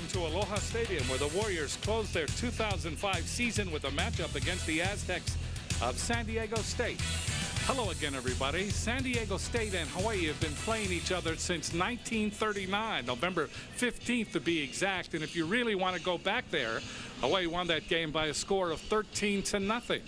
welcome to Aloha Stadium, where the Warriors closed their 2005 season with a matchup against the Aztecs of San Diego State. Hello again, everybody. San Diego State and Hawaii have been playing each other since 1939, November 15th to be exact. And if you really want to go back there, Hawaii won that game by a score of 13-0.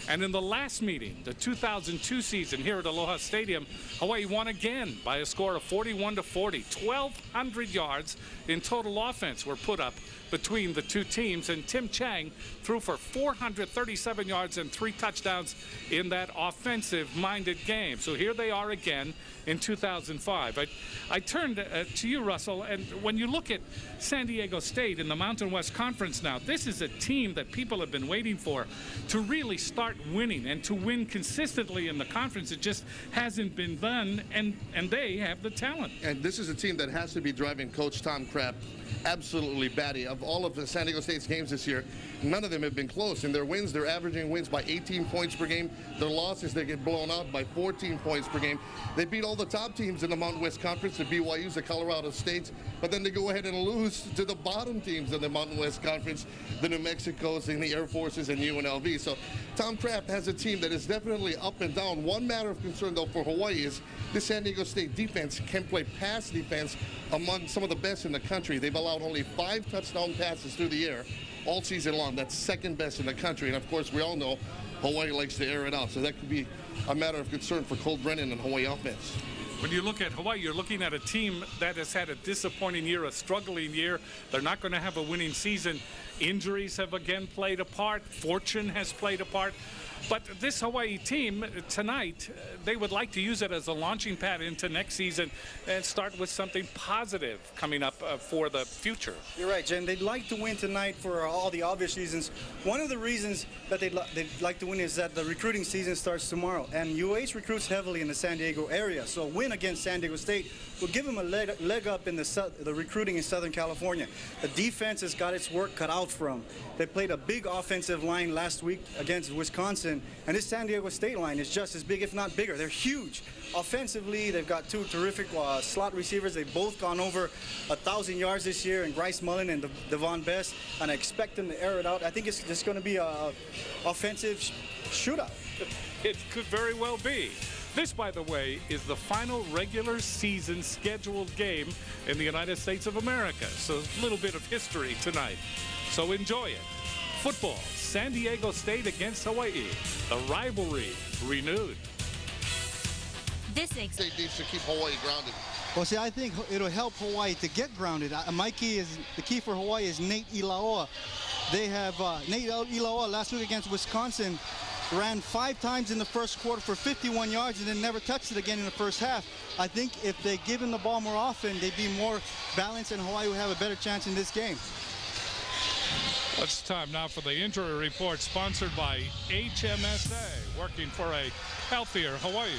And in the last meeting, the 2002 season here at Aloha Stadium, Hawaii won again by a score of 41-40. 1,200 yards in total offense were put up between the two teams, and Tim Chang threw for 437 yards and 3 touchdowns in that offensive-minded game. So here they are again in 2005. I turned to you, Russell, and when you look at San Diego State in the Mountain West Conference now, this is a team that people have been waiting for to really start winning and to win consistently in the conference. It just hasn't been done, and they have the talent. And this is a team that has to be driving Coach Tom Kraft absolutely batty. Of all of the San Diego State's games this year, none of them have been close. In their wins, they're averaging wins by 18 points per game. Their losses, they get blown out by 14 points per game. They beat all the top teams in the Mountain West Conference, the BYUs, the Colorado States, but then they go ahead and lose to the bottom teams in the Mountain West Conference, the New Mexicos and the Air Forces and UNLV. So Tom Kraft has a team that is definitely up and down. One matter of concern, though, for Hawaii is this San Diego State defense can play pass defense among some of the best in the country. They've allowed only 5 touchdown passes through the air all season long. That's second best in the country. And of course, we all know Hawaii likes to air it out. So that could be a matter of concern for Colt Brennan and Hawaii offense. When you look at Hawaii, you're looking at a team that has had a disappointing year, a struggling year. They're not going to have a winning season. Injuries have again played a part. Fortune has played a part. But this Hawaii team tonight, they would like to use it as a launching pad into next season and start with something positive coming up for the future. You're right, Jim. They'd like to win tonight for all the obvious reasons. One of the reasons that they'd like to win is that the recruiting season starts tomorrow, and UH recruits heavily in the San Diego area. So a win against San Diego State will give them a leg up in the recruiting in Southern California. The defense has got its work cut out for them. They played a big offensive line last week against Wisconsin, and this San Diego State line is just as big, if not bigger. They're huge. Offensively, they've got 2 terrific slot receivers. They've both gone over 1,000 yards this year, and Grice-Mullen and Devon Best, and I expect them to air it out. I think it's just going to be a offensive shootout. It could very well be. This, by the way, is the final regular season scheduled game in the United States of America. So a little bit of history tonight. So enjoy it. Football, San Diego State against Hawaii. The rivalry renewed. This state needs to keep Hawaii grounded. Well, see, I think it'll help Hawaii to get grounded. The key for Hawaii is Nate Ilaoa. They have Nate Ilaoa last week against Wisconsin ran 5 times in the first quarter for 51 yards and then never touched it again in the first half. I think if they give him the ball more often, they'd be more balanced and Hawaii would have a better chance in this game. It's time now for the injury report, sponsored by HMSA, working for a healthier Hawaii.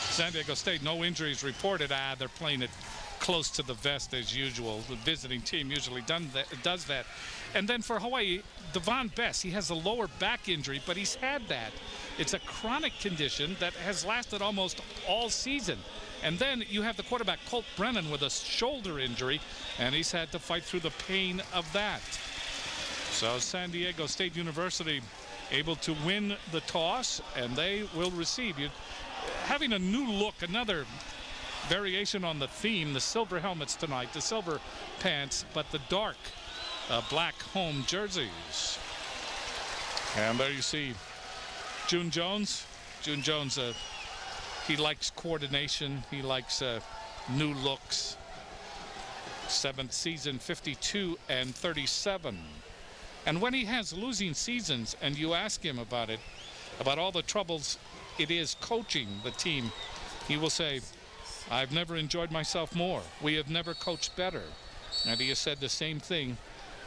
San Diego State, no injuries reported. They're playing it close to the vest as usual. The visiting team usually does that. And then for Hawaii, Devon Best, he has a lower back injury, but he's had that. It's a chronic condition that has lasted almost all season. And then you have the quarterback, Colt Brennan, with a shoulder injury, and he's had to fight through the pain of that. So San Diego State University able to win the toss, and they will receive you. Having a new look, another variation on the theme, the silver helmets tonight, the silver pants, but the dark black home jerseys. And there you see June Jones. June Jones, he likes coordination. He likes new looks. 7th season, 52-37. And when he has losing seasons and you ask him about it, about all the troubles it is coaching the team, he will say, I've never enjoyed myself more. We have never coached better. And he has said the same thing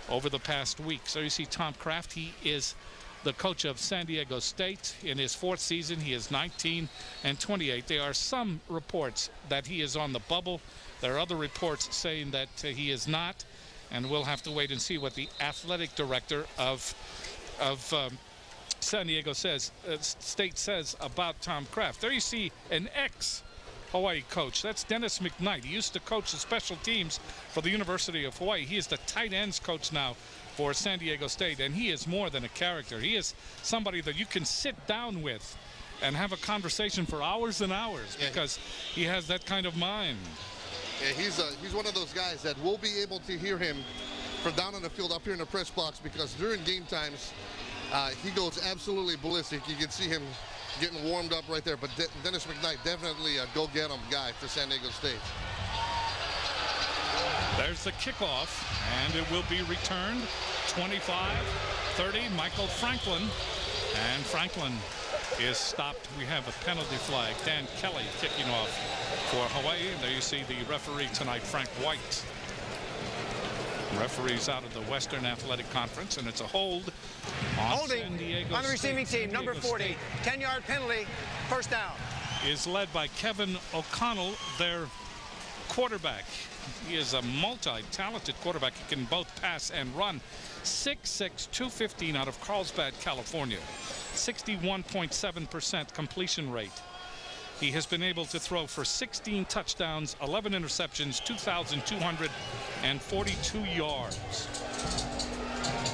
over the past week. So you see Tom Kraft, he is the coach of San Diego State. In his 4th season, he is 19-28. There are some reports that he is on the bubble. There are other reports saying that he is not. And we'll have to wait and see what the athletic director of San Diego State says about Tom Kraft. There you see an X Hawaii coach. That's Dennis McKnight. He used to coach the special teams for the University of Hawaii. He is the tight ends coach now for San Diego State, and he is more than a character. He is somebody that you can sit down with and have a conversation for hours and hours because he has that kind of mind. Yeah, he's one of those guys that we'll be able to hear him from down on the field up here in the press box, because during game times he goes absolutely ballistic. You can see him getting warmed up right there. But Dennis McKnight, definitely a go-get-em guy for San Diego State. There's the kickoff, and it will be returned. 25-30, Michael Franklin. And Franklin is stopped. We have a penalty flag. Dan Kelly kicking off for Hawaii. And there you see the referee tonight, Frank White. Referees out of the Western Athletic Conference, and it's a hold on holding San Diego on the receiving State. team, number 40, 10-yard penalty, first down. Is led by Kevin O'Connell, their quarterback. He is a multi-talented quarterback. He can both pass and run. 6'6", 215 out of Carlsbad, California. 61.7% completion rate. He has been able to throw for 16 touchdowns, 11 interceptions, 2,242 yards.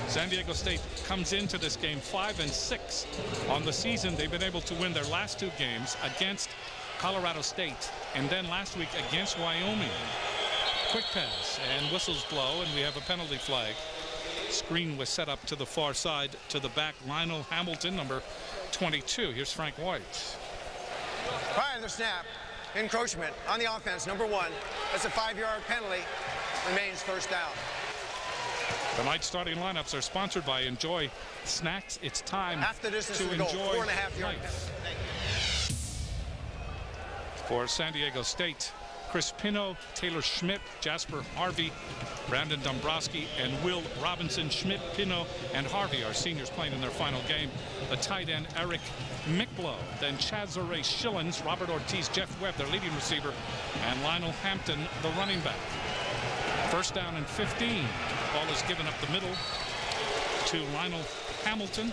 San Diego State comes into this game 5-6 on the season. They've been able to win their last two games against Colorado State and then last week against Wyoming. Quick pass and whistles blow, and we have a penalty flag. Screen was set up to the far side to the back. Lionel Hamilton, number 22. Here's Frank White. Prior to the snap, encroachment on the offense, number 1. That's a 5-yard penalty. Remains first down. Tonight's starting lineups are sponsored by Enjoy Snacks. It's time after this is to the goal. enjoy 4.5-yard life. For San Diego State, Chris Pino, Taylor Schmidt, Jasper Harvey, Brandon Dombrowski, and Will Robinson. Schmidt, Pino, and Harvey are seniors playing in their final game. The tight end, Eric Mickblow, then Chazare Schillens, Robert Ortiz, Jeff Webb, their leading receiver, and Lionel Hampton, the running back. First down and 15. Ball is given up the middle to Lionel Hamilton,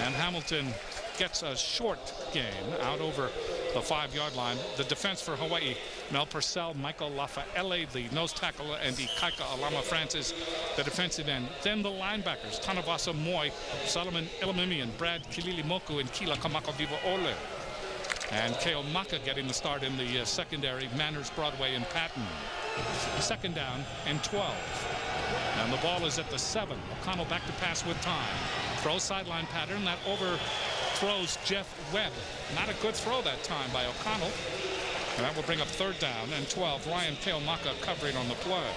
and Hamilton gets a short gain out over the 5-yard line. The defense for Hawaii, Mel Purcell, Michael Lafaele, the nose tackle, and the Kaika Alama Francis, the defensive end. Then the linebackers, Tanavasa Moy, Solomon Ilamimian, Brad Kililimoku, and Kila Kamakaviva Ole. And Keo Maka getting the start in the secondary, Manners, Broadway, and Patton. Second down and 12. And the ball is at the 7. O'Connell back to pass with time. Throw sideline pattern that overthrows Jeff Webb. Not a good throw that time by O'Connell. And that will bring up third down and 12. Ryan Keomaka covering on the play.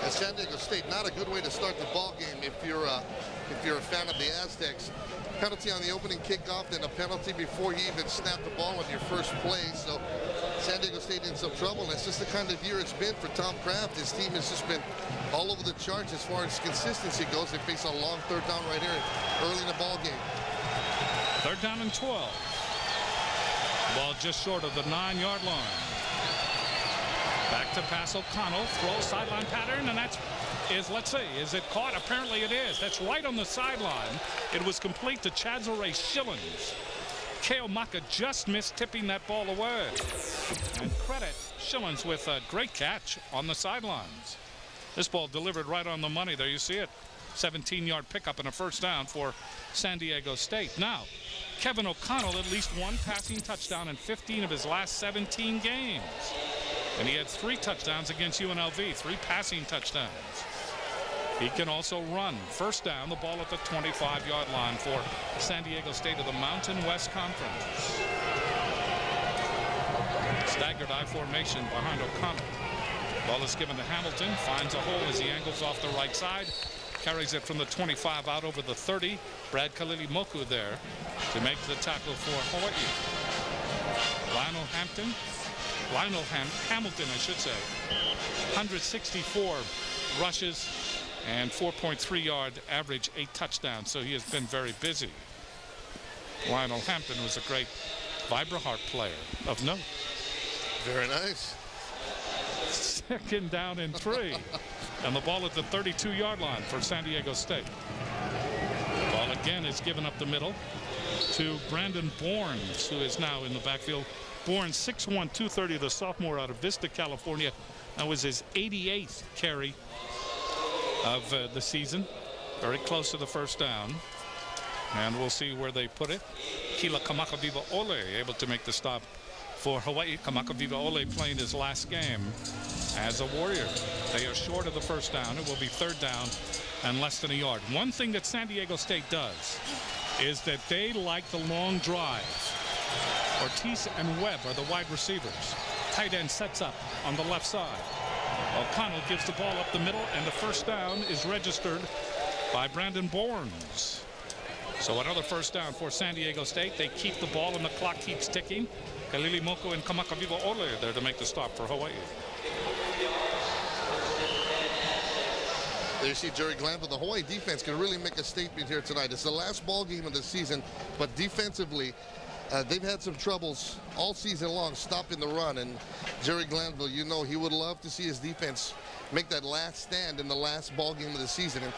At San Diego State, not a good way to start the ball game if you're a fan of the Aztecs. Penalty on the opening kickoff, then a penalty before you even snap the ball on your first play. So San Diego State in some trouble. And it's just the kind of year it's been for Tom Kraft. His team has just been all over the charts as far as consistency goes. They face a long third down right here early in the ball game. Third down and 12. Ball just short of the 9-yard line. Back to pass O'Connell. Throw sideline pattern, and let's see, is it caught? Apparently it is. That's right on the sideline. It was complete to Chazare Schillens. Keomaka just missed tipping that ball away. And credit Schillens with a great catch on the sidelines. This ball delivered right on the money. There you see it. 17-yard pickup and a first down for San Diego State. Now, Kevin O'Connell, at least one passing touchdown in 15 of his last 17 games. And he had 3 touchdowns against UNLV, 3 passing touchdowns. He can also run. First down, the ball at the 25-yard line for San Diego State of the Mountain West Conference. Staggered I formation behind O'Connell. Ball is given to Hamilton, finds a hole as he angles off the right side. Carries it from the 25 out over the 30. Brad Kalilimoku there to make the tackle for Hawaii. Hamilton, I should say. 164 rushes and 4.3-yard average, 8 touchdowns. So he has been very busy. Lionel Hampton was a great Vibra-Heart player of note. Very nice. Second down and 3. And the ball at the 32-yard line for San Diego State. Ball again is given up the middle to Brandon Bournes, who is now in the backfield. Bournes, 6'1", 230, the sophomore out of Vista, California. That was his 88th carry of the season. Very close to the first down. And we'll see where they put it. Kila Kamakawiwo'ole able to make the stop for Hawaii. Kamakawiwo'ole playing his last game as a Warrior. They are short of the first down. It will be third down and less than a yard. One thing that San Diego State does is that they like the long drive. Ortiz and Webb are the wide receivers. Tight end sets up on the left side. O'Connell gives the ball up the middle, and the first down is registered by Brandon Bournes. So another first down for San Diego State. They keep the ball and the clock keeps ticking. Kalili Moko and Kamakawiwo'ole are there to make the stop for Hawaii. There you see Jerry Glanville. The Hawaii defense can really make a statement here tonight. It's the last ball game of the season, but defensively, they've had some troubles all season long stopping the run. And Jerry Glanville, you know, he would love to see his defense make that last stand in the last ball game of the season and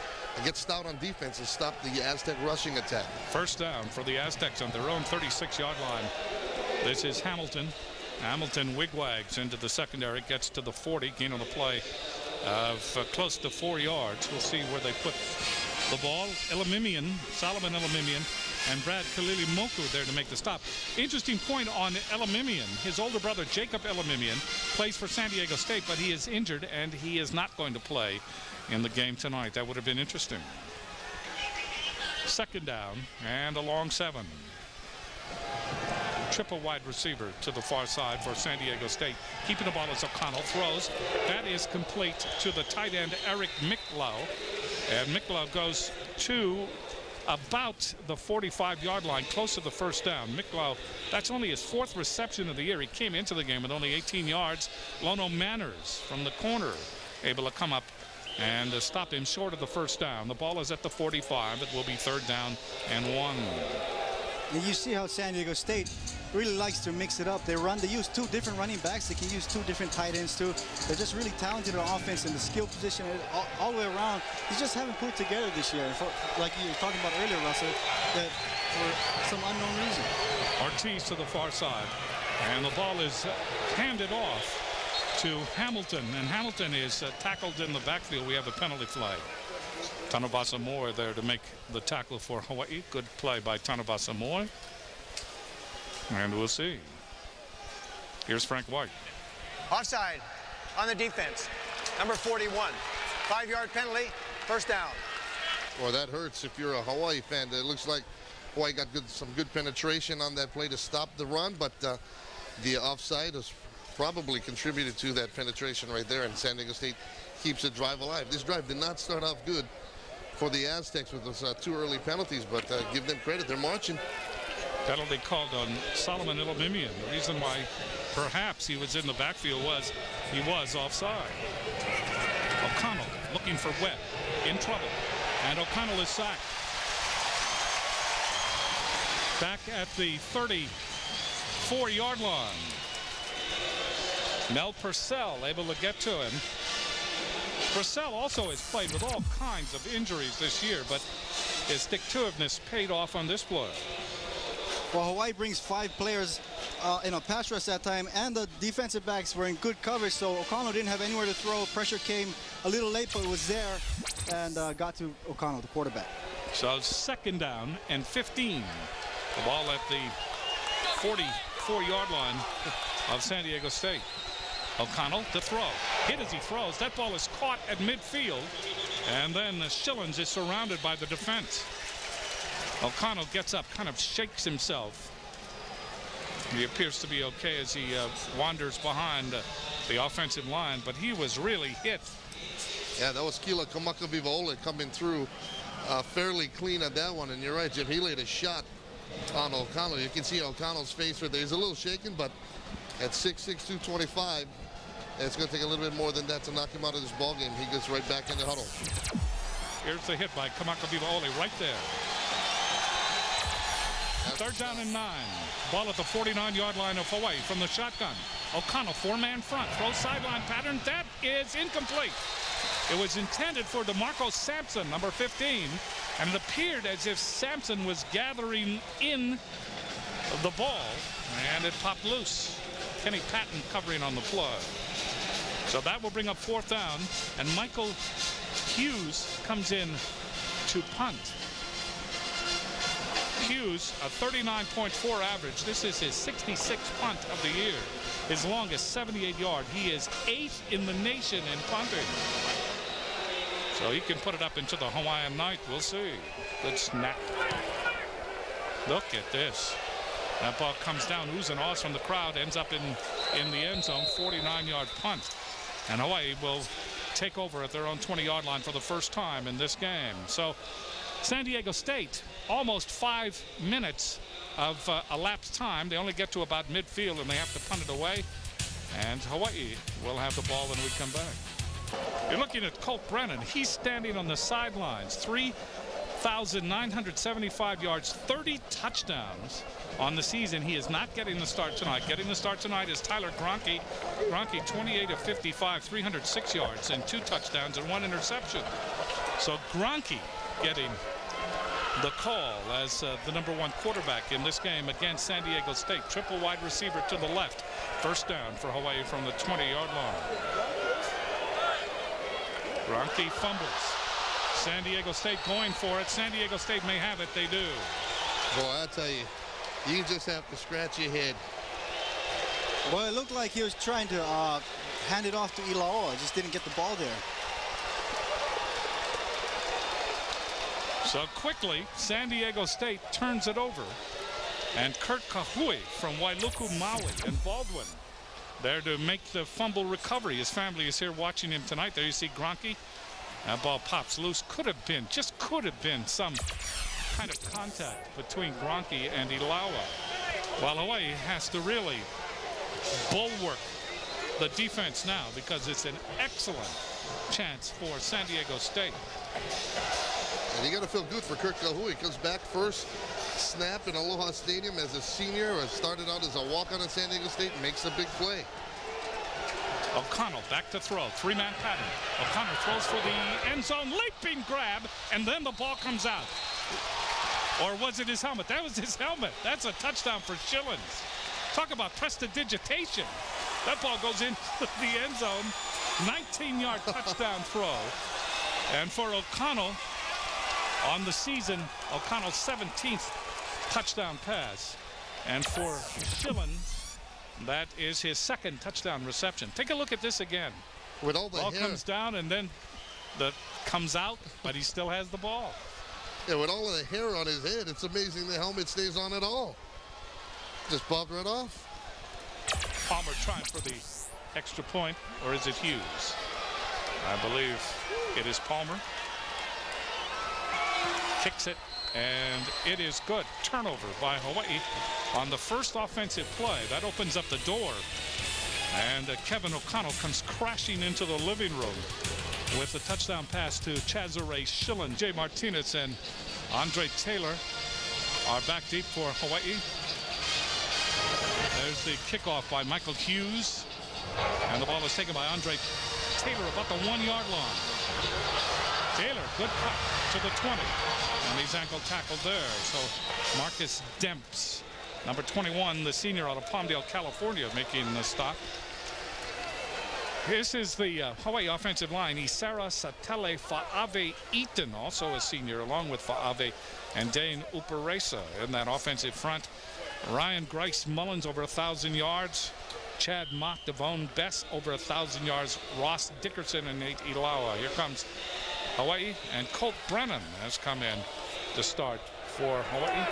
get stout on defense and stop the Aztec rushing attack. First down for the Aztecs on their own 36-yard line. This is Hamilton. Hamilton wigwags into the secondary, gets to the 40, gain on the play of close to 4 yards. We'll see where they put the ball. Solomon Elimimian, and Brad Kalili-Moku there to make the stop. Interesting point on Elimimian. His older brother, Jacob Elimimian, plays for San Diego State, but he is injured, and he is not going to play in the game tonight. That would have been interesting. Second down and a long 7. Triple wide receiver to the far side for San Diego State. Keeping the ball as O'Connell throws. That is complete to the tight end, Eric Miklau. And Miklau goes to about the 45-yard line, close to the first down. Miklau, that's only his 4th reception of the year. He came into the game with only 18 yards. Lono Manners from the corner able to come up and stop him short of the first down. The ball is at the 45. It will be third down and 1. And you see how San Diego State really likes to mix it up. They use 2 different running backs. They can use 2 different tight ends too. They're just really talented on offense, and the skill position all the way around. They just haven't put it together this year. Like you were talking about earlier, Russell, that for some unknown reason. Ortiz to the far side, and the ball is handed off to Hamilton, and Hamilton is tackled in the backfield. We have a penalty flag. Tanavasa Moore there to make the tackle for Hawaii. Good play by Tanavasa Moore. And we'll see. Here's Frank White. Offside on the defense. Number 41. 5-yard penalty. First down. Well, that hurts if you're a Hawaii fan. It looks like Hawaii got some good penetration on that play to stop the run, but the offside has probably contributed to that penetration right there, and San Diego State keeps the drive alive. This drive did not start off good for the Aztecs with those 2 early penalties, but give them credit. They're marching. Penalty called on Solomon Elimimian. The reason why perhaps he was in the backfield was he was offside. O'Connell looking for Webb, in trouble, and O'Connell is sacked. Back at the 34-yard line. Mel Purcell able to get to him. Purcell also has played with all kinds of injuries this year, but his stick-to-itiveness paid off on this play. Well, Hawaii brings 5 players in a pass rush that time, and the defensive backs were in good coverage, so O'Connell didn't have anywhere to throw. Pressure came a little late, but it was there, and got to O'Connell, the quarterback. So second down and 15. The ball at the 44-yard line of San Diego State. O'Connell to throw. Hit as he throws. That ball is caught at midfield, and then Schillens is surrounded by the defense. O'Connell gets up, kind of shakes himself. He appears to be okay as he wanders behind the offensive line, but he was really hit. Yeah, that was Kila Kamakawiwo'ole coming through fairly clean at that one, and you're right, Jim. He laid a shot on O'Connell. You can see O'Connell's face right there. He's a little shaken, but at 6'6", 225, it's going to take a little bit more than that to knock him out of this ball game. He gets right back in the huddle. Here's the hit by Kamakawiwo'ole right there. Third down and 9. Ball at the 49-yard line of Hawaii from the shotgun. O'Connell, 4-man front, throw sideline pattern. That is incomplete. It was intended for DeMarco Sampson, number 15, And it appeared as if Sampson was gathering in the ball, and it popped loose. Kenny Patton covering on the play. So that will bring up 4th down, and Michael Hughes comes in to punt. Hughes, a 39.4 average. This is his 66th punt of the year. His longest, 78-yard. He is 8th in the nation in punting. So he can put it up into the Hawaiian night. We'll see. Good snap. Look at this. That ball comes down, oohs and ahs from the crowd, ends up in the end zone, 49-yard punt. And Hawaii will take over at their own 20-yard line for the first time in this game. So San Diego State, almost 5 minutes of elapsed time. They only get to about midfield, and they have to punt it away. And Hawaii will have the ball when we come back. You're looking at Colt Brennan. He's standing on the sidelines. 3,975 yards, 30 touchdowns on the season. He is not getting the start tonight. Getting the start tonight is Tyler Gronke. Gronke, 28 of 55, 306 yards and 2 touchdowns and 1 interception. So Gronke getting the call as the #1 quarterback in this game against San Diego State. Triple wide receiver to the left. First down for Hawaii from the 20-yard line. Gronke fumbles. San Diego State going for it. San Diego State may have it. They do. Boy, I tell you, you just have to scratch your head. Well, it looked like he was trying to hand it off to Ilaoa. Just didn't get the ball there. So quickly, San Diego State turns it over. And Kurt Kahui from Wailuku, Maui, and Baldwin there to make the fumble recovery. His family is here watching him tonight. There you see Gronke. That ball pops loose. Could have been, just could have been some kind of contact between Gronke and Ilaoa. While Hawaii has to really bulwark the defense now because it's an excellent chance for San Diego State. And you got to feel good for Kurt Kahui. He comes back first snap in Aloha Stadium as a senior, or started out as a walk-on at San Diego State, and makes a big play. O'Connell back to throw. 3-man pattern. O'Connell throws for the end zone. Leaping grab, and then the ball comes out. Or was it his helmet? That was his helmet. That's a touchdown for Mullens. Talk about prestidigitation. That ball goes into the end zone. 19-yard touchdown throw. And for O'Connell, on the season, O'Connell's 17th touchdown pass. And for Mullens, that is his 2nd touchdown reception. Take a look at this again. With all the ball hair comes down and then comes out, but he still has the ball. Yeah, with all of the hair on his head, it's amazing the helmet stays on at all. Just popped right off. Palmer trying for the extra point, or is it Hughes? I believe it is Palmer. Kicks it, and it is good. Turnover by Hawaii on the first offensive play. That opens up the door, and Kevin O'Connell comes crashing into the living room with a touchdown pass to Chazare Shillen. Jay Martinez and Andre Taylor are back deep for Hawaii. There's the kickoff by Michael Hughes, and the ball is taken by Andre Taylor about the 1-yard line. Taylor, good cut to the 20, and he's ankle tackled there. So Marcus Demps, number 21, the senior out of Palmdale, California, making the stop. This is the Hawaii offensive line. Isara Satele Fa'ave Eaton, also a senior, along with Fa'ave and Dane Uparesa in that offensive front. Ryan Grice-Mullens over 1,000 yards. Chad Mock, Devone Best over 1,000 yards. Ross Dickerson and Nate Ilaoa. Here comes Hawaii, and Colt Brennan has come in to start for Hawaii.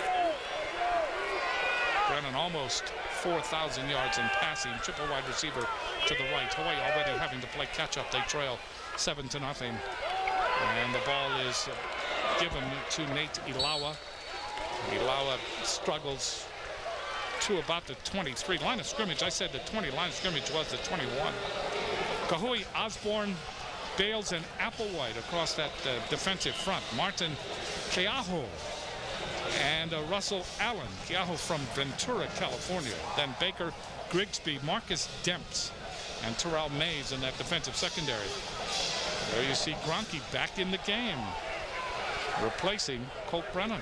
Brennan almost 4,000 yards in passing. Triple wide receiver to the right. Hawaii already having to play catch-up. They trail 7-0. And the ball is given to Nate Ilaoa. Ilaoa struggles to about the 23 line of scrimmage. I said the 20 line of scrimmage was the 21. Kahui, Osborne, Bales, and Applewhite across that defensive front. Martin Keaho and Russell Allen. Keaho from Ventura, California. Then Baker, Grigsby, Marcus Demps, and Terrell Mays in that defensive secondary. There you see Gronke back in the game. replacing Colt Brennan.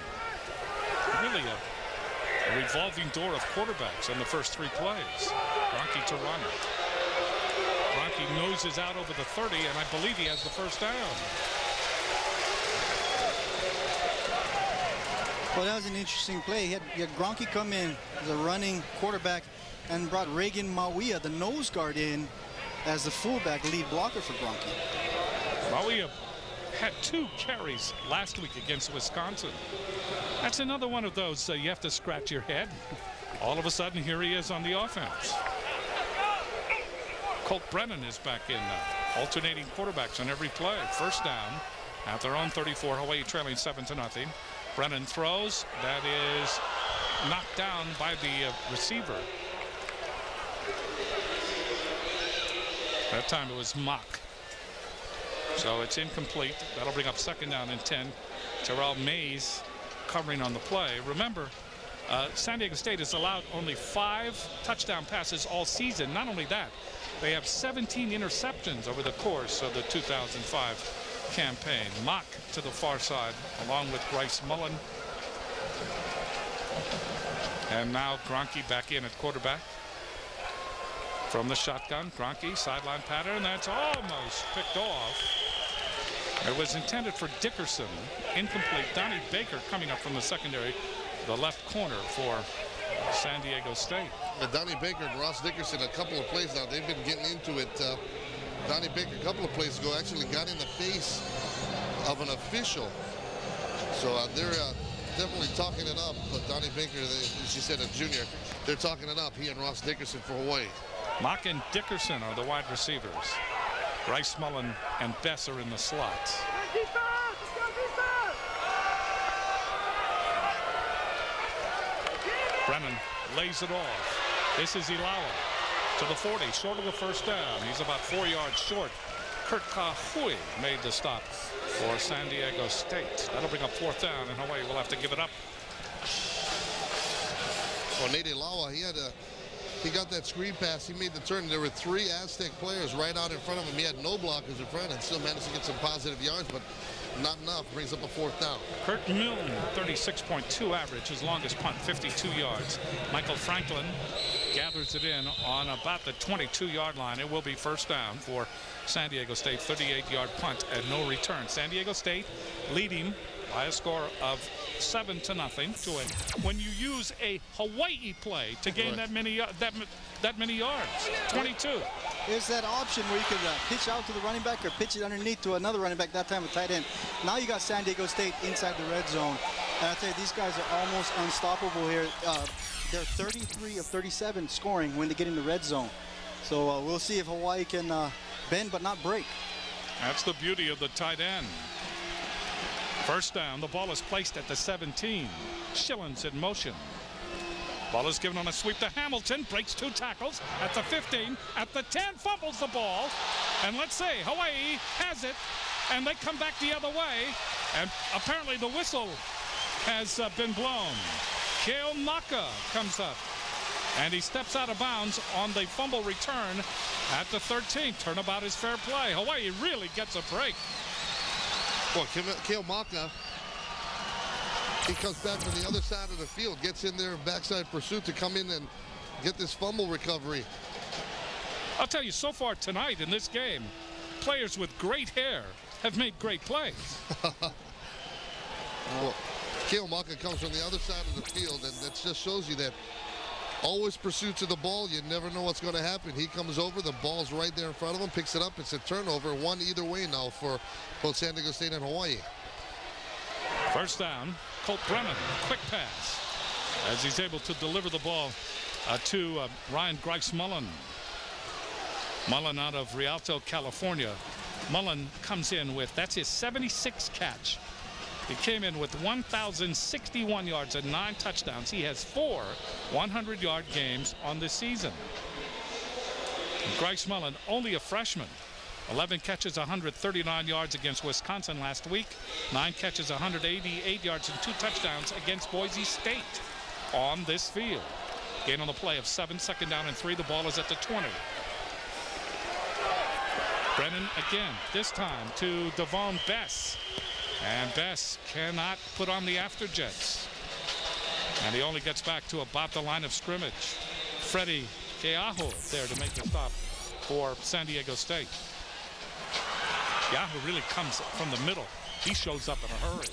Really a revolving door of quarterbacks in the first 3 plays. Gronke to run. Gronke noses out over the 30, and I believe he has the first down. Well, that was an interesting play. He had Gronke come in as a running quarterback and brought Reagan Mawia, the nose guard, in as the fullback lead blocker for Gronke. Mawia had 2 carries last week against Wisconsin. That's another one of those you have to scratch your head. All of a sudden, here he is on the offense. Colt Brennan is back in now, alternating quarterbacks on every play. First down at their own 34. Hawaii trailing 7-0. Brennan throws. That is knocked down by the receiver. That time it was Mock. So it's incomplete. That'll bring up 2nd down and 10. Terrell Mays covering on the play. Remember, San Diego State has allowed only 5 touchdown passes all season. Not only that, they have 17 interceptions over the course of the 2005 campaign. Mock to the far side along with Grice-Mullen. And now Gronke back in at quarterback. From the shotgun, Gronke, sideline pattern. That's almost picked off. It was intended for Dickerson. Incomplete. Donnie Baker coming up from the secondary, the left corner for San Diego State. Donnie Baker and Ross Dickerson, a couple of plays now, they've been getting into it. Donnie Baker, a couple of plays ago, actually got in the face of an official. So they're definitely talking it up. But Donnie Baker, as you said, a junior, they're talking it up. He and Ross Dickerson for Hawaii. Mock and Dickerson are the wide receivers. Grice-Mullen and Bess are in the slots. Brennan lays it off. This is Ilawa to the 40, short of the first down. He's about 4 yards short. Kurt Kahui made the stop for San Diego State. That'll bring up 4th down, and Hawaii will have to give it up. Well, Nate Ilawa, he got that screen pass. He made the turn. There were 3 Aztec players right out in front of him. He had no blockers in front and still managed to get some positive yards, but not enough. Brings up a 4th down. Kurt Milton, 36.2 average. His longest punt, 52 yards. Michael Franklin gathers it in on about the 22-yard line. It will be 1st down for San Diego State. 38-yard punt and no return. San Diego State leading by a score of 7-0 to it. When you use a Hawaii play to gain that many yards, 22. There's that option where you could pitch out to the running back or pitch it underneath to another running back, that time a tight end. Now you got San Diego State inside the red zone. And I tell you, these guys are almost unstoppable here. They're 33 of 37 scoring when they get in the red zone. So we'll see if Hawaii can bend but not break. That's the beauty of the tight end. First down, the ball is placed at the 17. Schillens in motion. Ball is given on a sweep to Hamilton, breaks 2 tackles at the 15, at the 10, fumbles the ball. And let's say Hawaii has it, and they come back the other way. And apparently the whistle has been blown. Kale Maka comes up, and he steps out of bounds on the fumble return at the 13. Turnabout is fair play. Hawaii really gets a break. Well, Kale Maka, he comes back from the other side of the field, gets in there, backside pursuit to come in and get this fumble recovery. I'll tell you, so far tonight in this game, players with great hair have made great plays. Well, Kale Maka comes from the other side of the field, and that just shows you that always pursuit to the ball. You never know what's going to happen. He comes over, the ball's right there in front of him, picks it up. It's a turnover, one either way now for both San Diego State and Hawaii. First down, Colt Brennan, quick pass as he's able to deliver the ball to Ryan Grice-Mullen. Mullen out of Rialto, California. Mullen comes in with, that's his 76th catch. He came in with 1,061 yards and 9 touchdowns. He has 4 100-yard games on the season. Grice-Mullen, only a freshman. 11 catches, 139 yards against Wisconsin last week. 9 catches, 188 yards and 2 touchdowns against Boise State on this field. Gain on the play of 7, 2nd down and 3. The ball is at the 20. Brennan again, this time to Devon Bess. And Bess cannot put on the afterjets. And he only gets back to about the line of scrimmage. Freddie Keaho there to make the stop for San Diego State. Keaho really comes from the middle. He shows up in a hurry.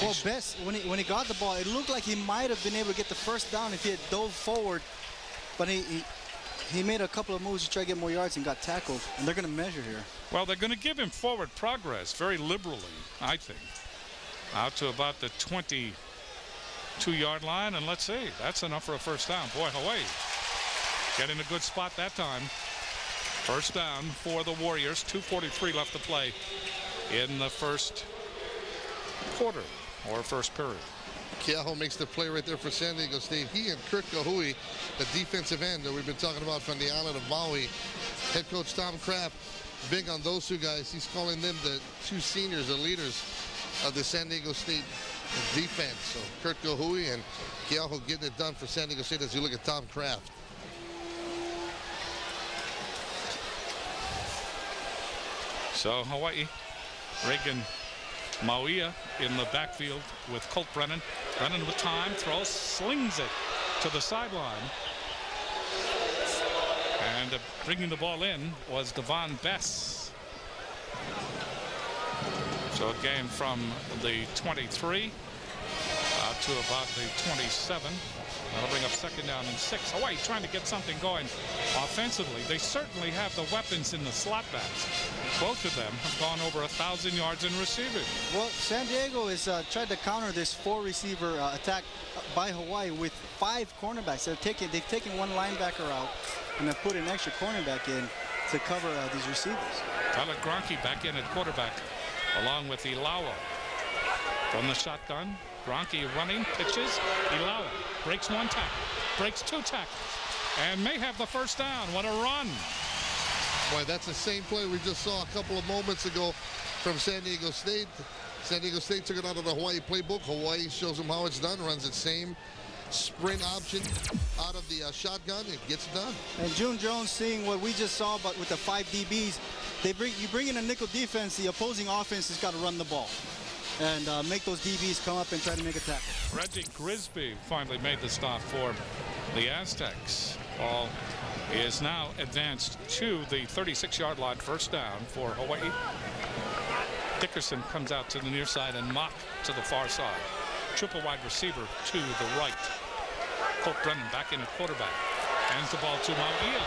Well, Bess, when he got the ball, it looked like he might have been able to get the first down if he had dove forward. But he made a couple of moves to try to get more yards and got tackled. And they're going to measure here. Well, they're going to give him forward progress very liberally, I think. Out to about the 22-yard line. And let's see. That's enough for a first down. Boy, Hawaii getting a good spot that time. First down for the Warriors. 2:43 left to play in the first quarter or first period. Keaho makes the play right there for San Diego State. He and Kurt Kahui, the defensive end that we've been talking about from the island of Maui. Head coach Tom Kraft, big on those two guys. He's calling them the two seniors, the leaders of the San Diego State defense. So Kurt Kahui and Keaho getting it done for San Diego State as you look at Tom Kraft. So Hawaii, Reagan Mauia in the backfield with Colt Brennan. Brennan with time, throws, slings it to the sideline. And bringing the ball in was Devon Bess. So a gain from the 23 out to about the 27. That'll bring up second down and 6. Hawaii trying to get something going offensively. They certainly have the weapons in the slot backs. Both of them have gone over 1,000 yards in receiving. Well, San Diego has tried to counter this 4-receiver attack by Hawaii with 5 cornerbacks. They've taken one linebacker out and have put an extra cornerback in to cover these receivers. Tyler Gronke back in at quarterback along with Ilawa. From the shotgun, Gronke running, pitches. Ilawa breaks 1 tackle, breaks 2 tackles, and may have the first down. What a run. Boy, that's the same play we just saw a couple of moments ago from San Diego State. San Diego State took it out of the Hawaii playbook. Hawaii shows them how it's done, runs the same sprint option out of the shotgun. It gets it done. And June Jones seeing what we just saw, but with the 5 DBs, you bring in a nickel defense, the opposing offense has got to run the ball and make those DBs come up and try to make a tackle. Reggie Grisby finally made the stop for the Aztecs. Ball is now advanced to the 36-yard line, first down for Hawaii. Dickerson comes out to the near side and Mock to the far side. Triple wide receiver to the right. Colt Brennan back in at quarterback. Hands the ball to Mauia.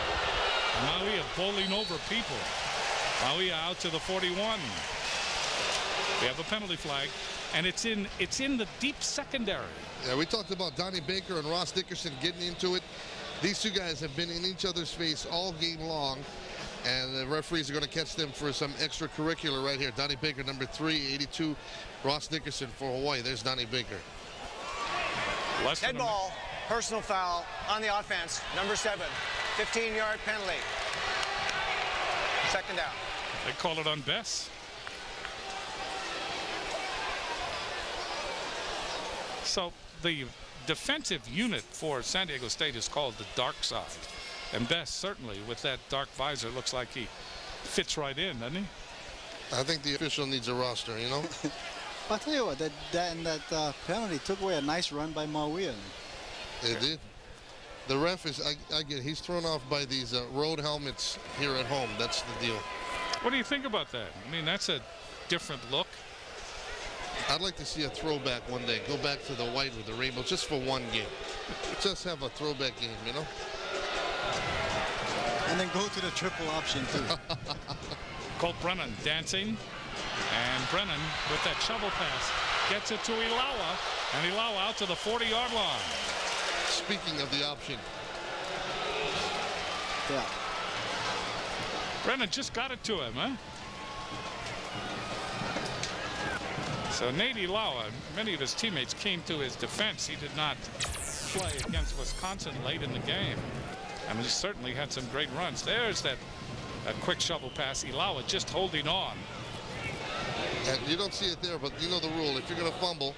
Mauia bowling over people. Mauia out to the 41. We have a penalty flag, and it's in the deep secondary. Yeah, we talked about Donnie Baker and Ross Dickerson getting into it. These two guys have been in each other's face all game long, and the referees are going to catch them for some extracurricular right here. Donnie Baker, number 382. Ross Dickerson for Hawaii. There's Donnie Baker. Dead ball, personal foul on the offense, number 7. 15-yard penalty. Second down. They call it on Bess. So the defensive unit for San Diego State is called the dark side. And Bess, certainly, with that dark visor, looks like he fits right in, doesn't he? I think the official needs a roster, you know? I'll tell you what, that penalty took away a nice run by Mauia. It did. The ref is, I get, he's thrown off by these road helmets here at home. That's the deal. What do you think about that? I mean, that's a different look. I'd like to see a throwback one day. Go back to the white with the rainbow just for one game. Just have a throwback game, you know? And then go to the triple option, too. Colt Brennan dancing. And Brennan, with that shovel pass, gets it to Ilawa. And Ilawa out to the 40-yard line. Speaking of the option. Yeah. Brennan just got it to him, huh? So Nate Ilawa, many of his teammates came to his defense. He did not play against Wisconsin late in the game. I mean, he certainly had some great runs. There's that quick shovel pass. Ilawa just holding on. And you don't see it there, but you know the rule. If you're going to fumble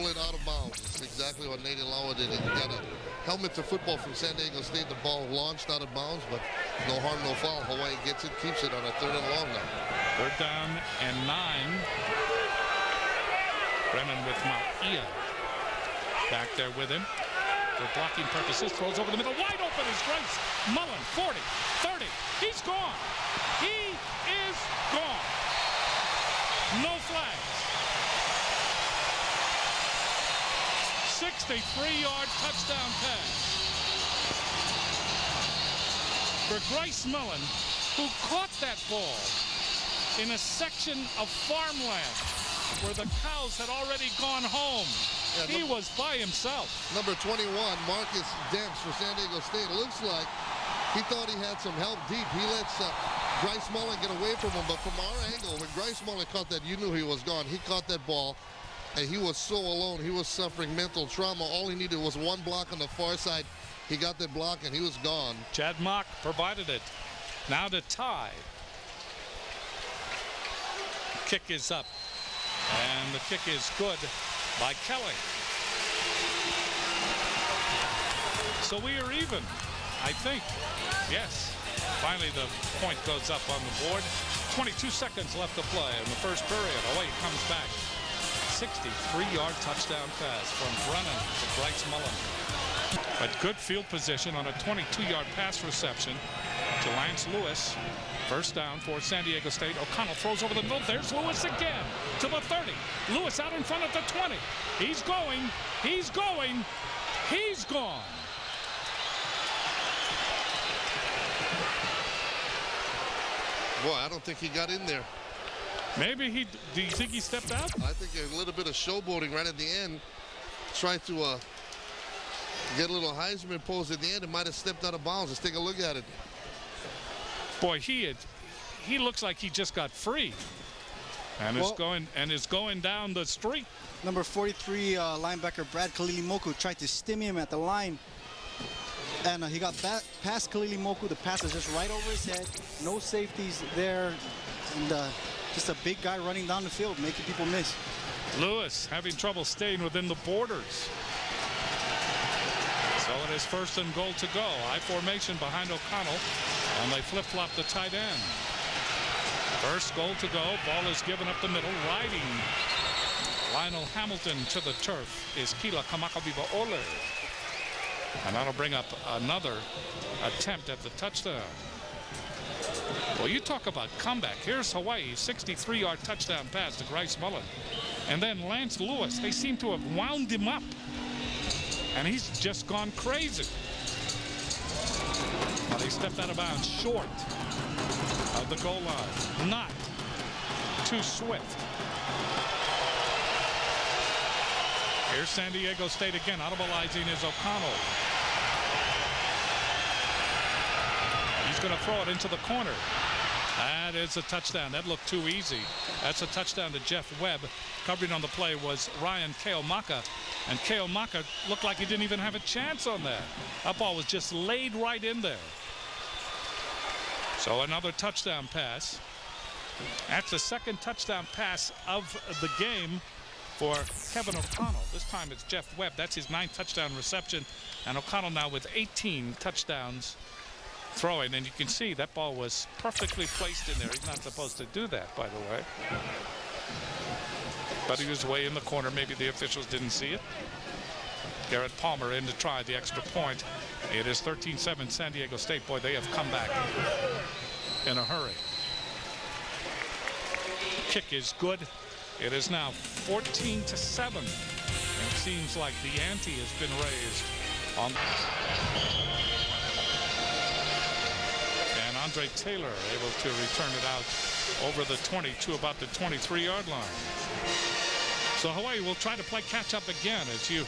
it out of bounds. It's exactly what Nate Ilawa did. He got a helmet to football from San Diego State. The ball launched out of bounds, but no harm, no foul. Hawaii gets it, keeps it on a 3rd and long now. Third down and 9. Brennan with Ma'ia back there with him for blocking purposes. Throws over the middle. Wide open is Grice-Mullen. 40, 30. He's gone. He is gone. No flags. 63-yard touchdown pass for Grice-Mullen, who caught that ball in a section of farmland where the cows had already gone home. Yeah, he was by himself. Number 21, Marcus Demps for San Diego State. Looks like he thought he had some help deep. He lets Grice-Mullen get away from him, but from our angle, when Grice-Mullen caught that, you knew he was gone. He caught that ball, and he was so alone. He was suffering mental trauma. All he needed was one block on the far side. He got that block, and he was gone. Chad Mock provided it. Now to tie. Kick is up, and the kick is good by Kelly. So we are even, I think. Yes. Finally, the point goes up on the board. 22 seconds left to play in the first period. Hawaii comes back. 63-yard touchdown pass from Brennan to Grice-Mullen. But good field position on a 22-yard pass reception to Lance Lewis. First down for San Diego State. O'Connell throws over the middle. There's Lewis again to the 30. Lewis out in front of the 20. He's going. He's going. He's gone. Boy, I don't think he got in there. Maybe he. Do you think he stepped out? I think a little bit of showboating right at the end. Tried to get a little Heisman pose at the end. It might have stepped out of bounds. Let's take a look at it. Boy, he looks like he just got free, and is going down the street. Number 43 linebacker Brad Kalilimoku tried to stim him at the line, and he got past Kalilimoku. The pass is just right over his head. No safeties there, and just a big guy running down the field, making people miss. Lewis having trouble staying within the borders. So it is first and goal to go. I formation behind O'Connell, and they flip-flop the tight end. First goal to go. Ball is given up the middle. Riding Lionel Hamilton to the turf is Kila Kamakaviva Ole. And that'll bring up another attempt at the touchdown. Well, you talk about comeback. Here's Hawaii, 63-yard touchdown pass to Grice-Mullen. And then Lance Lewis, they seem to have wound him up. And he's just gone crazy. Now they stepped out of bounds short of the goal line. Not too swift. Here's San Diego State again. Audibilizing is O'Connell. He's going to throw it into the corner. That is a touchdown. That looked too easy. That's a touchdown to Jeff Webb. Covering on the play was Ryan Keomaka. And Keomaka looked like he didn't even have a chance on that. That ball was just laid right in there. So another touchdown pass. That's the second touchdown pass of the game for Kevin O'Connell. This time it's Jeff Webb. That's his 9th touchdown reception. And O'Connell now with 18 touchdowns throwing. And you can see that ball was perfectly placed in there. He's not supposed to do that, by the way. But he was way in the corner. Maybe the officials didn't see it. Garrett Palmer in to try the extra point. It is 13-7 San Diego State. Boy, they have come back in a hurry. Kick is good. It is now 14-7. And it seems like the ante has been raised on. And Andre Taylor able to return it out over the 20 to about the 23-yard line. So Hawaii will try to play catch up again as you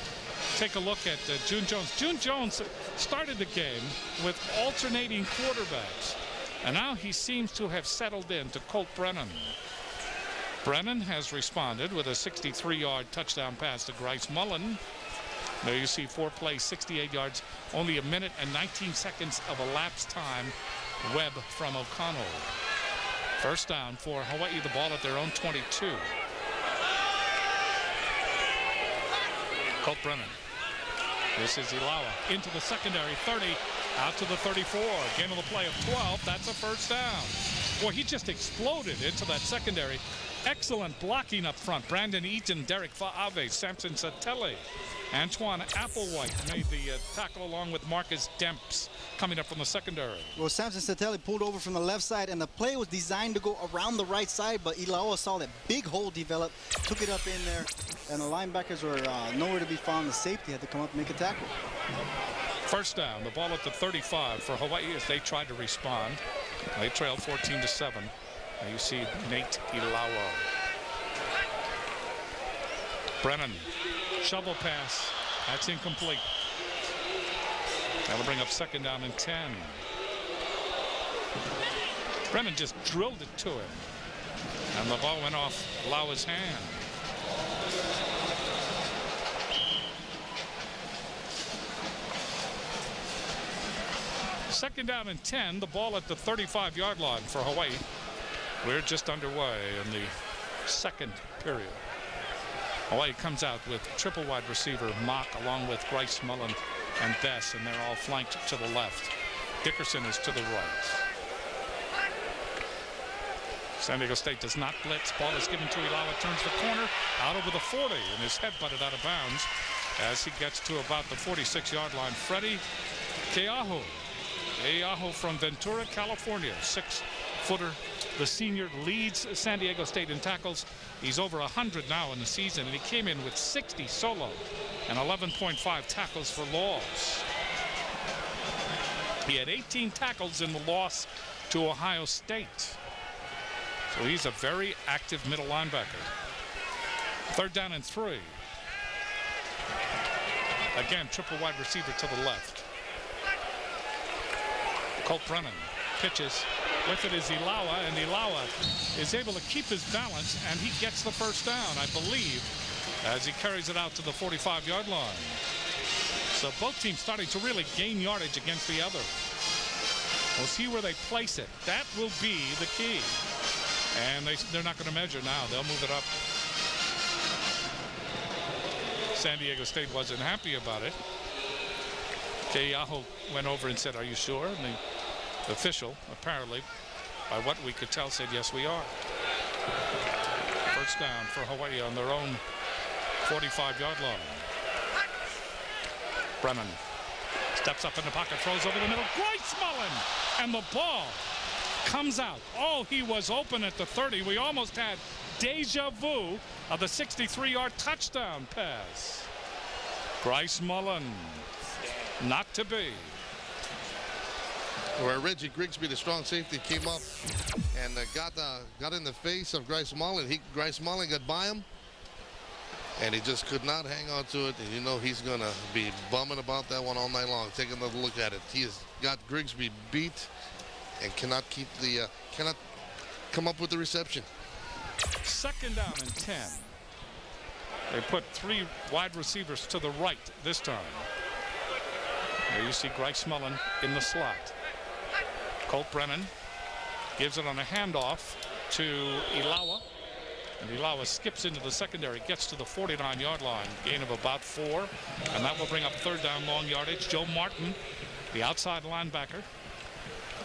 take a look at June Jones. June Jones started the game with alternating quarterbacks, and now he seems to have settled in to Colt Brennan. Brennan has responded with a 63-yard touchdown pass to Grice-Mullen. There you see 4 plays, 68 yards, only a minute and 19 seconds of elapsed time. Webb from O'Connell. First down for Hawaii, the ball at their own 22. Colt Brennan. This is Ilawa into the secondary, 30, out to the 34. Game of the play of 12. That's a first down. Boy, he just exploded into that secondary. Excellent blocking up front. Brandon Eaton, Derek Fa'ave, Samson Satele. Antoine Applewhite made the tackle along with Marcus Demps coming up from the secondary. Well, Samson Satele pulled over from the left side, and the play was designed to go around the right side, but Ilaoa saw that big hole develop, took it up in there, and the linebackers were nowhere to be found. The safety had to come up and make a tackle. First down, the ball at the 35 for Hawaii as they tried to respond. They trailed 14-7. Now you see Nate Ilaoa. Brennan, shovel pass. That's incomplete. That'll bring up second down and 10. Brennan just drilled it to him. And the ball went off Laua's hand. Second down and 10, the ball at the 35-yard line for Hawaii. We're just underway in the second period. Hawaii comes out with triple wide receiver Mock along with Grice-Mullen and Bess, and they're all flanked to the left. Dickerson is to the right. San Diego State does not blitz. Ball is given to Ilaoa, turns the corner, out over the 40, and his head butted out of bounds as he gets to about the 46-yard line. Freddie Keaho. Keaho from Ventura, California, 6-footer. The senior leads San Diego State in tackles. He's over 100 now in the season, and he came in with 60 solo and 11.5 tackles for loss. He had 18 tackles in the loss to Ohio State. So he's a very active middle linebacker. Third down and 3. Again, triple wide receiver to the left. Colt Brennan pitches. With it is Ilaoa, and Ilaoa is able to keep his balance, and he gets the first down, I believe, as he carries it out to the 45-yard line. So both teams starting to really gain yardage against the other. We'll see where they place it. That will be the key. And they're not going to measure now. They'll move it up. San Diego State wasn't happy about it. Keaho went over and said, "Are you sure?" And the official, apparently, by what we could tell, said, "Yes, we are." First down for Hawaii on their own 45-yard line. Brennan steps up in the pocket, throws over the middle. Grice-Mullen, and the ball comes out. Oh, he was open at the 30. We almost had deja vu of the 63-yard touchdown pass. Grice-Mullen, not to be. Where Reggie Grigsby, the strong safety, came up and got in the face of Grice-Mullen. Grice-Mullen got by him, and he just could not hang on to it. And you know he's going to be bumming about that one all night long. Take another look at it. He has got Grigsby beat and cannot come up with the reception. Second down and 10. They put 3 wide receivers to the right this time. There you see Grice-Mullen in the slot. Colt Brennan gives it on a handoff to Ilaoa. And Ilaoa skips into the secondary, gets to the 49-yard line, gain of about 4. And that will bring up third down long yardage. Joe Martin, the outside linebacker.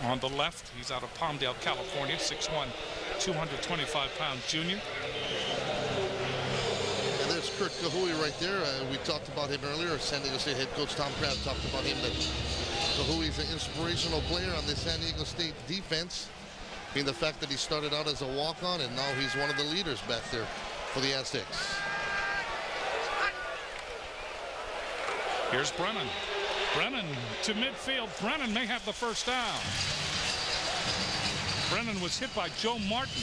On the left, he's out of Palmdale, California, 6'1", 225-pound junior. And there's Kurt Kahui right there. We talked about him earlier. San Diego State head coach Tom Crabb talked about him, that Kahui's an inspirational player on the San Diego State defense, being the fact that he started out as a walk-on and now he's one of the leaders back there for the Aztecs. Here's Brennan. Brennan to midfield. Brennan may have the first down. Brennan was hit by Joe Martin,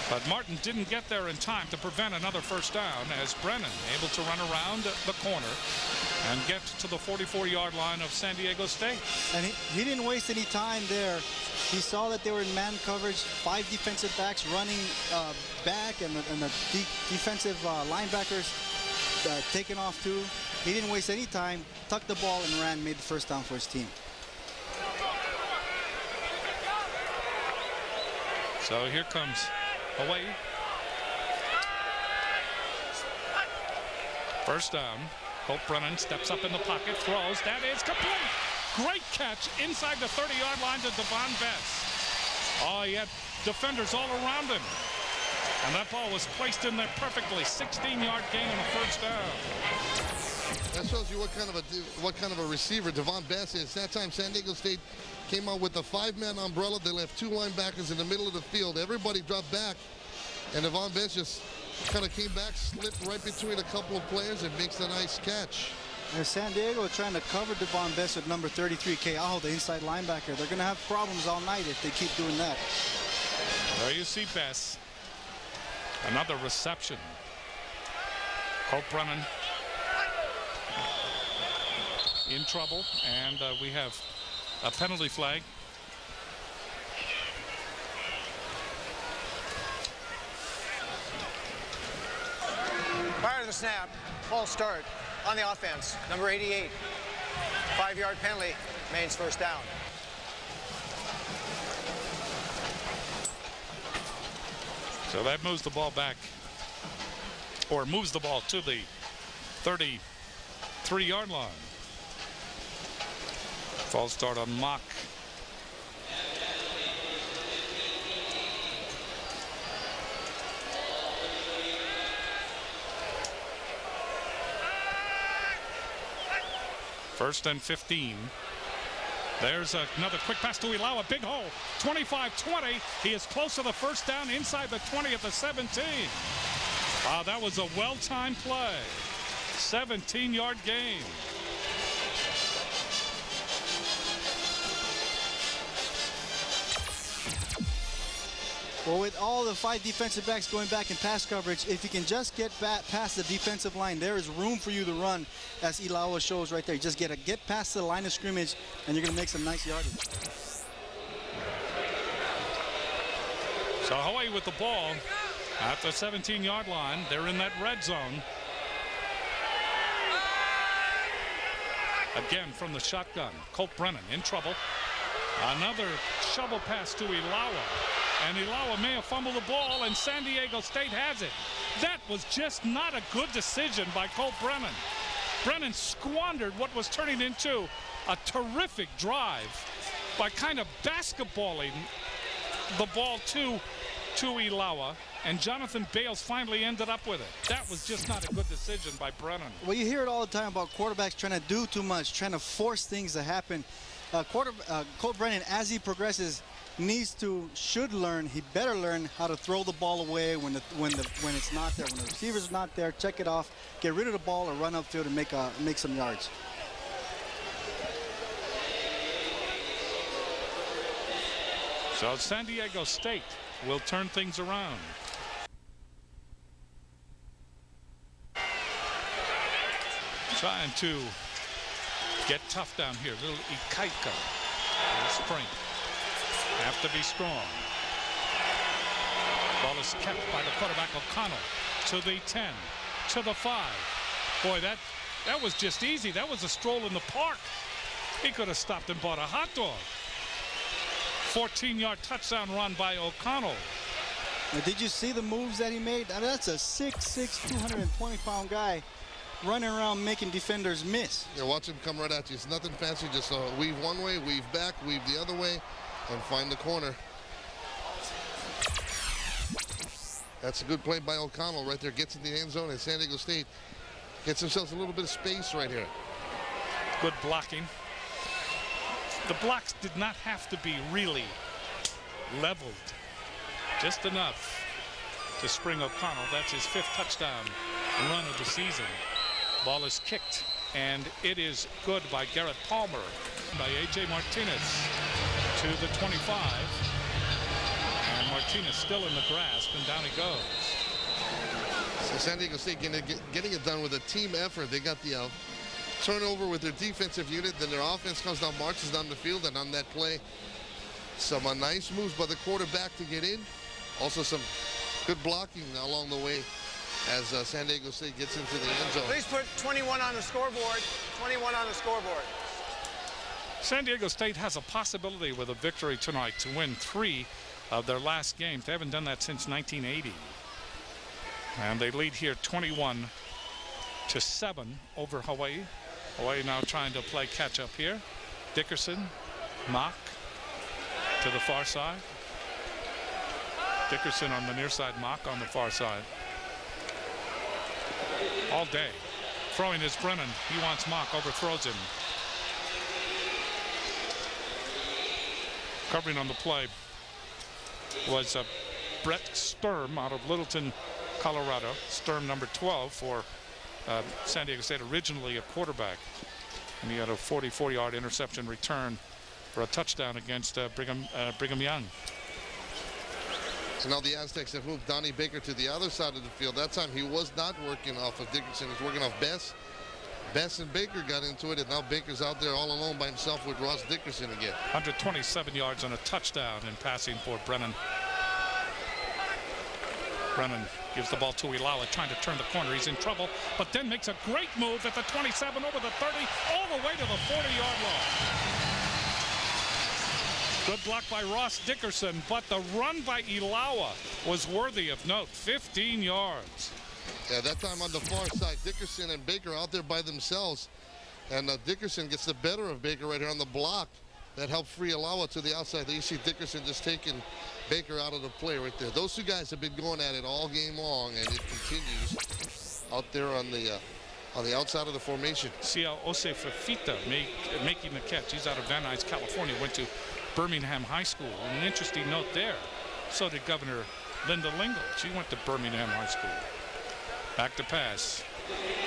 but Martin didn't get there in time to prevent another first down, as Brennan able to run around the corner and get to the 44-yard line of San Diego State. And he didn't waste any time there. He saw that they were in man coverage, 5 defensive backs running back, and the defensive linebackers taking off too. He didn't waste any time, tucked the ball and ran, made the first down for his team. So here comes Hawaii. First down. Colt Brennan steps up in the pocket, throws. That is complete. Great catch inside the 30-yard line to Devon Bess. Oh, he had defenders all around him. And that ball was placed in there perfectly. 16-yard gain on the first down. That shows you what kind of a receiver Devon Bass is. That time San Diego State came out with a 5-man umbrella. They left 2 linebackers in the middle of the field. Everybody dropped back, and Devon Bass just kind of came back, slipped right between a couple of players, and makes a nice catch. And San Diego trying to cover Devon Bass with number 33, Keaho, the inside linebacker. They're going to have problems all night if they keep doing that. There you see Bass. Another reception. Colt Brennan in trouble, and we have a penalty flag. Prior to the snap, false start on the offense, number 88. 5-yard penalty, remains first down. So that moves the ball back, or moves the ball to the 33-yard line. False start on Mock. First and 15. There's another quick pass to Ilau, a big hole. 25-20. He is close to the first down inside the 20 at the 17. Wow, that was a well-timed play. 17-yard gain. Well, with all the 5 defensive backs going back in pass coverage, if you can just get back past the defensive line, there is room for you to run, as Ilawa shows right there. You just get past the line of scrimmage, and you're going to make some nice yardage. So Hawaii with the ball at the 17-yard line. They're in that red zone. Again from the shotgun. Colt Brennan in trouble. Another shovel pass to Ilawa. And Ilawa may have fumbled the ball, and San Diego State has it. That was just not a good decision by Colt Brennan. Brennan squandered what was turning into a terrific drive by kind of basketballing the ball to Ilawa, and Jonathan Bales finally ended up with it. That was just not a good decision by Brennan. Well, you hear it all the time about quarterbacks trying to do too much, trying to force things to happen. Colt Brennan, as he progresses, should learn. He better learn how to throw the ball away when it's not there. When the receiver's not there, check it off, get rid of the ball, or run upfield and make some yards. So San Diego State will turn things around. Trying to get tough down here. Little Ikaika. Spring. Have to be strong. Ball is kept by the quarterback O'Connell to the 10, to the 5. Boy, that was just easy. That was a stroll in the park. He could have stopped and bought a hot dog. 14-yard touchdown run by O'Connell. Now, did you see the moves that he made? Now, that's a 6'6", 220-pound guy running around making defenders miss. Yeah, watch him come right at you. It's nothing fancy. Just weave one way, weave back, weave the other way, and find the corner. That's a good play by O'Connell right there. Gets in the end zone, and San Diego State gets themselves a little bit of space right here. Good blocking. The blocks did not have to be really leveled. Just enough to spring O'Connell. That's his 5th touchdown run of the season. Ball is kicked, and it is good by Garrett Palmer. By A.J. Martinez to the 25. And Martinez still in the grasp, and down he goes. So San Diego State getting it done with a team effort. They got the turnover with their defensive unit, then their offense comes down, marches down the field, and on that play, some nice moves by the quarterback to get in. Also some good blocking along the way as San Diego State gets into the end zone. Please put 21 on the scoreboard. 21 on the scoreboard. San Diego State has a possibility with a victory tonight to win 3 of their last games. They haven't done that since 1980. And they lead here 21-7 over Hawaii. Hawaii now trying to play catch up here. Dickerson, Mock to the far side. Dickerson on the near side, Mock on the far side. All day. Throwing is Brennan. He wants Mock, overthrows him. Covering on the play was Brett Sturm out of Littleton, Colorado. Sturm, number 12 for San Diego State, originally a quarterback. And he had a 44-yard interception return for a touchdown against Brigham Young. So now the Aztecs have moved Donnie Baker to the other side of the field. That time he was not working off of Dickerson. He was working off Bess. Bess and Baker got into it, and now Baker's out there all alone by himself with Ross Dickerson again. 127 yards on a touchdown in passing for Brennan. Brennan gives the ball to Ilawa, trying to turn the corner. He's in trouble, but then makes a great move at the 27, over the 30, all the way to the 40-yard line. Good block by Ross Dickerson, but the run by Ilawa was worthy of note. 15 yards. Yeah, that time on the far side, Dickerson and Baker out there by themselves. And Dickerson gets the better of Baker right here on the block. That helped free Ilawa to the outside. There you see Dickerson just taking Baker out of the play right there. Those two guys have been going at it all game long, and it continues out there on the outside of the formation. See how Ose Fafita making the catch. He's out of Van Nuys, California, went to Birmingham High School. And an interesting note there, so did Governor Linda Lingle. She went to Birmingham High School. Back to pass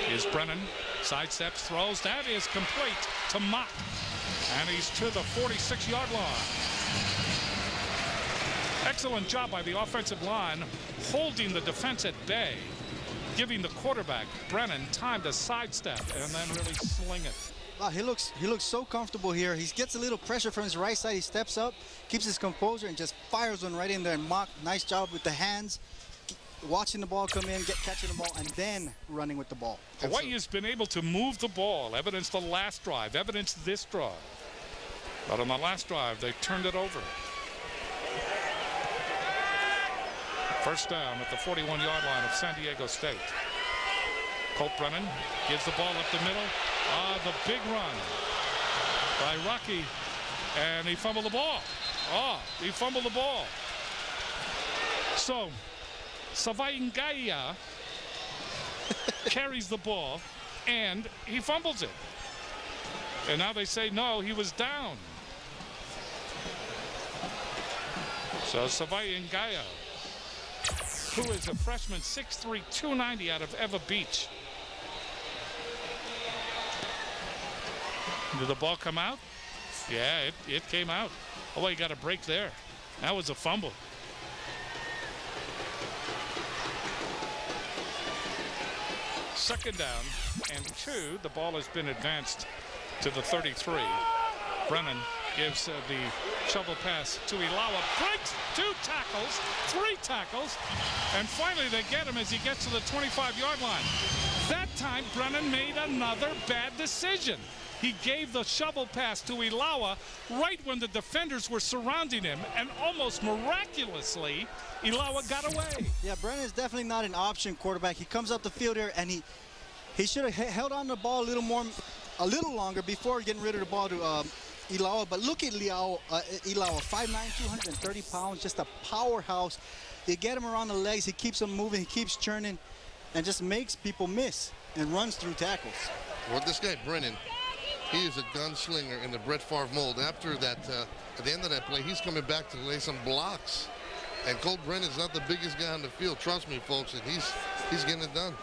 is Brennan. Sidesteps, throws. That is complete to Mock. And he's to the 46-yard line. Excellent job by the offensive line, holding the defense at bay, giving the quarterback, Brennan, time to sidestep and then really sling it. Wow, he looks so comfortable here. He gets a little pressure from his right side. He steps up, keeps his composure, and just fires one right in there. And Mock, nice job with the hands, watching the ball come in, catching the ball, and then running with the ball. Hawaii has been able to move the ball, evidence the last drive, evidence this drive. But on the last drive, they turned it over. First down at the 41-yard line of San Diego State. Colt Brennan gives the ball up the middle. The big run by Rocky, and he fumbled the ball. He fumbled the ball. So, Savaingaya carries the ball, and he fumbles it. And now they say, no, he was down. So Savaingaya, who is a freshman, 6'3", 290 out of Eva Beach. Did the ball come out? Yeah, it came out. Oh, he got a break there. That was a fumble. Second down and 2. The ball has been advanced to the 33. Brennan gives the shovel pass to Ilawa. Breaks 2 tackles, 3 tackles, and finally they get him as he gets to the 25-yard line. That time Brennan made another bad decision. He gave the shovel pass to Ilawa right when the defenders were surrounding him, and almost miraculously, Ilawa got away. Yeah, Brennan is definitely not an option quarterback. He comes up the field here, and he should have held on the ball a little longer before getting rid of the ball to Ilawa. But look at Ilawa, 5'9", 230 pounds, just a powerhouse. You get him around the legs, he keeps them moving, he keeps churning, and just makes people miss and runs through tackles. Well, this guy, Brennan, he is a gunslinger in the Brett Favre mold. After that, at the end of that play, he's coming back to lay some blocks. And Colt Brennan's not the biggest guy on the field. Trust me, folks, and he's getting it done.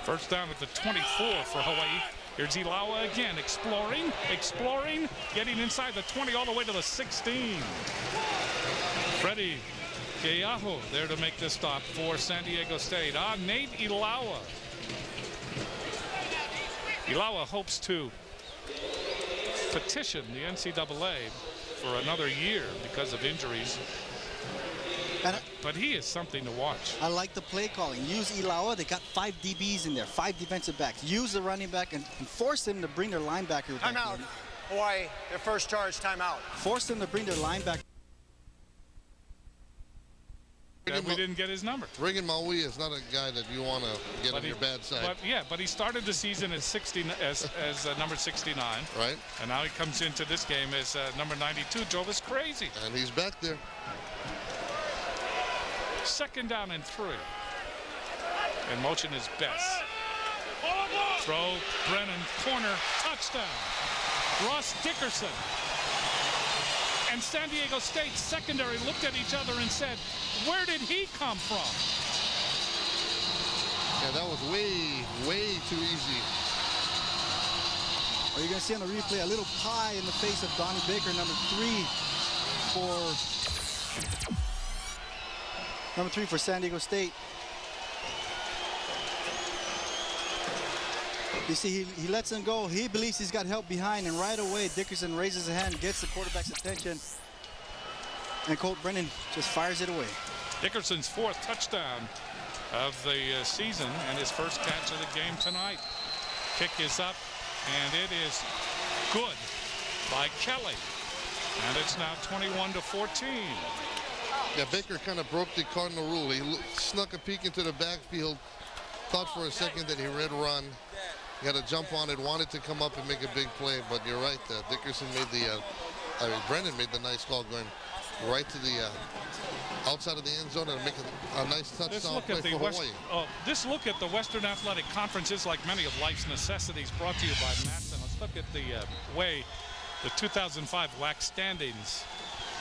First down at the 24 for Hawaii. Here's Ilawa again, exploring, getting inside the 20 all the way to the 16. Freddie Keaho there to make this stop for San Diego State. Nate Ilawa. Ilawa hopes to petition the NCAA for another year because of injuries. But he is something to watch. I like the play calling. Use Ilawa. They got 5 DBs in there, 5 defensive backs. Use the running back and force them to bring their linebacker back. Timeout. Hawaii, their first charge, timeout. Force them to bring their linebacker. And we didn't get his number. Regan Maui is not a guy that you want to get on your bad side. But he started the season as number 69. Right. And now he comes into this game as number 92. Drove us crazy. And he's back there. 2nd down and 3. In motion is Bess. Throw, Brennan, corner, touchdown. Ross Dickerson. And San Diego State secondary looked at each other and said, where did he come from? Yeah, that was way too easy. Well, you're going to see on the replay a little pie in the face of Donnie Baker, number 3 for San Diego State. You see, he lets him go. He believes he's got help behind, and right away Dickerson raises a hand, gets the quarterback's attention, and Colt Brennan just fires it away. Dickerson's 4th touchdown of the season and his first catch of the game tonight. Kick is up, and it is good by Kelly, and it's now 21-14. Yeah, Baker kind of broke the Cardinal rule. He snuck a peek into the backfield, thought for a second that he read run. He had to jump on it, wanted to come up and make a big play, but you're right. Dickerson made Brennan made the nice call, going right to the outside of the end zone and make a nice touchdown play for Hawaii. This look at the Western Athletic Conference is like many of life's necessities, brought to you by Matson. Let's look at the way the 2005 WAC standings.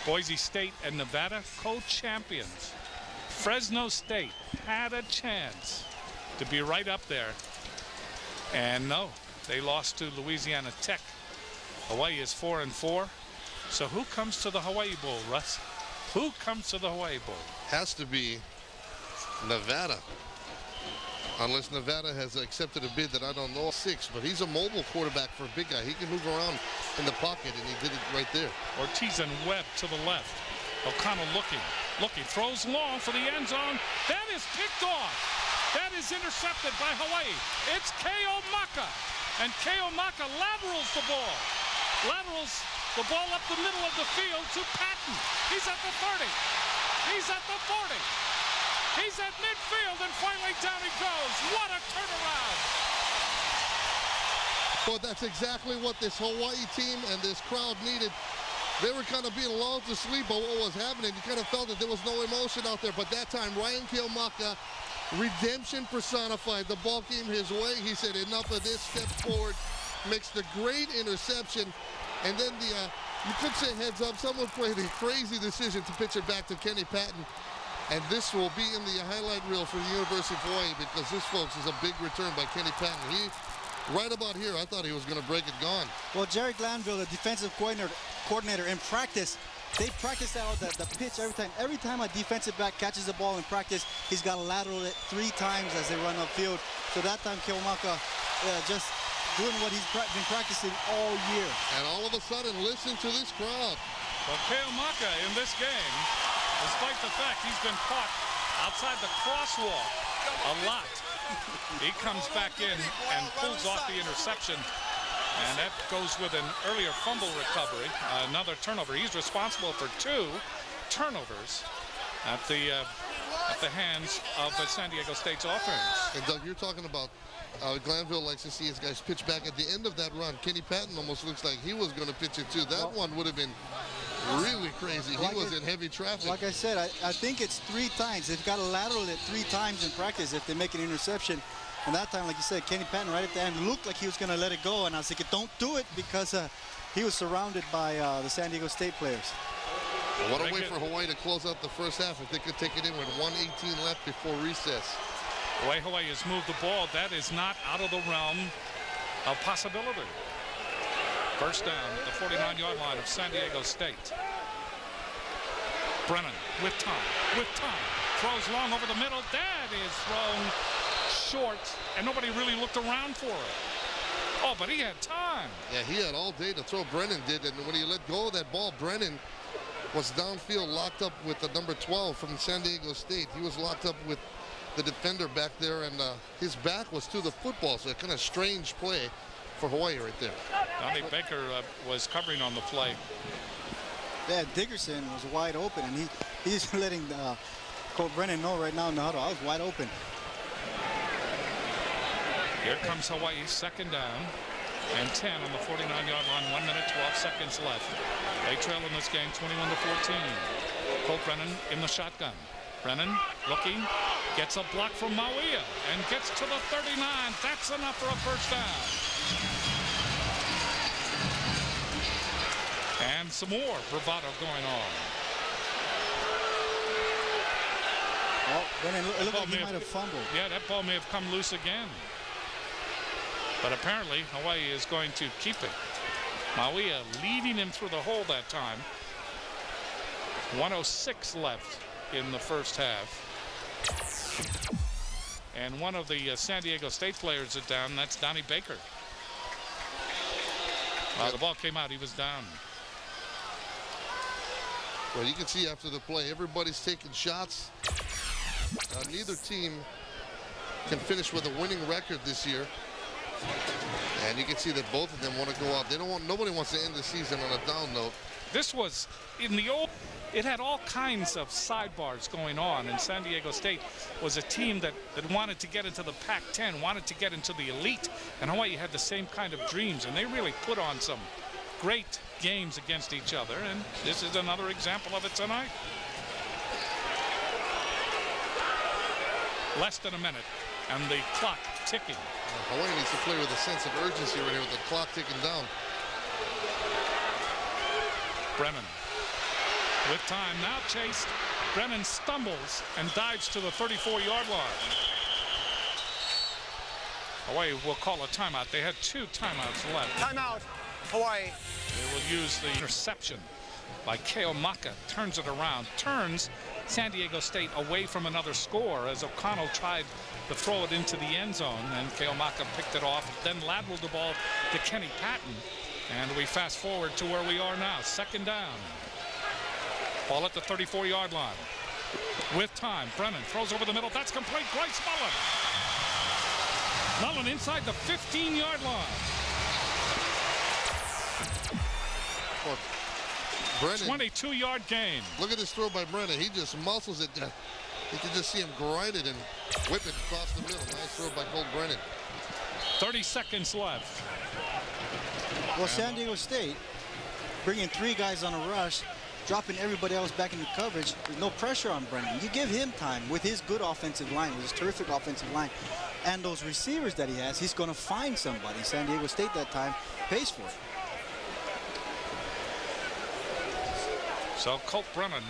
Boise State and Nevada co-champions. Fresno State had a chance to be right up there. And no, they lost to Louisiana Tech. Hawaii is 4-4. So who comes to the Hawaii Bowl, Russ? Who comes to the Hawaii Bowl? Has to be Nevada. Unless Nevada has accepted a bid that I don't know. 6, but he's a mobile quarterback for a big guy. He can move around in the pocket, and he did it right there. Ortiz and Webb to the left. O'Connell looking, throws long for the end zone. That is picked off. That is intercepted by Hawaii. It's Keo Maka, and Keo Maka laterals the ball. Laterals the ball up the middle of the field to Patton. He's at the 30. He's at the 40. He's at midfield, and finally down he goes. What a turnaround. Well, that's exactly what this Hawaii team and this crowd needed. They were kind of being lulled to sleep on what was happening. You kind of felt that there was no emotion out there. But that time, Ryan Kiomaka, redemption personified. The ball came his way. He said, enough of this, step forward, makes the great interception. And then you could say heads up, someone played a crazy decision to pitch it back to Kenny Patton. And this will be in the highlight reel for the University of Hawaii, because this, folks, is a big return by Kenny Patton. Right about here, I thought he was going to break it gone. Well, Jerry Glanville, the defensive coordinator in practice, they practice out the pitch every time. Every time a defensive back catches the ball in practice, he's got to lateral it 3 times as they run upfield. So that time, Kiomaka just doing what he's been practicing all year. And all of a sudden, listen to this crowd. Well, Kiomaka in this game, despite the fact he's been caught outside the crosswalk a lot, he comes back in and pulls off the interception, and that goes with an earlier fumble recovery, another turnover. He's responsible for 2 turnovers at the hands of San Diego State's offense. And Doug, you're talking about Glanville likes to see his guys pitch back at the end of that run. Kenny Patton almost looks like he was going to pitch it too. That one would have been really crazy. He was in heavy traffic. Like I said, I think it's 3 times. They've got to lateral it 3 times in practice if they make an interception. And that time, like you said, Kenny Patton right at the end looked like he was going to let it go. And I was thinking, don't do it, because he was surrounded by the San Diego State players. Well, what a way for Hawaii to close out the first half if they could take it in with 1:18 left before recess. The way Hawaii has moved the ball, that is not out of the realm of possibility. First down at the 49-yard line of San Diego State. Brennan with time, throws long over the middle. That is thrown short, and nobody really looked around for it. Oh, but he had time. Yeah, he had all day to throw. Brennan did, and when he let go of that ball, Brennan was downfield locked up with the number 12 from San Diego State. He was locked up with the defender back there, and his back was to the football, so a kind of strange play for Hawaii right there. Donnie Baker was covering on the play. Yeah, Dickerson was wide open, and he's letting Colt Brennan know right now in the huddle, I was wide open. Here comes Hawaii, 2nd down and 10 on the 49-yard line, 1 minute, 12 seconds left. They trail in this game 21-14. Colt Brennan in the shotgun. Brennan looking, gets a block from Hawai'i and gets to the 39. That's enough for a first down. And some more bravado going on. Oh, Brennan, it looked like he might have fumbled. Yeah, that ball may have come loose again. But apparently, Hawai'i is going to keep it. Hawai'i leading him through the hole that time. 1:06 left in the first half. And one of the San Diego State players is down. That's Donnie Baker. The ball came out. He was down. Well, you can see after the play, everybody's taking shots. Neither team can finish with a winning record this year. And you can see that both of them want to go out. They don't want, nobody wants to end the season on a down note. This was in the old, it had all kinds of sidebars going on, and San Diego State was a team that wanted to get into the Pac-10, wanted to get into the elite, and Hawai'i had the same kind of dreams, and they really put on some great games against each other, and this is another example of it tonight. Less than a minute, and the clock ticking. Hawai'i needs to play with a sense of urgency right here with the clock ticking down. Brennan with time now chased. Brennan stumbles and dives to the 34-yard line. Hawai'i will call a timeout. They had 2 timeouts left. Timeout, Hawai'i. They will use the interception by Keomaka. Turns it around. Turns San Diego State away from another score as O'Connell tried to throw it into the end zone, and Keomaka picked it off, then lateraled the ball to Kenny Patton. And we fast forward to where we are now. 2nd down. Ball at the 34-yard line. With time, Brennan throws over the middle. That's complete. Grice-Mullen. Mullen inside the 15-yard line. Well, Brennan, 22-yard gain. look at this throw by Brennan. He just muscles it. You can just see him grind it and whip it across the middle. Nice throw by Colt Brennan. 30 seconds left. Well, San Diego State bringing 3 guys on a rush, dropping everybody else back into coverage. There's no pressure on Brennan. You give him time with his good offensive line, with his terrific offensive line, and those receivers that he has, he's going to find somebody. San Diego State that time pays for it. So Colt Brennan,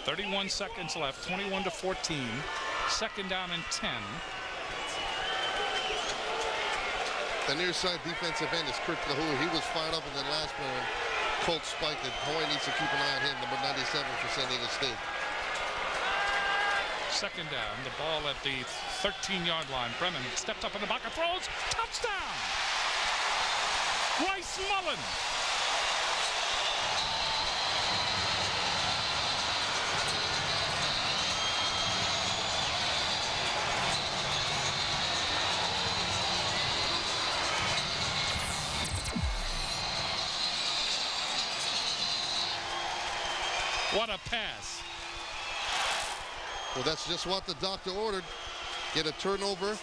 31 seconds left, 21-14. 2nd down and 10. The near side defensive end is Kurt Kahulu. He was fired up in the last one when Colt spiked it. Hawai'i needs to keep an eye on him, number 97 for San Diego State. 2nd down, the ball at the 13-yard line. Brennan stepped up in the pocket, throws, touchdown! Grice-Mullen. What a pass. Well, that's just what the doctor ordered. Get a turnover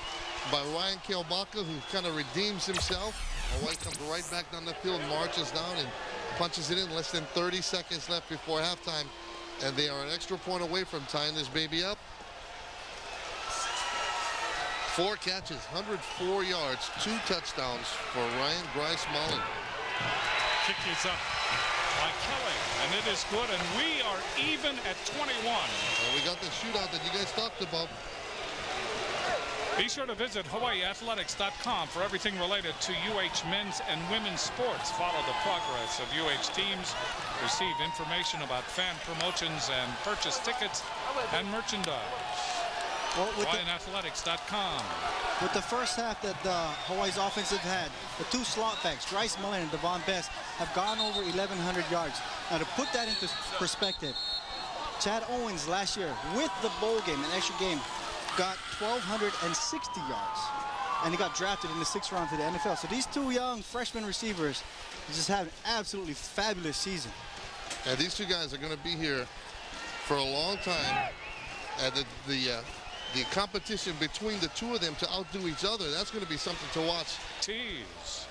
by Ryan Grice-Mullen, who kind of redeems himself. Hawai'i comes right back down the field, marches down, and punches it in. Less than 30 seconds left before halftime, and they are an extra point away from tying this baby up. 4 catches, 104 yards, 2 touchdowns for Ryan Grice-Mullen. Kick is up by Kelly, and it is good, and we are even at 21. Well, we got the shootout that you guys talked about. Be sure to visit HawaiiAthletics.com for everything related to UH men's and women's sports. Follow the progress of UH teams. Receive information about fan promotions and purchase tickets and merchandise. Well, HawaiiAthletics.com. With the first half that Hawaii's offensive had, the 2 slotbacks, Grice-Mullen and Devon Best, have gone over 1,100 yards. Now, to put that into perspective, Chad Owens last year, with the bowl game, an extra game, got 1,260 yards. And he got drafted in the 6th round to the NFL. So these 2 young freshman receivers just had an absolutely fabulous season. And these 2 guys are going to be here for a long time. And the competition between the 2 of them to outdo each other, that's going to be something to watch. Tease.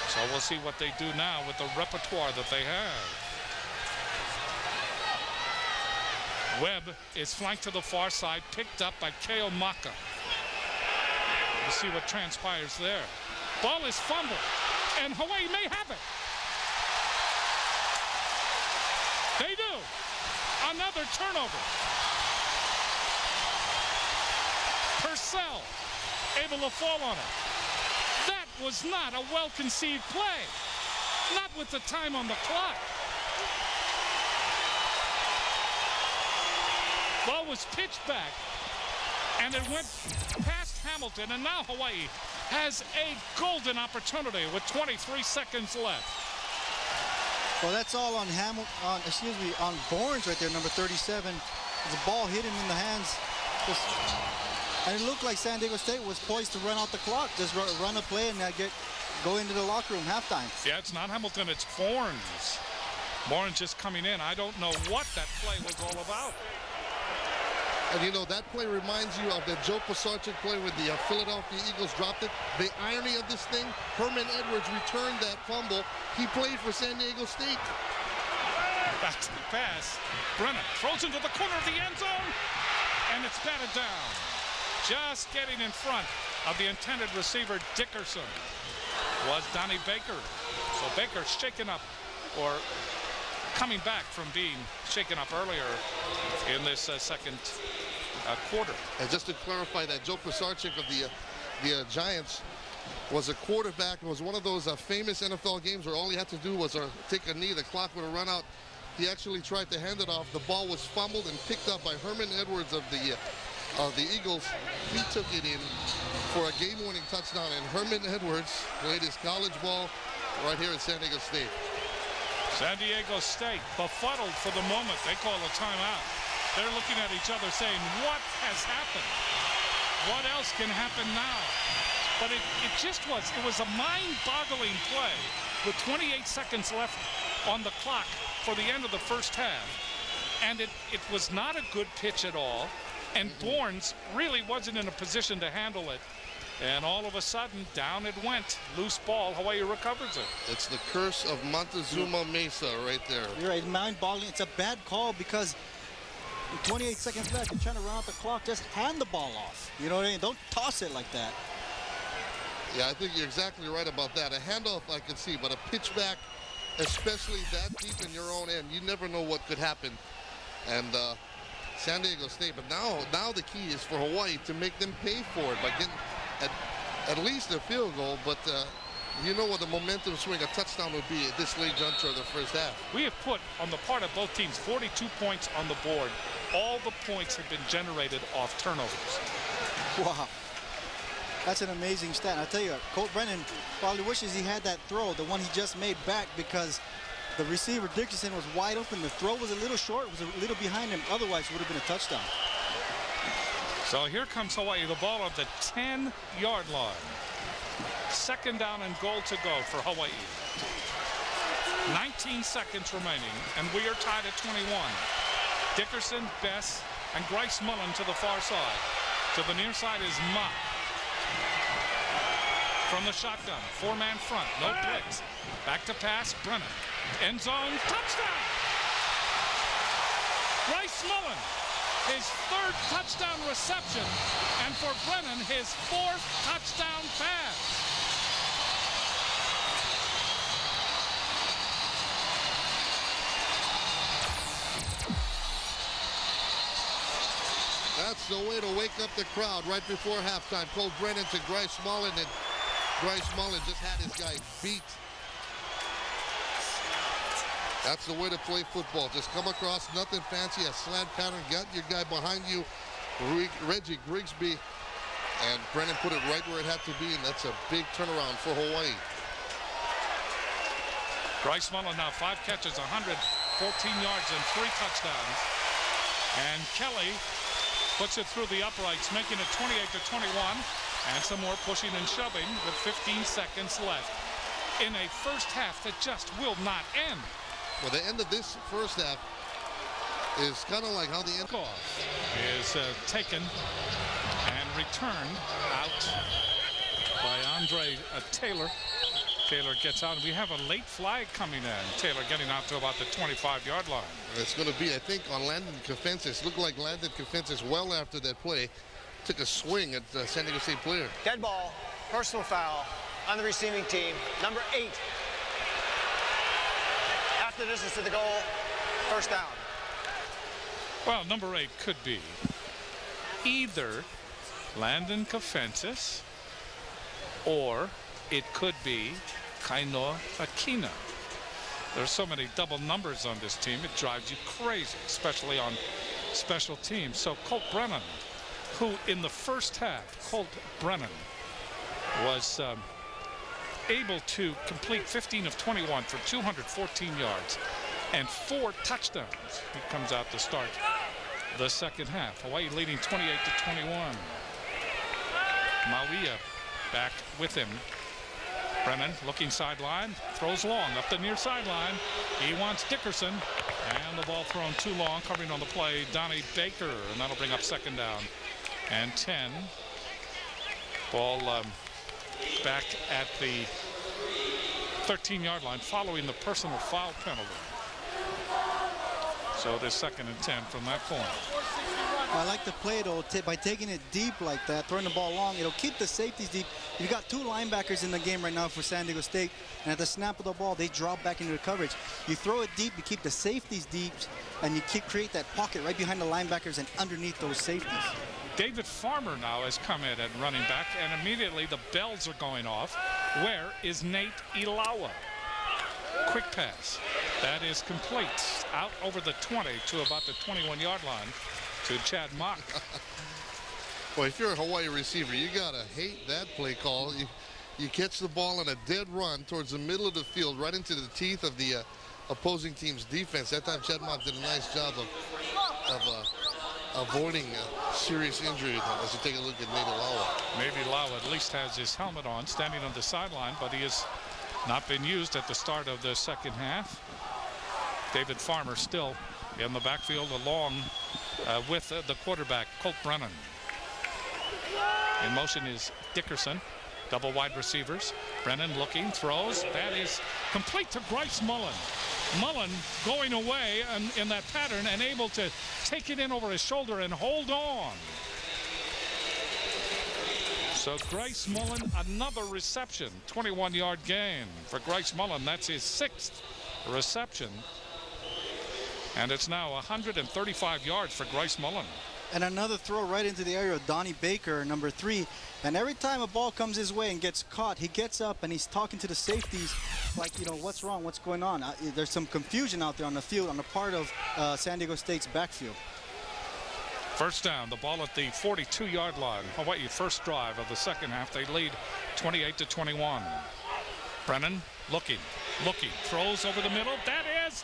So we'll see what they do now with the repertoire that they have. Webb is flanked to the far side, picked up by Keo Maka. We'll see what transpires there. Ball is fumbled, and Hawaii may have it. They do. Another turnover. Purcell able to fall on it. That was not a well-conceived play. Not with the time on the clock. Ball was pitched back, and it went past Hamilton, and now Hawaii has a golden opportunity with 23 seconds left. Well, that's all on on Barnes right there, number 37. The ball hit him in the hands. And it looked like San Diego State was poised to run out the clock, just run a play and go into the locker room halftime. Yeah, it's not Hamilton, it's Barnes. Barnes just coming in. I don't know what that play was all about. And you know, that play reminds you of the Joe Pisarcik play when the Philadelphia Eagles dropped it. The irony of this thing, Herman Edwards returned that fumble. He played for San Diego State. Back to the pass. Brennan throws into the corner of the end zone, and it's batted down. Just getting in front of the intended receiver, Dickerson, was Donnie Baker. So Baker shaken up, or coming back from being shaken up earlier in this second quarter. And just to clarify that, Joe Pisarcik of the Giants was a quarterback. It was one of those famous NFL games where all he had to do was take a knee. The clock would have run out. He actually tried to hand it off. The ball was fumbled and picked up by Herman Edwards of the Eagles. He took it in for a game-winning touchdown, and Herman Edwards played his college ball right here at San Diego State. San Diego State befuddled for the moment. They call a timeout. They're looking at each other saying, what has happened? What else can happen now? But it was a mind-boggling play with 28 seconds left on the clock for the end of the first half. And it was not a good pitch at all. And Barnes really wasn't in a position to handle it. And all of a sudden, down it went. Loose ball, Hawaii recovers it. It's the curse of Montezuma Mesa right there. You're right, mind-boggling. It's a bad call because with 28 seconds left, you're trying to run out the clock. Just hand the ball off. You know what I mean? Don't toss it like that. Yeah, I think you're exactly right about that. A handoff I can see, but a pitch back, especially that deep in your own end, you never know what could happen. And San Diego State, but now the key is for Hawaii to make them pay for it by getting at least a field goal, but you know what the momentum swing, a touchdown would be at this late juncture of the first half. We have put, on the part of both teams, 42 points on the board. All the points have been generated off turnovers. Wow. That's an amazing stat. I'll tell you, Colt Brennan probably wishes he had that throw, the one he just made back, because the receiver, Dickerson, was wide open. The throw was a little short, was a little behind him. Otherwise, it would have been a touchdown. So here comes Hawaii, the ball at the 10-yard line. Second down and goal to go for Hawaii. 19 seconds remaining, and we are tied at 21. Dickerson, Bess, and Grice-Mullen to the far side. To the near side is Mott. From the shotgun, four-man front, no blitz. Back to pass, Brennan. End zone, touchdown! Grice-Mullen, his third touchdown reception, and for Brennan, his fourth touchdown pass. That's the way to wake up the crowd right before halftime. Colt Brennan to Grice-Mullen, and Grice-Mullen just had his guy beat. That's the way to play football. Just come across, nothing fancy, a slant pattern, got your guy behind you, Reggie Grigsby, and Brennan put it right where it had to be, and that's a big turnaround for Hawaii. Grice-Mullen now 5 catches, 114 yards, and 3 touchdowns. And Kelly puts it through the uprights, making it 28-21, and some more pushing and shoving with 15 seconds left in a first half that just will not end. Well, the end of this first half is kind of like how the end is taken and returned out by Andre Taylor. Taylor gets out, and we have a late flag coming in. Taylor getting out to about the 25-yard line. It's going to be, I think, on Landon Kofensis. Looked like Landon Kofensis, well after that play, took a swing at the San Diego State player. Dead ball, personal foul on the receiving team, number 8. After the distance to the goal, first down. Well, number 8 could be either Landon Kofensis or it could be Kainoa Akina. There's so many double numbers on this team, it drives you crazy, especially on special teams. So Colt Brennan, who in the first half, Colt Brennan was able to complete 15 of 21 for 214 yards and 4 touchdowns. He comes out to start the second half. Hawaii leading 28-21. Mauia back with him. Brennan looking sideline, throws long up the near sideline. He wants Dickerson, and the ball thrown too long. Covering on the play, Donnie Baker, and that'll bring up second down and 10. Ball back at the 13-yard line following the personal foul penalty. So there's second and 10 from that point. I like the play, though, by taking it deep like that, throwing the ball long. It'll keep the safeties deep. You've got 2 linebackers in the game right now for San Diego State, and at the snap of the ball, they drop back into the coverage. You throw it deep, you keep the safeties deep, and you create that pocket right behind the linebackers and underneath those safeties. David Farmer now has come in at running back, and immediately the bells are going off. Where is Nate Ilawa? Quick pass. That is complete. Out over the 20 to about the 21-yard line to Chad Mock. Boy, if you're a Hawaii receiver, you got to hate that play call. You catch the ball in a dead run towards the middle of the field, right into the teeth of the opposing team's defense. That time, Chad Mock did a nice job of avoiding a serious injury as you take a look at Nate Ilawa. Maybe Ilawa at least has his helmet on, standing on the sideline, but he has not been used at the start of the second half. David Farmer still in the backfield along with the quarterback, Colt Brennan. In motion is Dickerson. Double wide receivers. Brennan looking, throws. That is complete to Grice-Mullen. Mullen going away in that pattern and able to take it in over his shoulder and hold on. So Grice-Mullen, another reception. 21-yard gain for Grice-Mullen. That's his 6th reception. And it's now 135 yards for Grice-Mullen. And another throw right into the area of Donnie Baker, number 3. And every time a ball comes his way and gets caught, he gets up and he's talking to the safeties like, you know, what's wrong, what's going on? There's some confusion out there on the field on the part of San Diego State's backfield. First down, the ball at the 42-yard line. Hawaii first drive of the second half. They lead 28-21. Brennan looking, throws over the middle. That is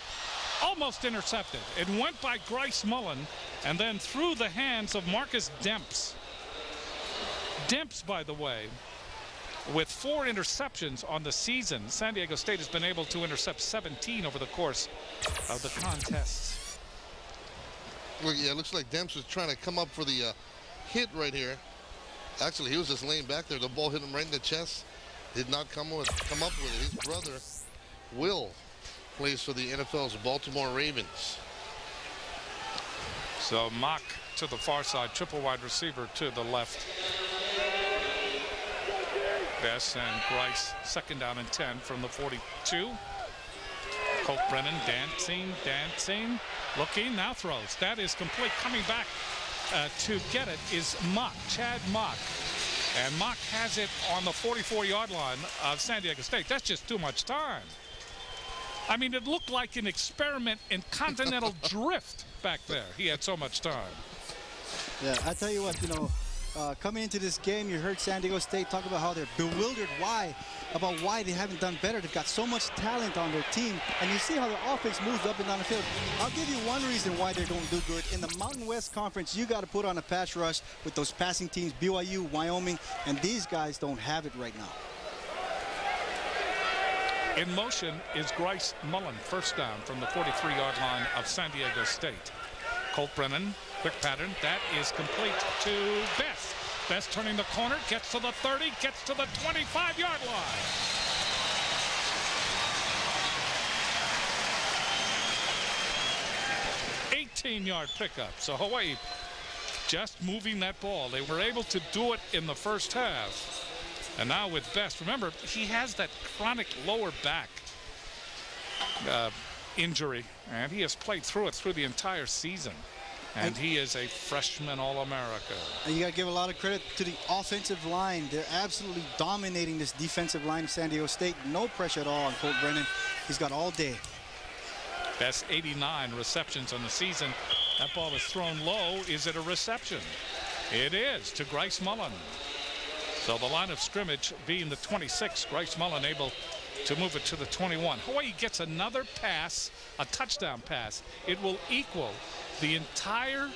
almost intercepted. It went by Grice-Mullen and then through the hands of Marcus Demps. Demps, by the way, with 4 interceptions on the season. San Diego State has been able to intercept 17 over the course of the contests. Well, yeah, it looks like Demps was trying to come up for the hit right here. Actually, he was just laying back there. The ball hit him right in the chest. Did not come up with it. His brother, Will, plays for the NFL's Baltimore Ravens. So Mock to the far side, triple wide receiver to the left. Bess and Grice, second down and 10 from the 42. Colt Brennan dancing, looking, now throws. That is complete. Coming back to get it is Mock, Chad Mock. And Mock has it on the 44-yard line of San Diego State. That's just too much time. I mean, it looked like an experiment in continental drift back there. He had so much time. Yeah, I tell you what, you know, coming into this game, you heard San Diego State talk about how they're bewildered about why they haven't done better. They've got so much talent on their team, and you see how the offense moves up and down the field. I'll give you one reason why they're going to do good. In the Mountain West Conference, you got to put on a pass rush with those passing teams, BYU, Wyoming, and these guys don't have it right now. In motion is Grice-Mullen, first down from the 43-yard line of San Diego State. Colt Brennan, quick pattern, that is complete to Bess. Bess turning the corner, gets to the 30, gets to the 25-yard line. 15-yard pickup. So Hawaii just moving that ball. They were able to do it in the first half. And now with Best, remember, he has that chronic lower back injury, and he has played through it through the entire season. And he is a freshman All-America. And you got to give a lot of credit to the offensive line. They're absolutely dominating this defensive line of San Diego State. No pressure at all on Colt Brennan. He's got all day. Best 89 receptions on the season. That ball is thrown low. Is it a reception? It is to Grice-Mullen. So the line of scrimmage being the 26, Grice-Mullen able to move it to the 21. Hawaii gets another pass, a touchdown pass. It will equal the entire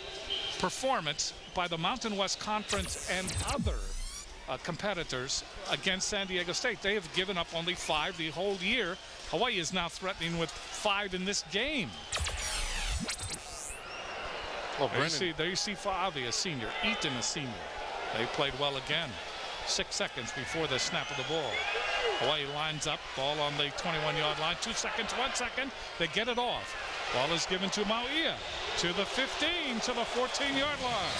performance by the Mountain West Conference and other competitors against San Diego State. They have given up only 5 the whole year. Hawaii is now threatening with 5 in this game. Well, there you see Fa'avi, a senior, Eaton, a senior. They played well again. 6 seconds before the snap of the ball. Hawaii lines up, ball on the 21-yard line. 2 seconds, 1 second. They get it off. Ball is given to Mauia, to the 15, to the 14-yard line.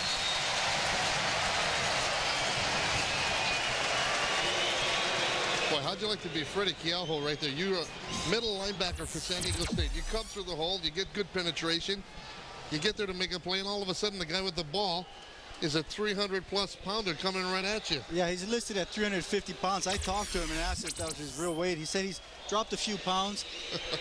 Boy, how'd you like to be Freddie Keauho right there? You're a middle linebacker for San Diego State. You come through the hole, you get good penetration, you get there to make a play, and all of a sudden the guy with the ball is a 300-plus pounder coming right at you. Yeah, he's listed at 350 pounds. I talked to him and asked if that was his real weight. He said he's dropped a few pounds,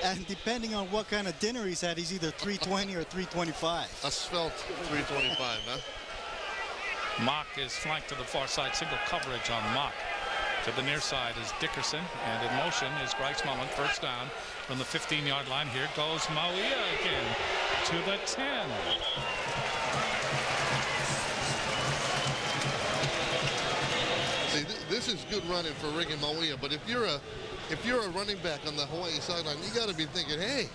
and depending on what kind of dinner he's had, he's either 320 or 325. A svelte 325, huh? Mock is flanked to the far side. Single coverage on Mock. To the near side is Dickerson, and in motion is Grice-Mullen. First down from the 15-yard line. Here goes Mauia again to the 10. See, this is good running for Regan Mauia, but if you're a running back on the Hawaii sideline, you got to be thinking, hey,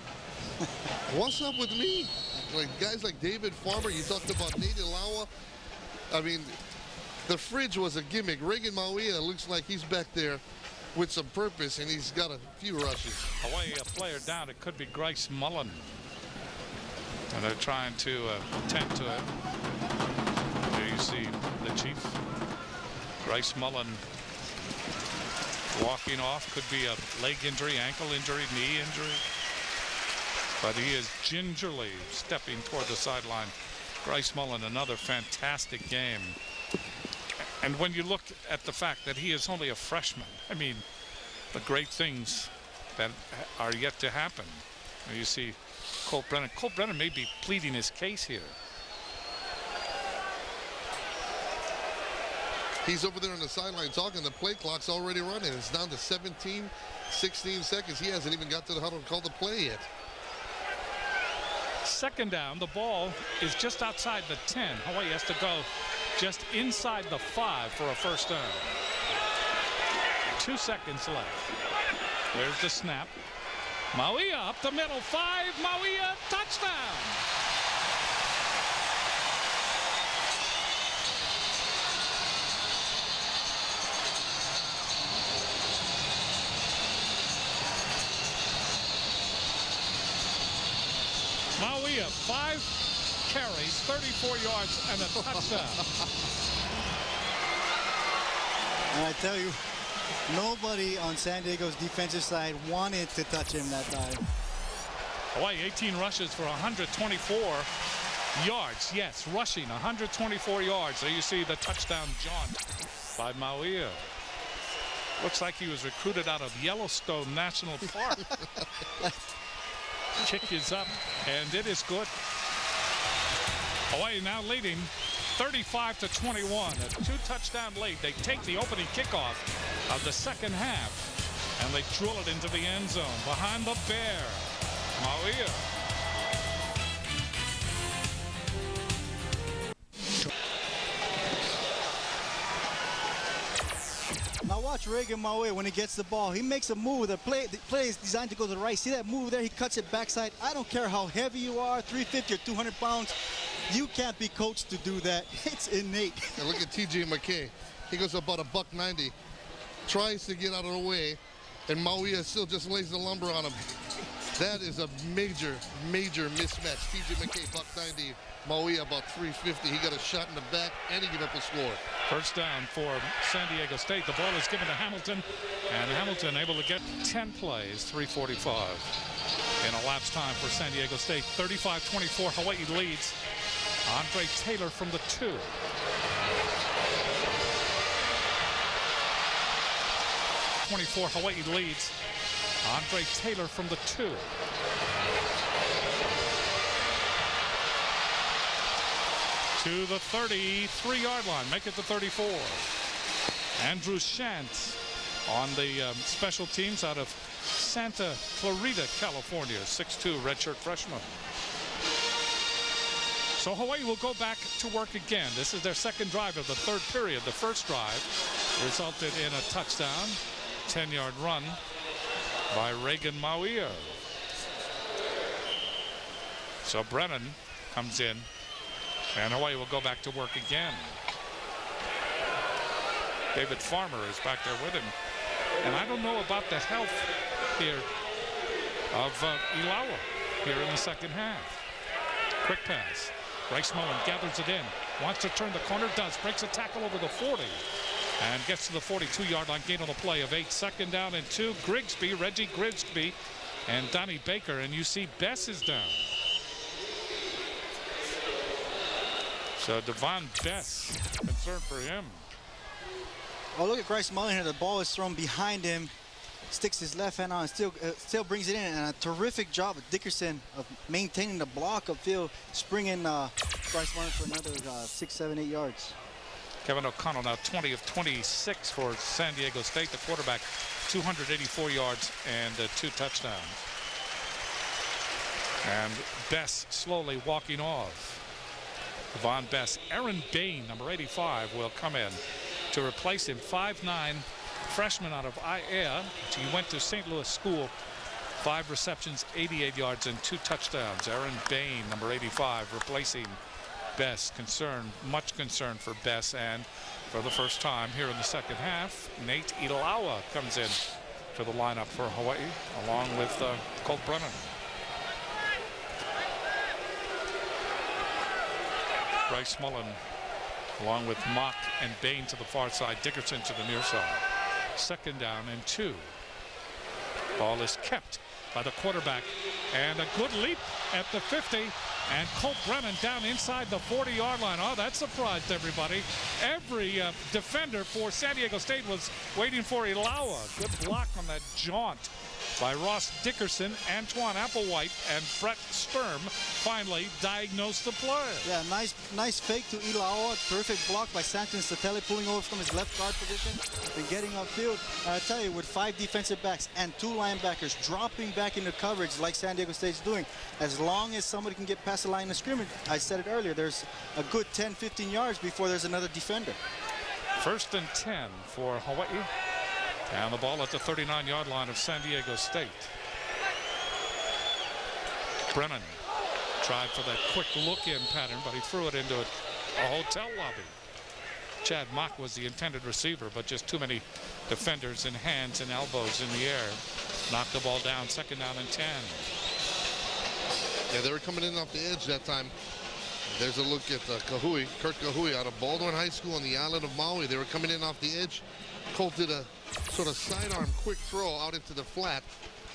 what's up with me? Like guys like David Farmer, you talked about Nate Ilawa. I mean, the fridge was a gimmick. Regan Mauia looks like he's back there with some purpose, and he's got a few rushes. Hawaii, a player down. It could be Grice-Mullen. And they're trying to attend to it. There you see the chief. Grice-Mullen walking off. Could be a leg injury, ankle injury, knee injury. But he is gingerly stepping toward the sideline. Grice-Mullen, another fantastic game. And when you look at the fact that he is only a freshman, I mean, the great things that are yet to happen. You see Colt Brennan. Colt Brennan may be pleading his case here. He's over there on the sideline talking. The play clock's already running. It's down to 17, 16 seconds. He hasn't even got to the huddle to call the play yet. Second down, the ball is just outside the 10. Hawaii has to go just inside the 5 for a first down. 2 seconds left. There's the snap. Mauia up the middle, 5, Mauia, touchdown! Mauia, 5 carries, 34 yards, and a touchdown. And I tell you, nobody on San Diego's defensive side wanted to touch him that time. Hawaii 18 rushes for 124 yards. Yes, rushing 124 yards. There you see the touchdown jaunt by Mauia. Looks like he was recruited out of Yellowstone National Park. Kick is up, and it is good. Hawaii now leading 35-21. A 2-touchdown lead. They take the opening kickoff of the second half, and they drill it into the end zone behind the bear. Mauia. Now watch Regan Mauia when he gets the ball. He makes a move. The play is designed to go to the right. See that move there? He cuts it backside. I don't care how heavy you are, 350 or 200 pounds. You can't be coached to do that. It's innate. And look at T.J. McKay. He goes about $190. Tries to get out of the way, and Mauia still just lays the lumber on him. That is a major, major mismatch. TJ McKay, buck 90. Maui about 350. He got a shot in the back, and he gave up a score. First down for San Diego State. The ball is given to Hamilton, and Hamilton able to get 10 plays, 3:45 in elapsed time for San Diego State. 35-24, Hawaii leads. Andre Taylor from the 2. Hawaii leads. Andre Taylor from the 2. To the 33-yard line, make it the 34. Andrew Shantz on the special teams out of Santa Clarita, California, 6'2", redshirt freshman. So Hawaii will go back to work again. This is their second drive of the third period. The first drive resulted in a touchdown, 10-yard run by Reagan Mauia. So Brennan comes in, and Hawaii will go back to work again. David Farmer is back there with him. And I don't know about the health here of Ilawa here in the second half. Quick pass. Grice-Mullen gathers it in. Wants to turn the corner. Does. Breaks a tackle over the 40. And gets to the 42-yard line. Gain on the play of 8. Second down and 2. Grigsby, Reggie Grigsby, and Donnie Baker. And you see Bess is down. So Devon Bess, concern for him. Oh, look at Grice-Mullen here. The ball is thrown behind him. Sticks his left hand on, still brings it in, and a terrific job of Dickerson of maintaining the block upfield, springing Grice-Mullen for another 6, 7, 8 yards. Kevin O'Connell now 20 of 26 for San Diego State. The quarterback, 284 yards and 2 touchdowns. And Bess slowly walking off. Von Bess. Aaron Bain, number 85, will come in to replace him. 5'9", freshman out of IAEA. He went to St. Louis School. 5 receptions, 88 yards, and 2 touchdowns. Aaron Bain, number 85, replacing Bess. Much concern for Bess, and for the first time here in the second half, Nate Ilawa comes in to the lineup for Hawaii, along with Colt Brennan. Grice-Mullen, along with Mock and Bain to the far side, Dickerson to the near side. Second down and 2. Ball is kept by the quarterback, and a good leap at the 50, and Colt Brennan down inside the 40-yard line. Oh, that surprised everybody. Every defender for San Diego State was waiting for Ilawa. Good block on that jaunt by Ross Dickerson. Antoine Applewhite and Brett Sturm finally diagnosed the play. Yeah, nice fake to Ilawa. Terrific block by Santon Satelli, pulling over from his left guard position and getting upfield. I tell you, with 5 defensive backs and 2 linebackers dropping back into coverage like San Diego State's doing, as long as somebody can get past the line of scrimmage, I said it earlier, there's a good 10, 15 yards before there's another defender. First and 10 for Hawaii. And the ball at the 39-yard line of San Diego State. Brennan tried for that quick look-in pattern, but he threw it into a hotel lobby. Chad Mock was the intended receiver, but just too many defenders and hands and elbows in the air. Knocked the ball down. Second down and 10. Yeah, they were coming in off the edge that time. There's a look at Kahui, Kurt Kahui out of Baldwin High School on the island of Maui. They were coming in off the edge. Colt did a sort of sidearm quick throw out into the flat.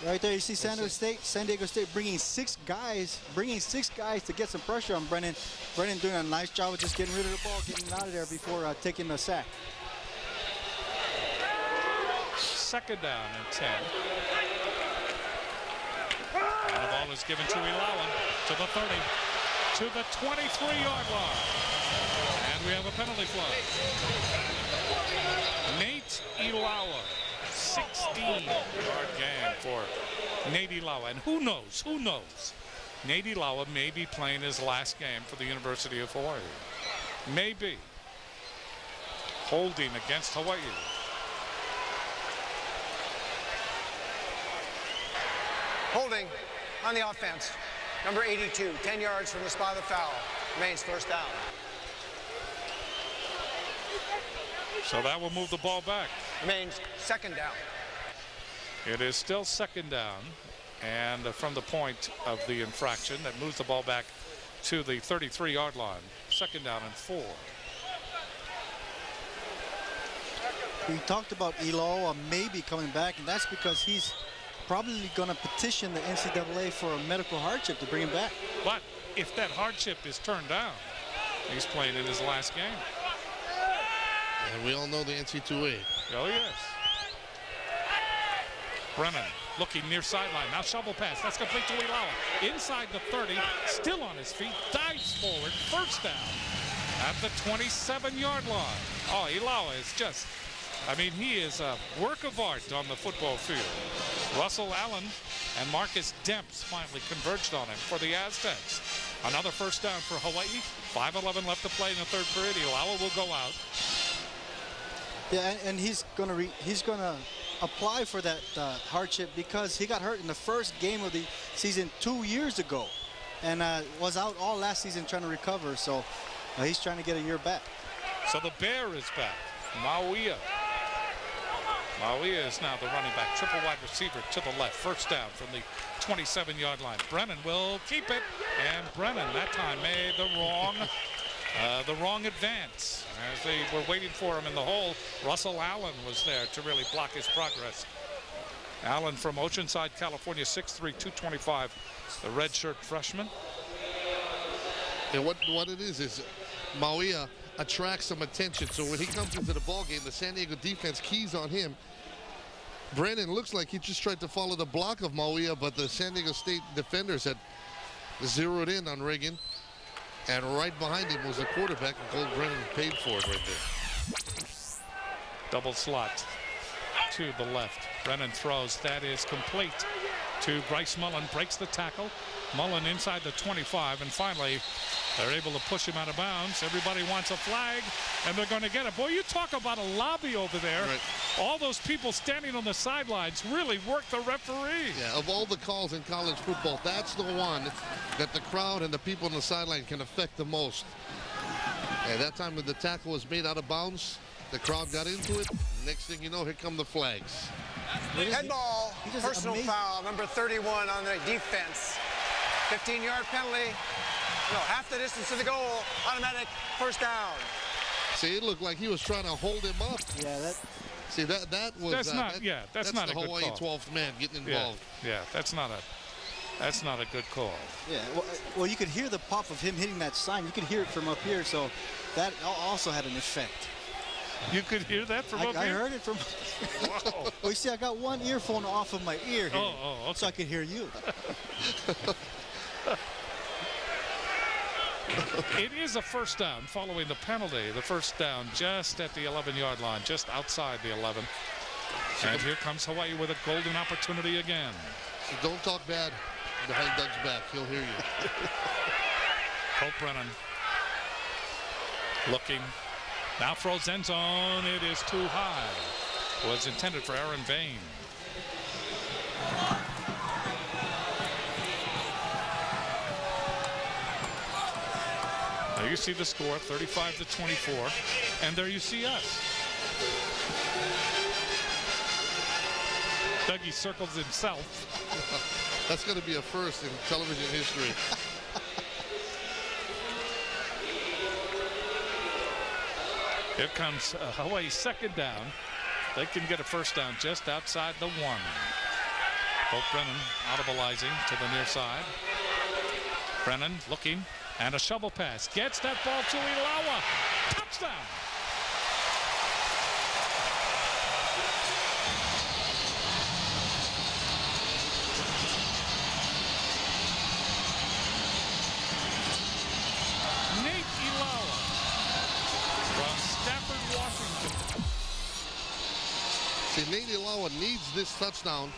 Right there, you see San Diego State bringing 6 guys to get some pressure on Brennan. Brennan doing a nice job of just getting rid of the ball, getting out of there before taking the sack. Second down and 10. And the ball is given to Ilawa to the 30, to the 23-yard line. And we have a penalty flag. Nate Ilawa, 16-yard gain for Nate Ilawa. And who knows? Nate Ilawa may be playing his last game for the University of Hawaii. Maybe. Holding against Hawaii. Holding on the offense. Number 82, 10 yards from the spot of the foul. Remains first down. So that will move the ball back. Remains second down. It is still second down. And from the point of the infraction, that moves the ball back to the 33-yard line. 2nd down and 4. We talked about Iloa maybe coming back, and that's because he's probably going to petition the NCAA for a medical hardship to bring him back. But if that hardship is turned down, he's playing in his last game. And we all know the NC2A. Oh, yes. Brennan looking near sideline. Now shovel pass. That's complete to Ilawa. Inside the 30, still on his feet, dives forward. 1st down at the 27-yard line. Oh, Ilawa is just, I mean, he is a work of art on the football field. Russell Allen and Marcus Demps finally converged on him for the Aztecs. Another 1st down for Hawaii. 5:11 left to play in the 3rd period. Ilawa will go out. Yeah, and he's gonna apply for that hardship because he got hurt in the first game of the season 2 years ago, and was out all last season trying to recover. So he's trying to get a year back. So the Bear is back. Mauia. Mauia is now the running back. Triple wide receiver to the left. 1st down from the 27-yard line. Brennan will keep it, and Brennan that time made the wrong advance. As they were waiting for him in the hole, Russell Allen was there to really block his progress. Allen from Oceanside, California, 6'3", 225, the redshirt freshman. And what it is Mauia attracts some attention. So when he comes into the ball game, the San Diego defense keys on him. Brennan looks like he just tried to follow the block of Mauia, but the San Diego State defenders had zeroed in on Reagan. And right behind him was the quarterback, and Colt Brennan paid for it right there. Double slot to the left. Brennan throws. That is complete to Grice-Mullen. Breaks the tackle. Mullen inside the 25, and finally they're able to push him out of bounds. Everybody wants a flag, and they're going to get it. Boy, you talk about a lobby over there. Right. All those people standing on the sidelines really work the referee. Yeah, of all the calls in college football, that's the one that the crowd and the people on the sideline can affect the most. And that time when the tackle was made out of bounds, the crowd got into it. Next thing you know, here come the flags. Head ball, personal foul, number 31 on the defense. 15-yard penalty. No, half the distance to the goal. Automatic 1st down. See, it looked like he was trying to hold him up. Yeah, that. See, that was. That's not. That's not the a good Hawaii call. 12th man getting involved. Yeah, that's not a good call. Yeah, well, you could hear the pop of him hitting that sign. You could hear it from up here, so that also had an effect. You could hear that from up here? I heard it from. Whoa. Well, you see, I got one earphone off of my ear here, okay. so I could hear you. It is a 1st down following the penalty. The 1st down just at the 11-yard line, just outside the 11. And here comes Hawaii with a golden opportunity again. So don't talk bad behind Doug's back. He'll hear you. Colt Brennan looking. Now throws end zone. It is too high. Was intended for Aaron Bain. Now you see the score, 35-24, and there you see us. Dougie circles himself. That's going to be a first in television history. Here comes Hawaii's 2nd down. They can get a 1st down just outside the 1. Colt Brennan audibleizing to the near side. Brennan looking. And a shovel pass. Gets that ball to Ilawa. Touchdown. Nate Ilawa from Stafford, Washington. See, Nate Ilawa needs this touchdown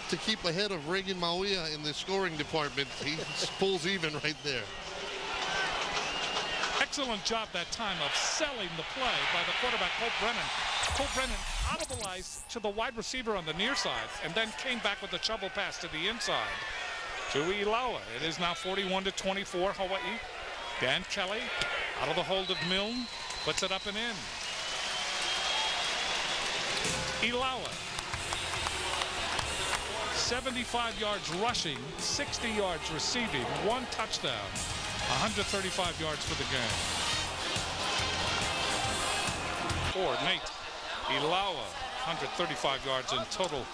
to keep ahead of Reagan Mauia in the scoring department. He pulls even right there. Excellent job that time of selling the play by the quarterback, Colt Brennan. Colt Brennan audibleized to the wide receiver on the near side and then came back with a shovel pass to the inside to Ilawa. It is now 41-24 Hawaii. Dan Kelly out of the hold of Milne, puts it up and in. Ilawa 75 yards rushing, 60 yards receiving, 1 touchdown, 135 yards for the game. For Nate Ilawa, 135 yards in total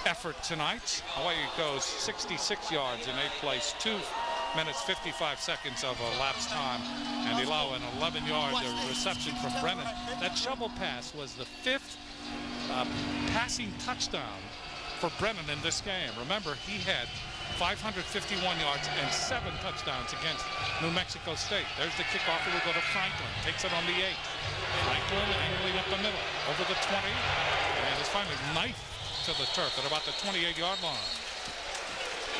effort tonight. Hawaii goes 66 yards in 8th place, 2 minutes 55 seconds of elapsed time, and Ilawa an 11-yard reception from Brennan. That shovel pass was the 5th passing touchdown for Brennan in this game. Remember, he had 551 yards and 7 touchdowns against New Mexico State. There's the kickoff. It will go to Franklin. Takes it on the 8. Franklin angling up the middle, over the 20, and is finally knifed to the turf at about the 28-yard line.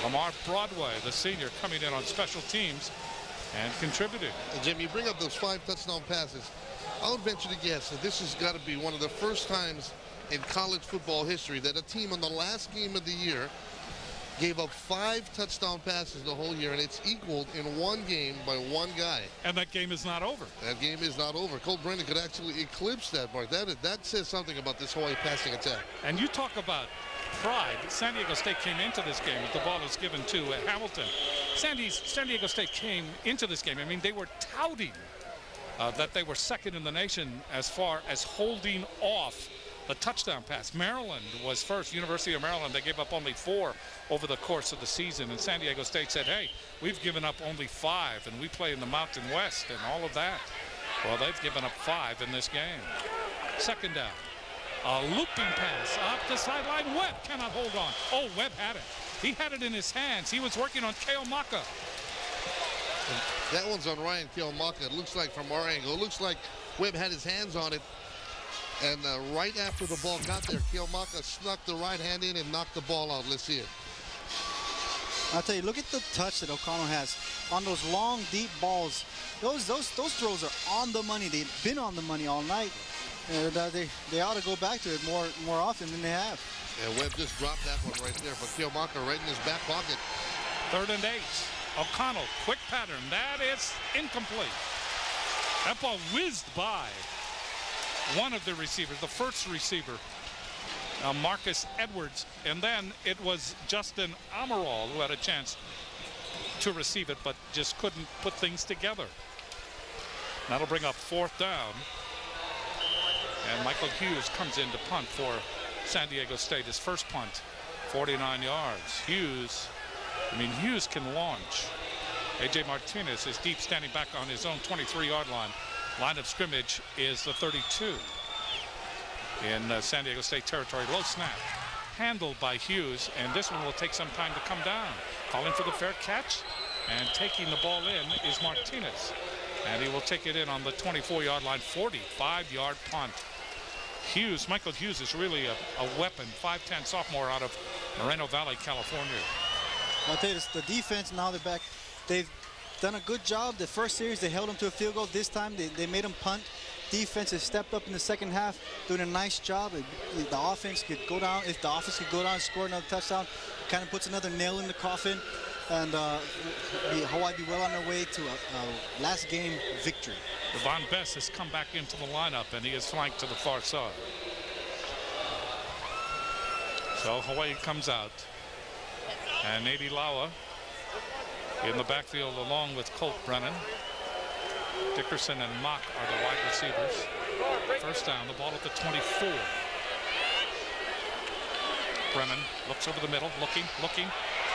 Lamar Broadway, the senior, coming in on special teams and contributing. And Jim, you bring up those 5 touchdown passes. I would venture to guess that this has got to be one of the first times in college football history that a team on the last game of the year gave up 5 touchdown passes the whole year, and it's equaled in one game by one guy. And that game is not over. That game is not over. Colt Brennan could actually eclipse that mark. That says something about this Hawaii passing attack. And you talk about pride. San Diego State came into this game with the ball was given to Hamilton. San Diego State came into this game. I mean, they were touting that they were second in the nation as far as holding off the touchdown pass. Maryland was first. University of Maryland, they gave up only 4 over the course of the season. And San Diego State said, hey, we've given up only 5, and we play in the Mountain West and all of that. Well, they've given up 5 in this game. Second down. A looping pass up the sideline. Webb cannot hold on. Oh, Webb had it. He had it in his hands. He was working on Keomaka. That one's on Ryan Keomaka. It looks like from our angle. It looks like Webb had his hands on it. And right after the ball got there, Keomaka snuck the right hand in and knocked the ball out. Let's see it. I'll tell you, look at the touch that O'Connell has on those long, deep balls. Those throws are on the money. They've been on the money all night. And they ought to go back to it more often than they have. Yeah, Webb just dropped that one right there, but Keomaka right in his back pocket. 3rd and 8. O'Connell, quick pattern. That is incomplete. That ball whizzed by one of the receivers, the first receiver, Marcus Edwards, and then it was Justin Amaral who had a chance to receive it, but just couldn't put things together. That'll bring up 4th down, and Michael Hughes comes in to punt for San Diego State. His first punt, 49 yards. Hughes can launch. A.J. Martinez is deep, standing back on his own 23-yard line. Line of scrimmage is the 32 in San Diego State territory. Low snap handled by Hughes, and this one will take some time to come down. Calling for the fair catch, and taking the ball in is Martinez, and he will take it in on the 24-yard line. 45-yard punt. Hughes, Michael Hughes, is really a weapon. 5'10" sophomore out of Moreno Valley, California. I'll tell you this, the defense, now they're back. They've done a good job. The first series, they held them to a field goal. This time, they made them punt. Defense has stepped up in the second half, doing a nice job. The offense could go down. If the offense could go down and score another touchdown, it kind of puts another nail in the coffin. And Hawaii be well on their way to a last game victory. Devon Bess has come back into the lineup, and he is flanked to the far side. So Hawaii comes out. And Nate Ilawa in the backfield along with Colt Brennan. Dickerson and Mock are the wide receivers. First down, the ball at the 24. Brennan looks over the middle, looking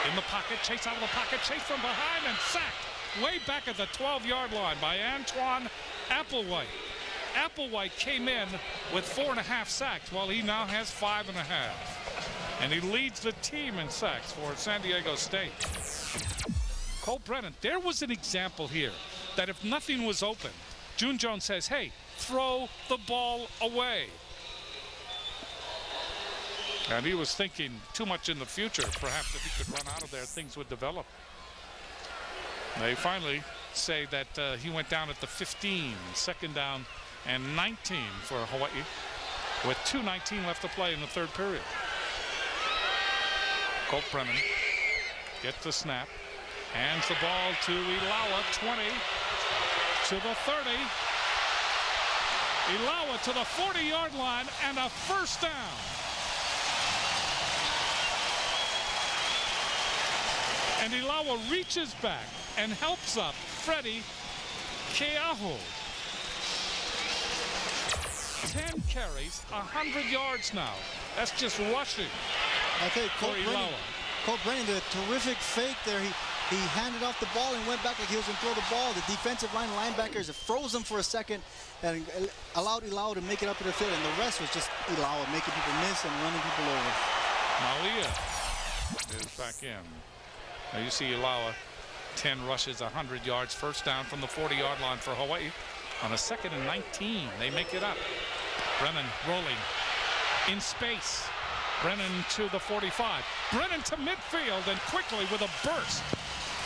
in the pocket, chase out of the pocket, chase from behind, and sacked way back at the 12-yard line by Antoine Applewhite. Applewhite came in with 4.5 sacks, while he now has 5.5. And he leads the team in sacks for San Diego State. Colt Brennan, there was an example here that if nothing was open, June Jones says, hey, throw the ball away. And he was thinking too much in the future. Perhaps if he could run out of there, things would develop. They finally say that he went down at the 15, 2nd down and 19 for Hawaii, with 2:19 left to play in the 3rd period. Colt Brennan gets the snap, hands the ball to Ilawa, 20 to the 30. Ilawa to the 40-yard line, and a first down. And Ilawa reaches back and helps up Freddie Keaho. 10 carries, 100 yards now. That's just rushing. I tell you, Colt Brennan did a terrific fake there. He handed off the ball and went back like he was going to throw the ball. The defensive line linebackers froze him for a second and allowed Ilawa to make it up to the field. And the rest was just Ilawa making people miss and running people over. Malia is back in. Now you see Ilawa, 10 rushes, 100 yards, first down from the 40-yard line for Hawaii. On a 2nd and 19, they make it up. Brennan rolling in space. Brennan to the 45. Brennan to midfield and quickly with a burst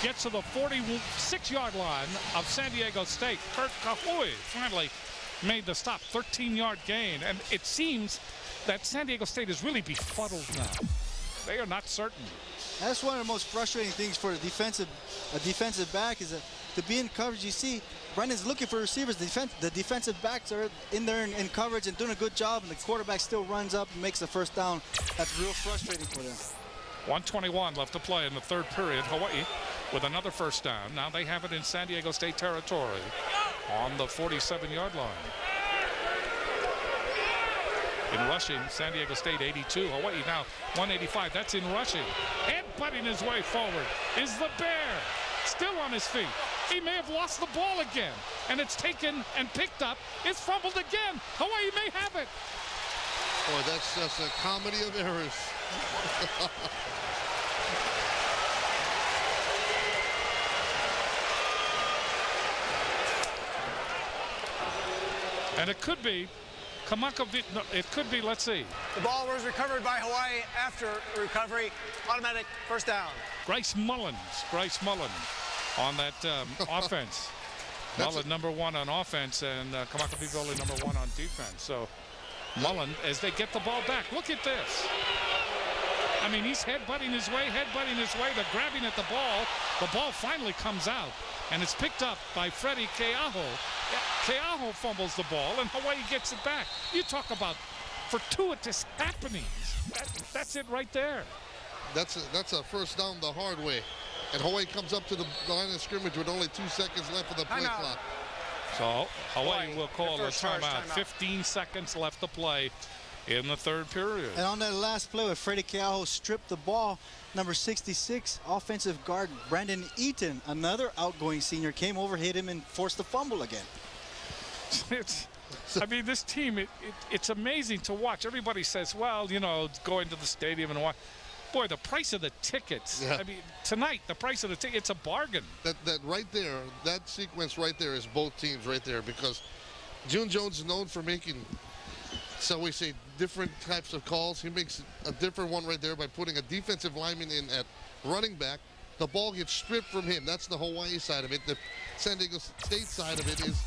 gets to the 46-yard line of San Diego State. Kurt Kahui finally made the stop. 13-yard gain. And it seems that San Diego State is really befuddled now. They are not certain. That's one of the most frustrating things for a defensive back is to be in coverage. You see, Brennan's looking for receivers. The defensive backs are in there in coverage and doing a good job, and the quarterback still runs up and makes the first down. That's real frustrating for them. 1:21 left to play in the 3rd period. Hawaii with another first down. Now they have it in San Diego State territory on the 47-yard line. In rushing, San Diego State 82. Hawaii now 185. That's in rushing. Head-butting his way forward is the Bear. Still on his feet. He may have lost the ball again. And it's taken and picked up. It's fumbled again. Hawaii may have it. Boy, that's just a comedy of errors. And it could be Kamakovic. No, it could be, let's see. The ball was recovered by Hawaii after recovery. Automatic first down. Grice-Mullens on that offense. Mullen #1 on offense, and Kamakovic only #1 on defense. So Mullen, as they get the ball back, look at this. I mean, he's head-butting his way. They're grabbing at the ball. The ball finally comes out, and it's picked up by Freddie Keaho. Keaho fumbles the ball, and Hawaii gets it back. You talk about fortuitous happenings. That's it right there. That's a first down the hard way. And Hawaii comes up to the line of scrimmage with only 2 seconds left of the play clock. So Hawaii will call a timeout. 15 seconds left to play in the 3rd period. And on that last play where Freddie Keaho stripped the ball, number 66, offensive guard Brandon Eaton, another outgoing senior, came over, hit him, and forced the fumble again. I mean, this team, it's amazing to watch. Everybody says, well, you know, going to the stadium and watch. Boy, the price of the tickets. Yeah. I mean, tonight, the price of the ticket, it's a bargain. That right there, that sequence right there is both teams right there, because June Jones is known for making, so we say, different types of calls. He makes a different one right there by putting a defensive lineman in at running back. The ball gets stripped from him. That's the Hawaii side of it. The San Diego State side of it is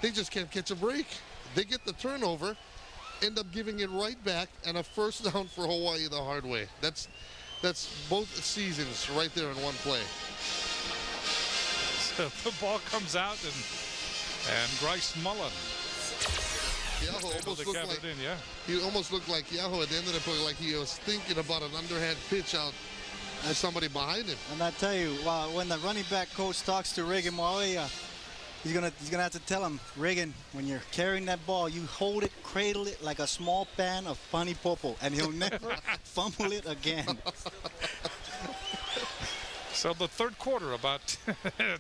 they just can't catch a break. They get the turnover, end up giving it right back, and a first down for Hawaii the hard way. That's both seasons right there in one play. So the ball comes out, and Grice-Mullen. He almost looked like Keaho at the end of the play, like he was thinking about an underhand pitch out to somebody behind him. And I tell you, when the running back coach talks to Reagan Moaia, he's gonna have to tell him, Reagan, when you're carrying that ball, you hold it, cradle it like a small pan of pani popo, and he'll never fumble it again. So the 3rd quarter about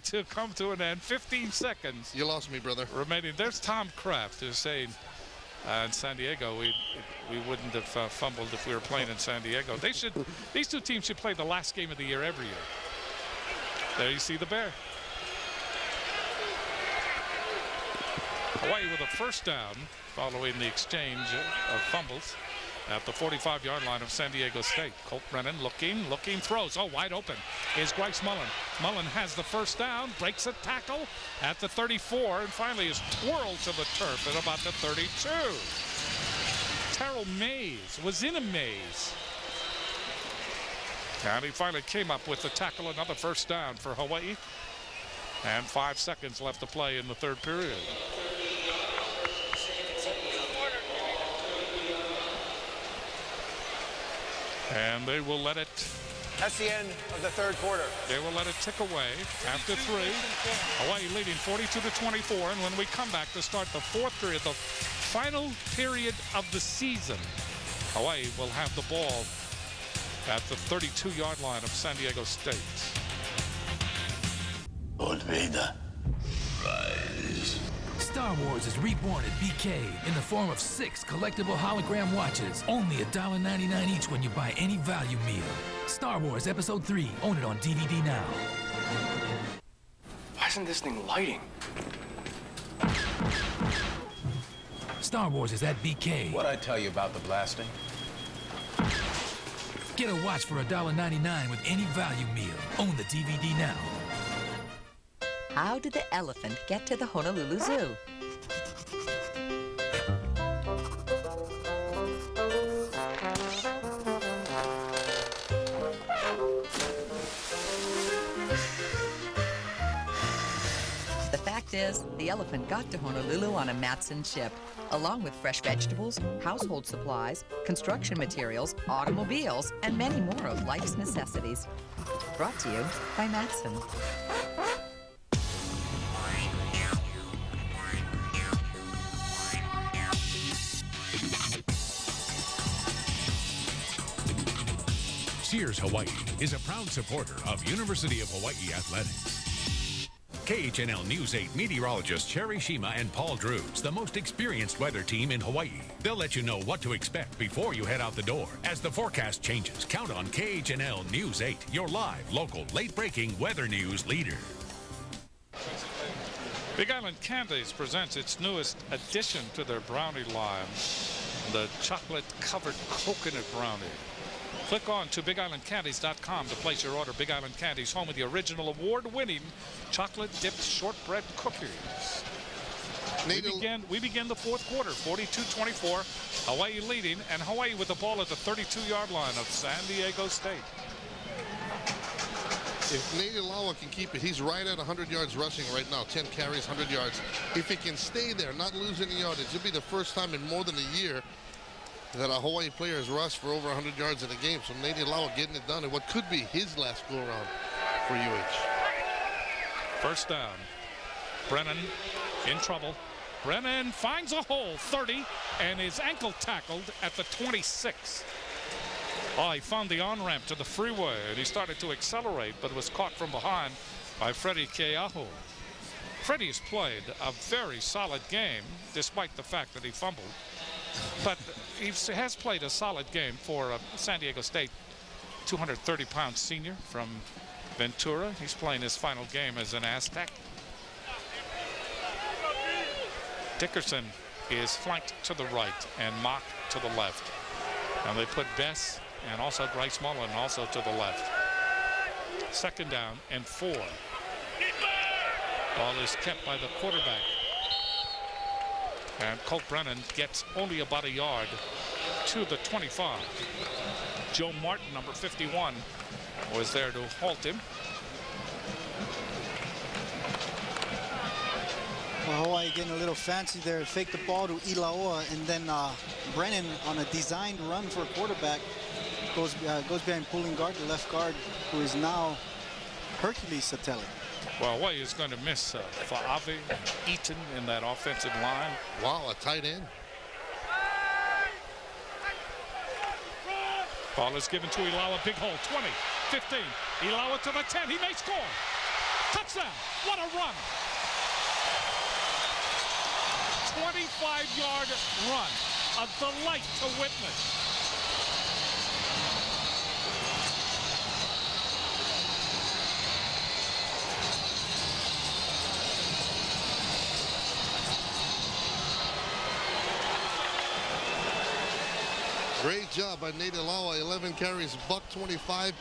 to come to an end. 15 seconds. You lost me, brother. Remaining. There's Tom Kraft who's saying in San Diego we wouldn't have fumbled if we were playing in San Diego. These two teams should play the last game of the year every year. There you see the Bear. Hawaii with a first down following the exchange of fumbles at the 45-yard line of San Diego State. Colt Brennan looking, throws. Oh, wide open is Grice-Mullen. Mullen has the first down, breaks a tackle at the 34, and finally is twirled to the turf at about the 32. Terrell Mays was in a maze. And he finally came up with the tackle, another first down for Hawaii. And 5 seconds left to play in the 3rd period. And they will let it That's the end of the third quarter. They will let it tick away after 3. Hawaii leading 42-24, and when we come back to start the fourth period, the final period of the season, Hawaii will have the ball at the 32-yard line of San Diego State. Lord Vader, rise. Star Wars is reborn at BK in the form of 6 collectible hologram watches. Only $1.99 each when you buy any value meal. Star Wars Episode 3. Own it on DVD now. Why isn't this thing lighting? Star Wars is at BK. What'd I tell you about the blasting? Get a watch for $1.99 with any value meal. Own the DVD now. How did the elephant get to the Honolulu Zoo? The fact is, the elephant got to Honolulu on a Matson ship, along with fresh vegetables, household supplies, construction materials, automobiles, and many more of life's necessities. Brought to you by Matson. Sears Hawaii is a proud supporter of University of Hawaii Athletics. KHNL News 8 meteorologists Sherry Shima and Paul Drews, the most experienced weather team in Hawaii. They'll let you know what to expect before you head out the door. As the forecast changes, count on KHNL News 8, your live, local, late-breaking weather news leader. Big Island Candies presents its newest addition to their brownie line, the chocolate-covered coconut brownie. Click on to BigIslandCandies.com to place your order. Big Island Candies, home of the original award-winning chocolate-dipped shortbread cookies. We begin the fourth quarter, 42-24. Hawaii leading, and Hawaii with the ball at the 32-yard line of San Diego State. If Nate Ilawa can keep it, he's right at 100 yards rushing right now, 10 carries, 100 yards. If he can stay there, not lose any yardage, it'll be the first time in more than a year that a Hawaii player has rushed for over 100 yards in a game. So Nate Ilawa getting it done in what could be his last go-around for UH. First down. Brennan in trouble. Brennan finds a hole, 30, and is ankle tackled at the 26. Oh, he found the on-ramp to the freeway, and he started to accelerate, but was caught from behind by Freddie Keahu. Freddie has played a very solid game, despite the fact that he fumbled. But he has played a solid game for San Diego State, 230-pound senior from Ventura. He's playing his final game as an Aztec. Dickerson is flanked to the right and Mock to the left. And they put Bess and also Grice-Mullen also to the left. Second down and 4. Ball is kept by the quarterback. And Colt Brennan gets only about a yard to the 25. Joe Martin, number 51, was there to halt him. Well, Hawaii getting a little fancy there. Fake the ball to Ilaoa, and then Brennan on a designed run for a quarterback goes behind pulling guard, the left guard, who is now Hercules Satele. Well, Hawaii is going to miss Fa'avi and Eaton in that offensive line. Wow, a tight end. Ball is given to Ilawa, big hole, 20, 15. Ilawa to the 10, he may score. Touchdown, what a run. 25-yard run, a delight to witness. Great job by Nate Ilawa, 11 carries, $125.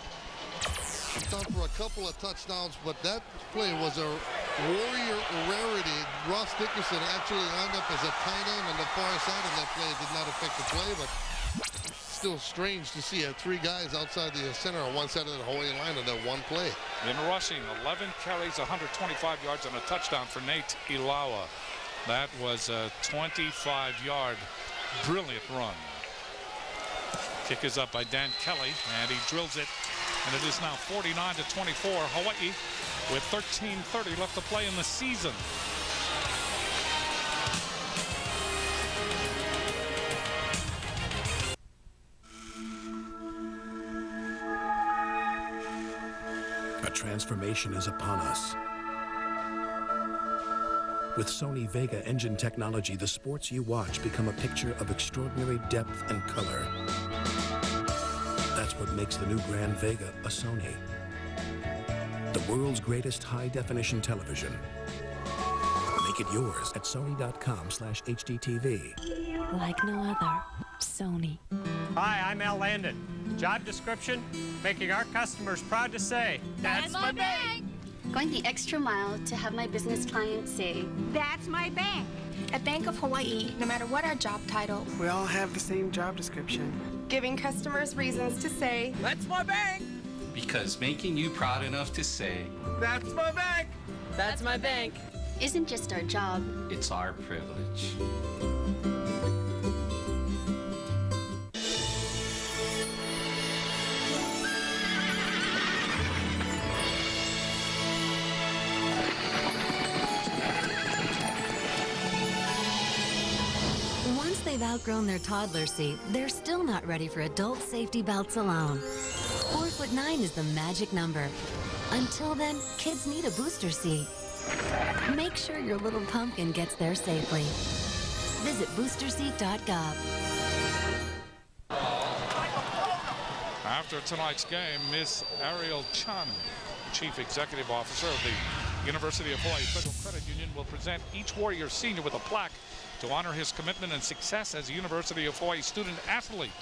Done for a couple of touchdowns, but that play was a warrior rarity. Ross Dickerson actually lined up as a tight end on the far side, and that play did not affect the play, but still strange to see 3 guys outside the center on one side of the Hawaii line on that one play. In rushing, 11 carries, 125 yards, and a touchdown for Nate Ilawa. That was a 25-yard brilliant run. Kick is up by Dan Kelly, and he drills it And it is now 49-24 Hawaii with 13:30 left to play in the season. A transformation is upon us. With Sony Vega engine technology, the sports you watch become a picture of extraordinary depth and color. That's what makes the new Grand Vega a Sony. The world's greatest high-definition television. Make it yours at sony.com/HDTV. Like no other, Sony. Hi, I'm Al Landon. Job description, making our customers proud to say, "That's my bank." Going the extra mile to have my business clients say, "That's my bank." At Bank of Hawaii, no matter what our job title, we all have the same job description. Giving customers reasons to say, "That's my bank." Because making you proud enough to say, "That's my bank." That's my bank. Isn't just our job. It's our privilege. They've outgrown their toddler seat, they're still not ready for adult safety belts alone. 4'9" is the magic number. Until then, kids need a booster seat. Make sure your little pumpkin gets there safely. Visit boosterseat.gov. After tonight's game, Ms. Ariel Chun, Chief Executive Officer of the University of Hawaii Federal Credit Union, will present each Warrior senior with a plaque to honor his commitment and success as a University of Hawaii student athlete.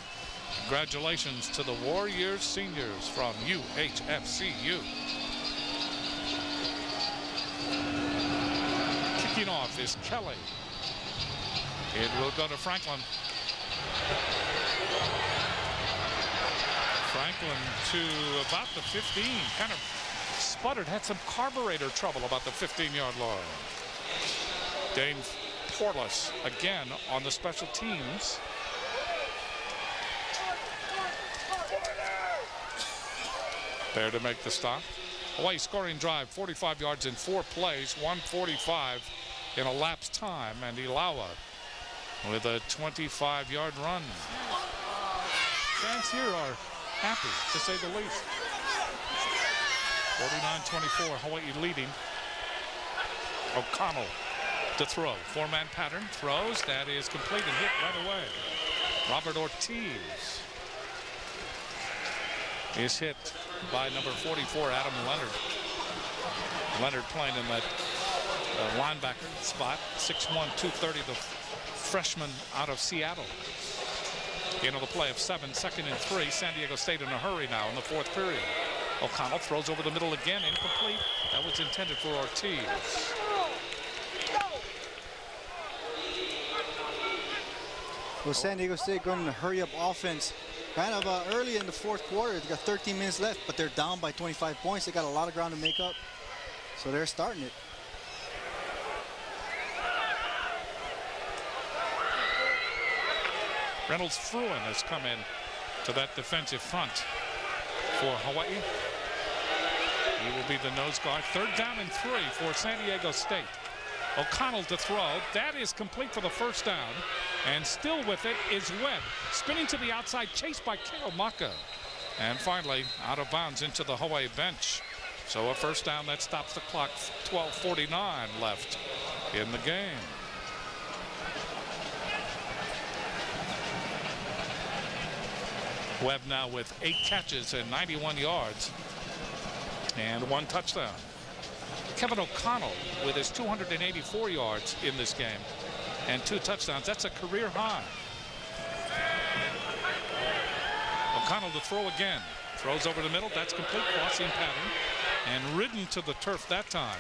Congratulations to the Warriors seniors from UHFCU. Kicking off is Kelly. It will go to Franklin. Franklin to about the 15. Kind of sputtered, had some carburetor trouble about the 15-yard line. Dane Portless again on the special teams. There to make the stop. Hawaii scoring drive, 45 yards in 4 plays, 1:45 in elapsed time, and Ilawa with a 25-yard run. Fans here are happy, to say the least. 49-24, Hawaii leading. O'Connell to throw. 4-man pattern, throws. That is complete and hit right away. Robert Ortiz is hit by number 44, Adam Leonard. Leonard playing in that linebacker spot. 6'1", 230, the freshman out of Seattle. Into the play of 7, 2nd and 3. San Diego State in a hurry now in the 4th period. O'Connell throws over the middle again, incomplete. That was intended for Ortiz. Well, San Diego State going to hurry up offense. Kind of early in the 4th quarter. They've got 13 minutes left, but they're down by 25 points. They got a lot of ground to make up, so they're starting it. Reynolds Fruin has come in to that defensive front for Hawaii. He will be the nose guard. 3rd down and 3 for San Diego State. O'Connell to throw. That is complete for the 1st down. And still with it is Webb. Spinning to the outside, chased by Keomaka. And finally, out of bounds into the Hawaii bench. So a 1st down that stops the clock. 12:49 left in the game. Webb now with 8 catches and 91 yards and 1 touchdown. Kevin O'Connell with his 284 yards in this game and 2 touchdowns. That's a career high. O'Connell to throw again. Throws over the middle. That's complete, crossing pattern. And ridden to the turf that time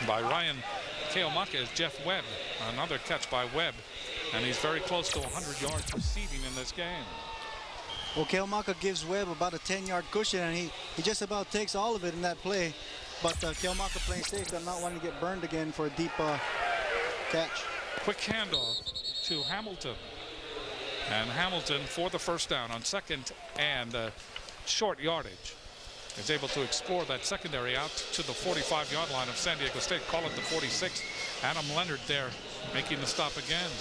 by Ryan Keomaka is Jeff Webb. Another catch by Webb. And he's very close to 100 yards receiving in this game. Well, Keomaka gives Webb about a 10-yard cushion, and he just about takes all of it in that play. But Keomaka playing safe, not wanting to get burned again for a deep catch. Quick handoff to Hamilton. And Hamilton for the 1st down on 2nd and short yardage. Is able to explore that secondary out to the 45-yard line of San Diego State. Call it the 46. Adam Leonard there making the stop again.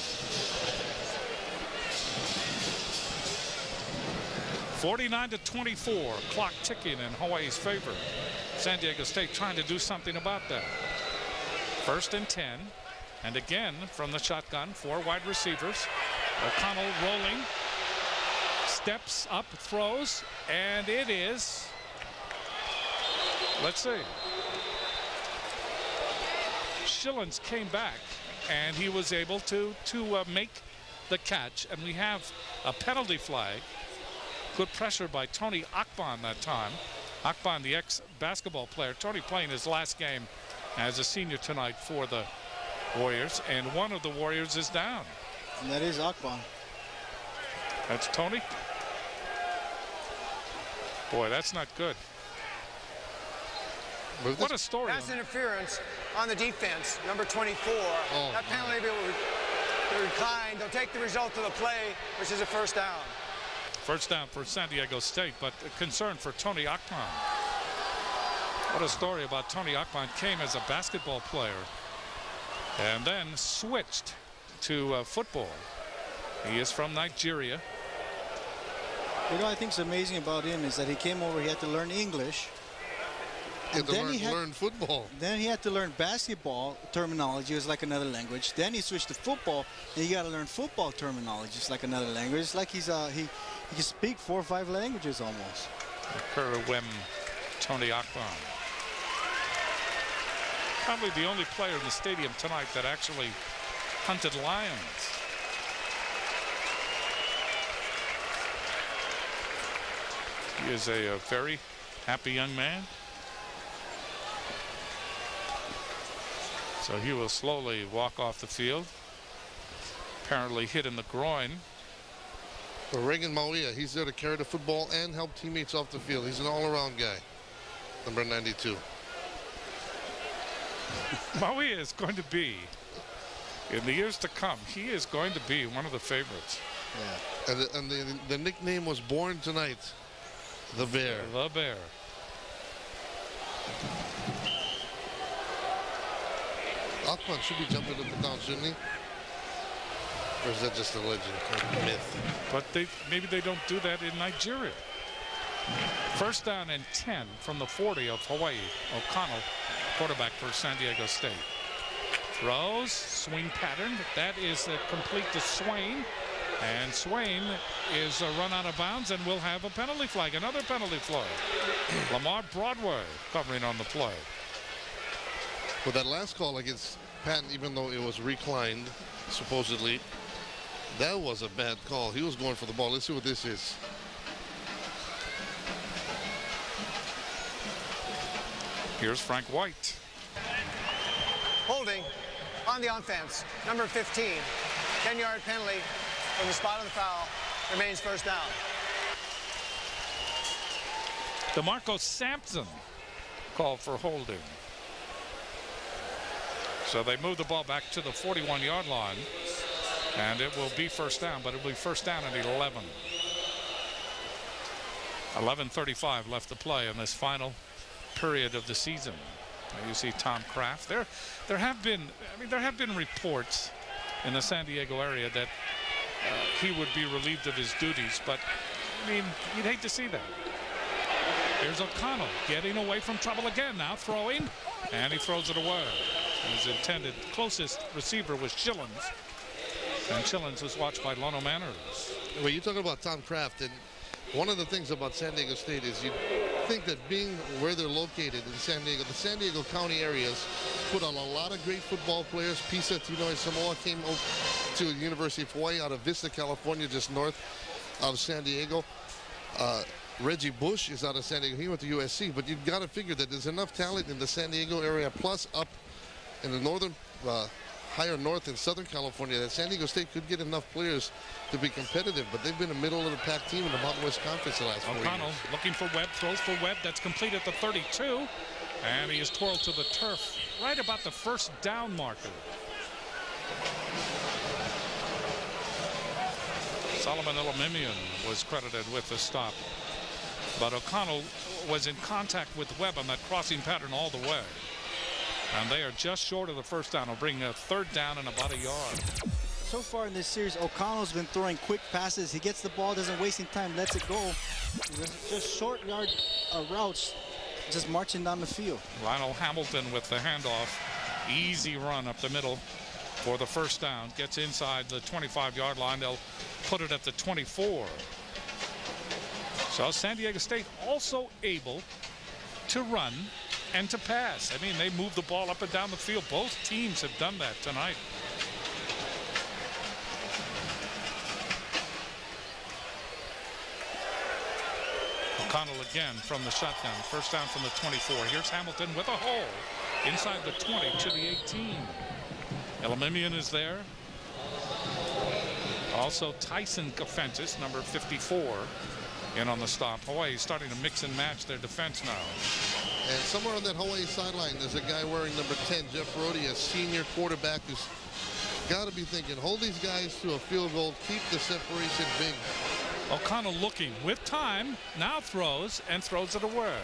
49-24. Clock ticking in Hawaii's favor. San Diego State trying to do something about that. 1st and 10. And again from the shotgun, 4 wide receivers. O'Connell rolling. Steps up, throws, and it is... Let's see. Schillens came back, and he was able to make the catch, and we have a penalty flag. Good pressure by Tony Akban that time. Akban, the ex-basketball player. Tony playing his last game as a senior tonight for the Warriors, and one of the Warriors is down. And that is Akban. That's Tony. Boy, that's not good. What a story. Pass interference on the defense, number 24. That penalty will recline. They'll take the result of the play, which is a 1st down. 1st down for San Diego State, but a concern for Tony Akban. What a story about Tony Akban. Came as a basketball player and then switched to football. He is from Nigeria. You know, I think what's amazing about him is that he came over, he had to learn English. And then he had to learn football. Then he had to learn basketball terminology. It was like another language. Then he switched to football, and you got to learn football terminology. It's like another language. It's like he can speak 4 or 5 languages almost. Kuruwem Tony Akban. Probably the only player in the stadium tonight that actually hunted lions. He is a very happy young man. So he will slowly walk off the field. Apparently hit in the groin. But Reagan Mauia, he's there to carry the football and help teammates off the field. He's an all-around guy. Number 92. Mauia is going to be, in the years to come, he is going to be one of the favorites. Yeah. And the nickname was born tonight. The Bear. The Bear. Akban should be jumping up and down, shouldn't he? Or is that just a legend, a myth? But maybe they don't do that in Nigeria. 1st down and 10 from the 40 of Hawaii. O'Connell, quarterback for San Diego State. Throws, swing pattern. That is complete to Swain. And Swain is run out of bounds and will have a penalty flag, another penalty flag. Lamar Broadway covering on the play. Well, that last call against Patton, even though it was reclined, supposedly, that was a bad call. He was going for the ball. Let's see what this is. Here's Frank White. Holding on the offense, number 15. 10-yard penalty from the spot of the foul. Remains 1st down. DeMarco Sampson called for holding. So they move the ball back to the 41-yard line, and it will be 1st down, but it will be 1st down at 11. 11:35 left to play in this final period of the season. Now you see Tom Kraft. There have been reports in the San Diego area that he would be relieved of his duties, but I mean, you'd hate to see that. Here's O'Connell getting away from trouble again, now throwing, and he throws it away. His intended closest receiver was Schillens, and Schillens was watched by Lono Manners. Well, you're talking about Tom Kraft, and one of the things about San Diego State is you think that being where they're located in San Diego, the San Diego County areas put on a lot of great football players. Pisa Tinoe Samoa came to the University of Hawaii out of Vista, California, just north of San Diego. Reggie Bush is out of San Diego. He went to USC, but you've got to figure that there's enough talent in the San Diego area, plus up in the northern, higher north in Southern California, that San Diego State could get enough players to be competitive, but they've been a middle of the pack team in the Mountain West Conference the last 4 years. O'Connell looking for Webb, throws for Webb. That's complete at the 32, and he is twirled to the turf right about the 1st down marker. Solomon Elamimian was credited with the stop But O'Connell was in contact with Webb on that crossing pattern all the way. And they are just short of the first down. It'll bring a third down and about a yard. So far in this series, O'Connell's been throwing quick passes. He gets the ball, doesn't waste any time, lets it go. Just short yard routes, just marching down the field. Lionel Hamilton with the handoff. Easy run up the middle for the first down. Gets inside the 25-yard line. They'll put it at the 24. So San Diego State also able to run and to pass. I mean, they move the ball up and down the field. Both teams have done that tonight. O'Connell again from the shotgun. First down from the 24. Here's Hamilton with a hole inside the 20 to the 18. Elamimian is there. Also Tyson Kafentis, number 54, in on the stop. Hawaii starting to mix and match their defense now. And somewhere on that Hawaii sideline, there's a guy wearing number 10, Jeff Brody, a senior quarterback who's got to be thinking, hold these guys to a field goal, keep the separation big. O'Connell looking with time, now throws and throws it away.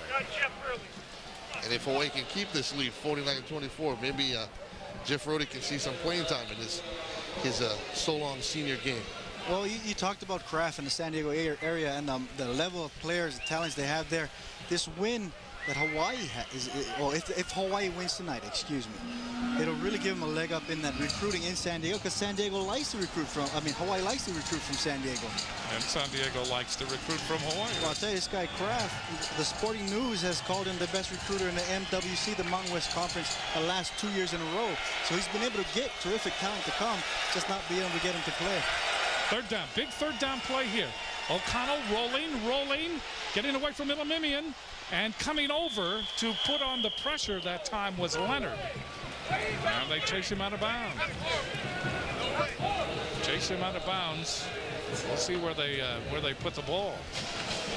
And if Hawaii can keep this lead, 49-24, maybe Jeff Brody can see some playing time in his so-long senior game. Well, you talked about Kraft in the San Diego area and the level of players, the talents they have there. This win that Hawaii has, well, if Hawaii wins tonight, excuse me, it'll really give them a leg up in that recruiting in San Diego, because San Diego likes to recruit from, Hawaii likes to recruit from San Diego. And San Diego likes to recruit from Hawaii. Well, I'll tell you, this guy Kraft, the Sporting News has called him the best recruiter in the MWC, the Mountain West Conference, the last 2 years in a row. So he's been able to get terrific talent to come, just not being able to get him to play. Third down, big third down play here. O'Connell rolling, getting away from Elamimian, and coming over to put on the pressure that time was Leonard. And they chase him out of bounds. We'll see where they put the ball.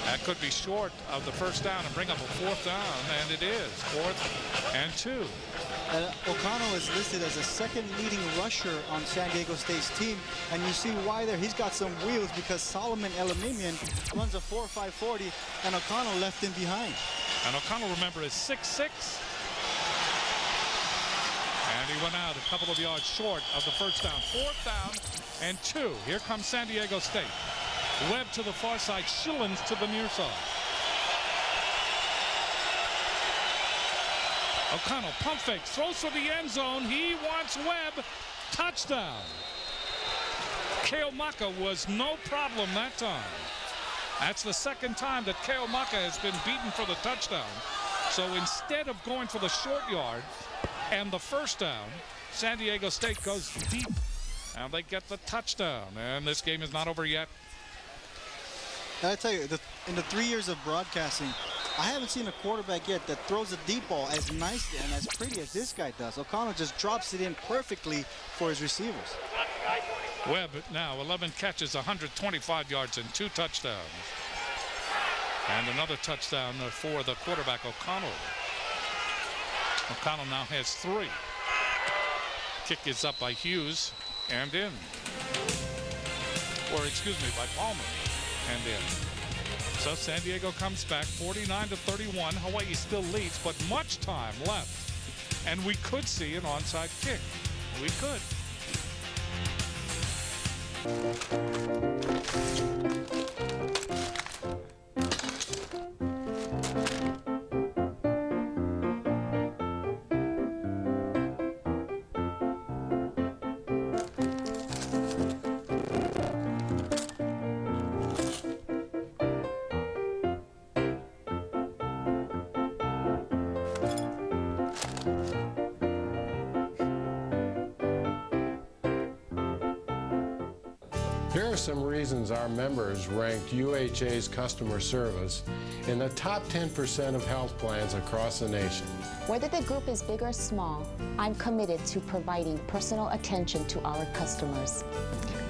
That could be short of the first down and bring up a fourth down, and it is 4th and 2. O'Connell is listed as the second leading rusher on San Diego State's team, and you see why there. He's got some wheels because Solomon Elamimian runs a 4.5 40, and O'Connell left him behind. And O'Connell, remember, is 6'6". And he went out a couple of yards short of the first down. 4th down and 2. Here comes San Diego State. Webb to the far side, Mullens to the near side. O'Connell pump fake, throws for the end zone. He wants Webb. Touchdown. Keo Maka was no problem that time. That's the second time that Keo Maka has been beaten for the touchdown. So instead of going for the short yard and the first down, San Diego State goes deep and they get the touchdown. And this game is not over yet. I tell you, in the 3 years of broadcasting, I haven't seen a quarterback yet that throws a deep ball as nicely and as pretty as this guy does. O'Connell just drops it in perfectly for his receivers. Webb now 11 catches, 125 yards, and 2 touchdowns. And another touchdown for the quarterback, O'Connell. O'Connell now has 3. Kick is up by Hughes and in. Or excuse me, by Palmer and in. So San Diego comes back 49-31. Hawaii still leads, but much time left. And we could see an onside kick. We could. Here are some reasons our members ranked UHA's customer service in the top 10% of health plans across the nation. Whether the group is big or small, I'm committed to providing personal attention to our customers.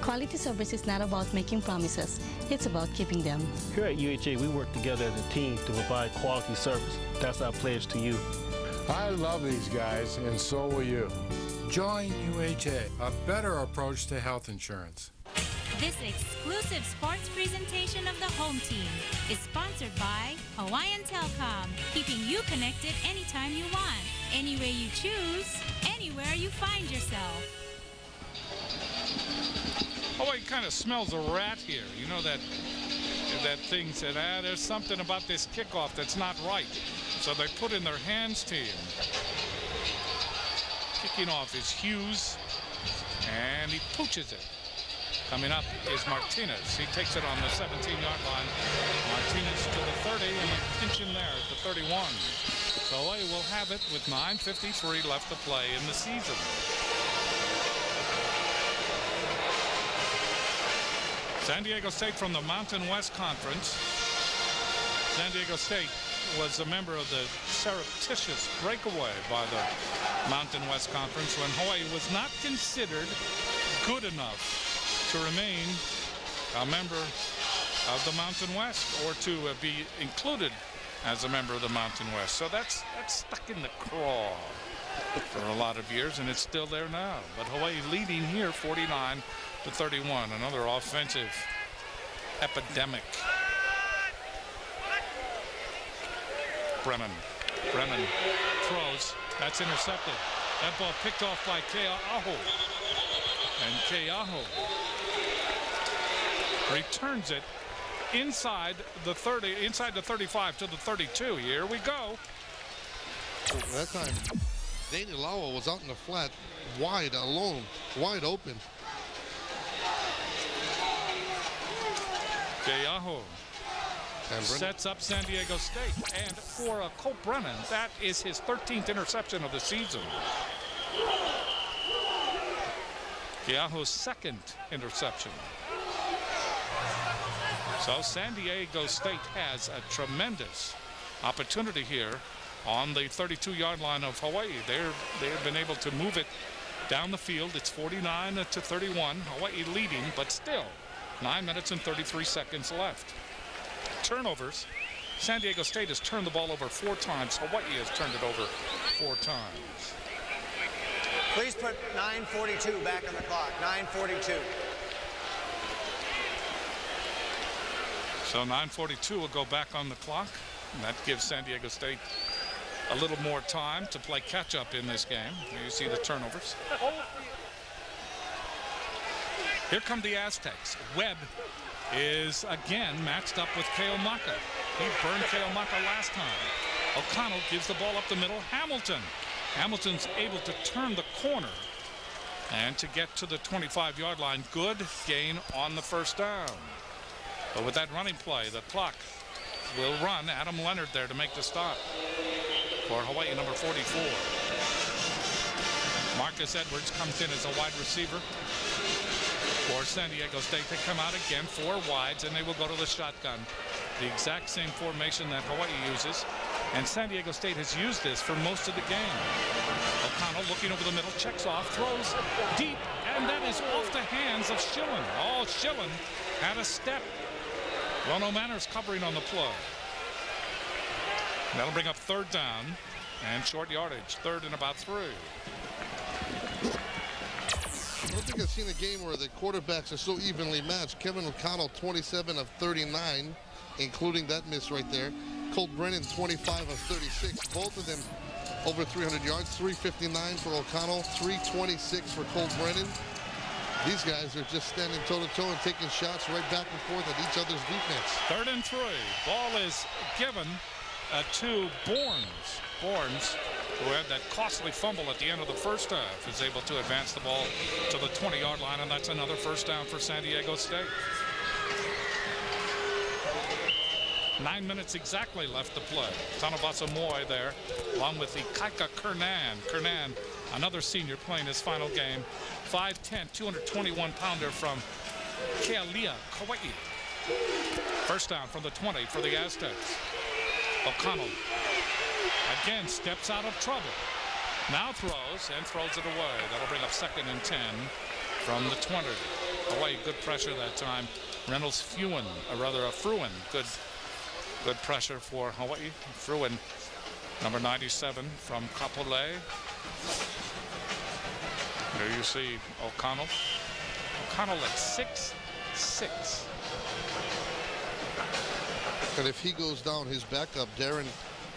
Quality service is not about making promises, it's about keeping them. Here at UHA, we work together as a team to provide quality service. That's our pledge to you. I love these guys, and so will you. Join UHA, a better approach to health insurance. This exclusive sports presentation of the home team is sponsored Sponsored by Hawaiian Telcom, keeping you connected anytime you want, any way you choose, anywhere you find yourself. Hawaii kind of smells a rat here. You know that thing said, there's something about this kickoff that's not right. So they put in their hands team. Kicking off is Hughes, and he pooches it. Coming up is Martinez. He takes it on the 17-yard line. Martinez to the 30, and they pinch him there at the 31. So Hawaii will have it with 9:53 left to play in the season. San Diego State from the Mountain West Conference. San Diego State was a member of the surreptitious breakaway by the Mountain West Conference when Hawaii was not considered good enough to remain a member of the Mountain West or to be included as a member of the Mountain West. So that's stuck in the craw for a lot of years, and it's still there now. But Hawaii leading here 49-31. Another offensive epidemic. Brennan throws. That's intercepted. That ball picked off by Ke'aho. And Ke'aho returns it inside the 30, inside the 35 to the 32. Here we go. That time, Nate Ilawa was out in the flat, wide alone, wide open. Ke'aho sets up San Diego State. And for Colt Brennan, that is his 13th interception of the season. Ke'aho's second interception. So San Diego State has a tremendous opportunity here on the 32-yard line of Hawaii. They've been able to move it down the field. It's 49-31. Hawaii leading, but still 9 minutes and 33 seconds left. Turnovers. San Diego State has turned the ball over 4 times. Hawaii has turned it over 4 times. Please put 9:42 back on the clock. 9:42. So 9:42 will go back on the clock. And that gives San Diego State a little more time to play catch-up in this game. Here you see the turnovers. Here come the Aztecs. Webb is again matched up with Ke'omaka. He burned Ke'omaka last time. O'Connell gives the ball up the middle. Hamilton's able to turn the corner and to get to the 25-yard line. Good gain on the first down. But with that running play, the clock will run. Adam Leonard there to make the stop for Hawaii, number 44. Marcus Edwards comes in as a wide receiver for San Diego State. They come out again, 4 wides, and they will go to the shotgun. The exact same formation that Hawaii uses. And San Diego State has used this for most of the game. O'Connell looking over the middle, checks off, throws deep, and that is off the hands of Schillen. Oh, Schillen had a step. Rono Manners covering on the play. That'll bring up 3rd down and short yardage. 3rd and about 3. I don't think I've seen a game where the quarterbacks are so evenly matched. Kevin O'Connell, 27 of 39, including that miss right there. Colt Brennan, 25 of 36. Both of them over 300 yards. 359 for O'Connell, 326 for Colt Brennan. These guys are just standing toe-to-toe and taking shots right back and forth at each other's defense. 3rd and 3. Ball is given to Bournes. Bournes, who had that costly fumble at the end of the first half, is able to advance the ball to the 20-yard line, and that's another first down for San Diego State. 9 minutes exactly left to play. Tanabasa Moy there, along with the Kaika Kernan. Kernan, another senior playing his final game. 5'10", 221-pounder from Kealia, Kauai. First down from the 20 for the Aztecs. O'Connell again steps out of trouble. Now throws and throws it away. That'll bring up 2nd and 10 from the 20. Hawaii, good pressure that time. Reynolds Fruin, good pressure for Hawaii. Fruin, number 97 from Kapolei. There you see O'Connell. O'Connell at 6'6". And if he goes down, his backup, Darren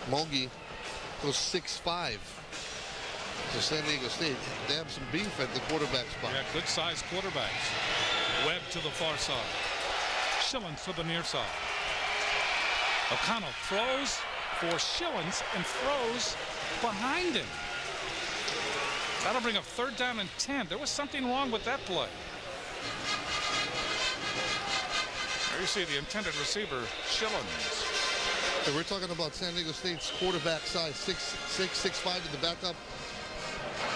Mogi, goes 6'5". So San Diego State, they have some beef at the quarterback spot. Yeah, good-sized quarterbacks. Webb to the far side. Schillens to the near side. O'Connell throws for Schillens and throws behind him. That'll bring up 3rd down and 10. There was something wrong with that play. There you see the intended receiver, Schillens. So we're talking about San Diego State's quarterback size, 6'6", 6'5" in the backup.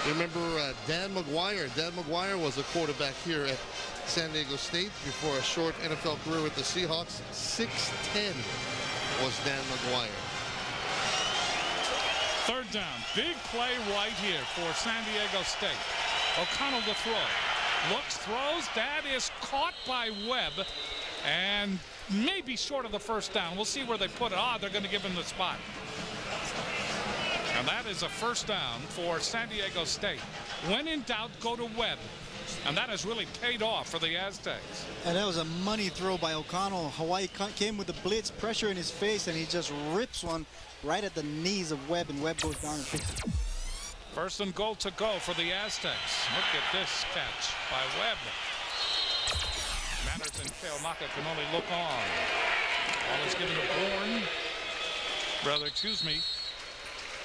Remember Dan McGuire. Dan McGuire was a quarterback here at San Diego State before a short NFL career with the Seahawks. 6'10" was Dan McGuire. 3rd down. Big play right here for San Diego State. O'Connell to throw. Looks, throws. That is caught by Webb. And maybe short of the 1st down. We'll see where they put it. They're going to give him the spot. And that is a 1st down for San Diego State. When in doubt, go to Webb. And that has really paid off for the Aztecs. And that was a money throw by O'Connell. Hawaii came with the blitz, pressure in his face, and he just rips one right at the knees of Webb, and Webb goes down and picks it. 1st and goal to go for the Aztecs. Look at this catch by Webb. Manners and Keomaka can only look on. Ball is given to Bourne. Brother, excuse me.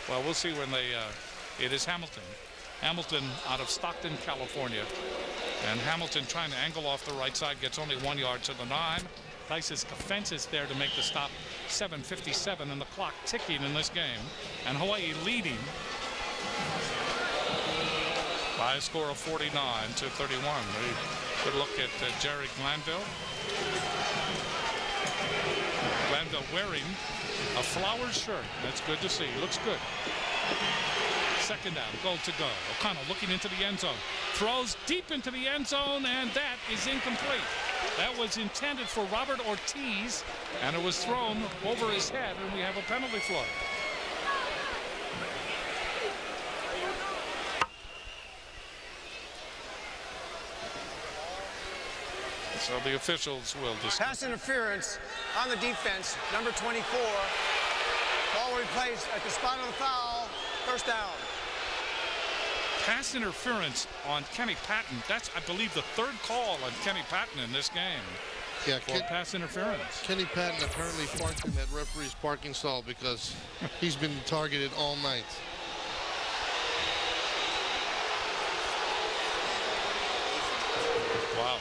Well, we'll see when they, it is Hamilton. Hamilton out of Stockton, California. And Hamilton trying to angle off the right side, gets only 1 yard to the 9. Tysus Kafensis there to make the stop. 7:57 and the clock ticking in this game. And Hawaii leading by a score of 49-31. Good look at Jerry Glanville. Glanville wearing a flowered shirt. That's good to see. Looks good. 2nd down, goal to go. O'Connell looking into the end zone. Throws deep into the end zone, and that is incomplete. That was intended for Robert Ortiz, and it was thrown over his head, and we have a penalty flag. So the officials will discuss. Pass interference on the defense, number 24. Ball replaced at the spot of the foul. 1st down. Pass interference on Kenny Patton. That's, I believe, the 3rd call on Kenny Patton in this game. Yeah, pass interference. Kenny Patton apparently parked in that referee's parking stall because he's been targeted all night. Wow.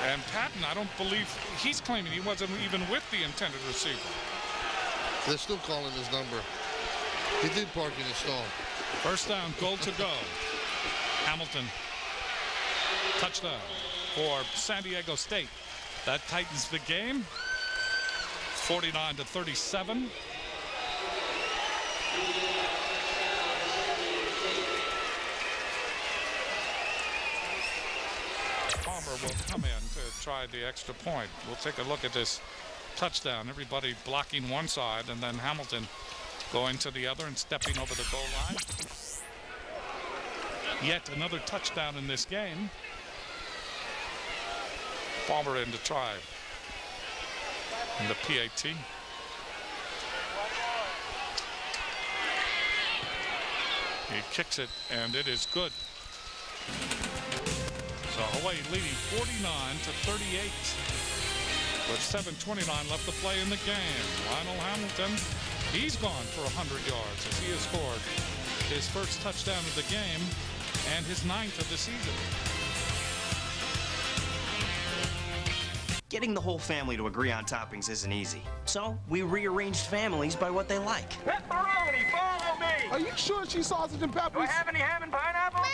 And Patton, I don't believe, he's claiming he wasn't even with the intended receiver. They're still calling his number. He did park in his stall. 1st down, goal to go. Hamilton. Touchdown for San Diego State. That tightens the game. 49-37. Palmer will come in to try the extra point. We'll take a look at this touchdown. Everybody blocking one side, and then Hamilton going to the other and stepping over the goal line. Yet another touchdown in this game. Palmer in to try in the PAT. He kicks it, and it is good. So Hawaii leading 49-38. With 7:29 left to play in the game. Lionel Hamilton, he's gone for 100 yards as he has scored his 1st touchdown of the game and his 9th of the season. Getting the whole family to agree on toppings isn't easy. So we rearranged families by what they like. Pepperoni, follow me! Are you sure she's sausage and peppers? Do I have any ham and pineapple?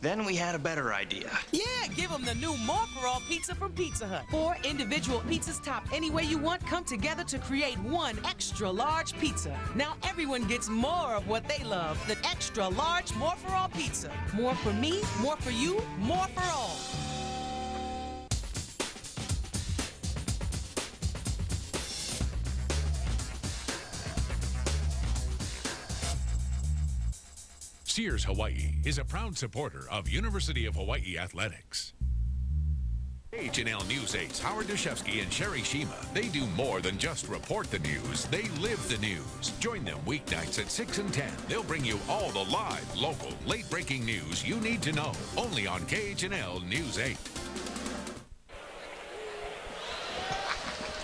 Then we had a better idea. Yeah, give them the new More For All pizza from Pizza Hut. 4 individual pizzas topped any way you want come together to create one extra large pizza. Now everyone gets more of what they love. The extra large More For All pizza. More for me, more for you, more for all. Sears Hawaii is a proud supporter of University of Hawaii Athletics. KHNL News 8's Howard Deshefsky and Sherry Shima. They do more than just report the news. They live the news. Join them weeknights at 6 and 10. They'll bring you all the live, local, late-breaking news you need to know. Only on KHNL News 8.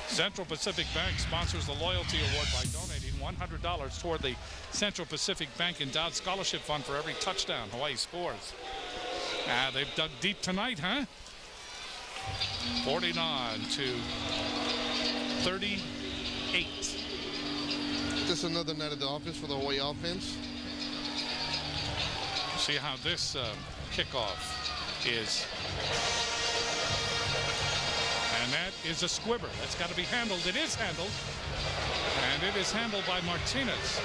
Central Pacific Bank sponsors the Loyalty Award by donating $100 toward the Central Pacific Bank Endowed Scholarship Fund for every touchdown Hawaii scores. They've dug deep tonight, huh? 49 to 38. Just another night at the office for the Hawaii offense. See how this kickoff is. And that is a squibber. That's got to be handled. It is handled. And it is handled by Martinez.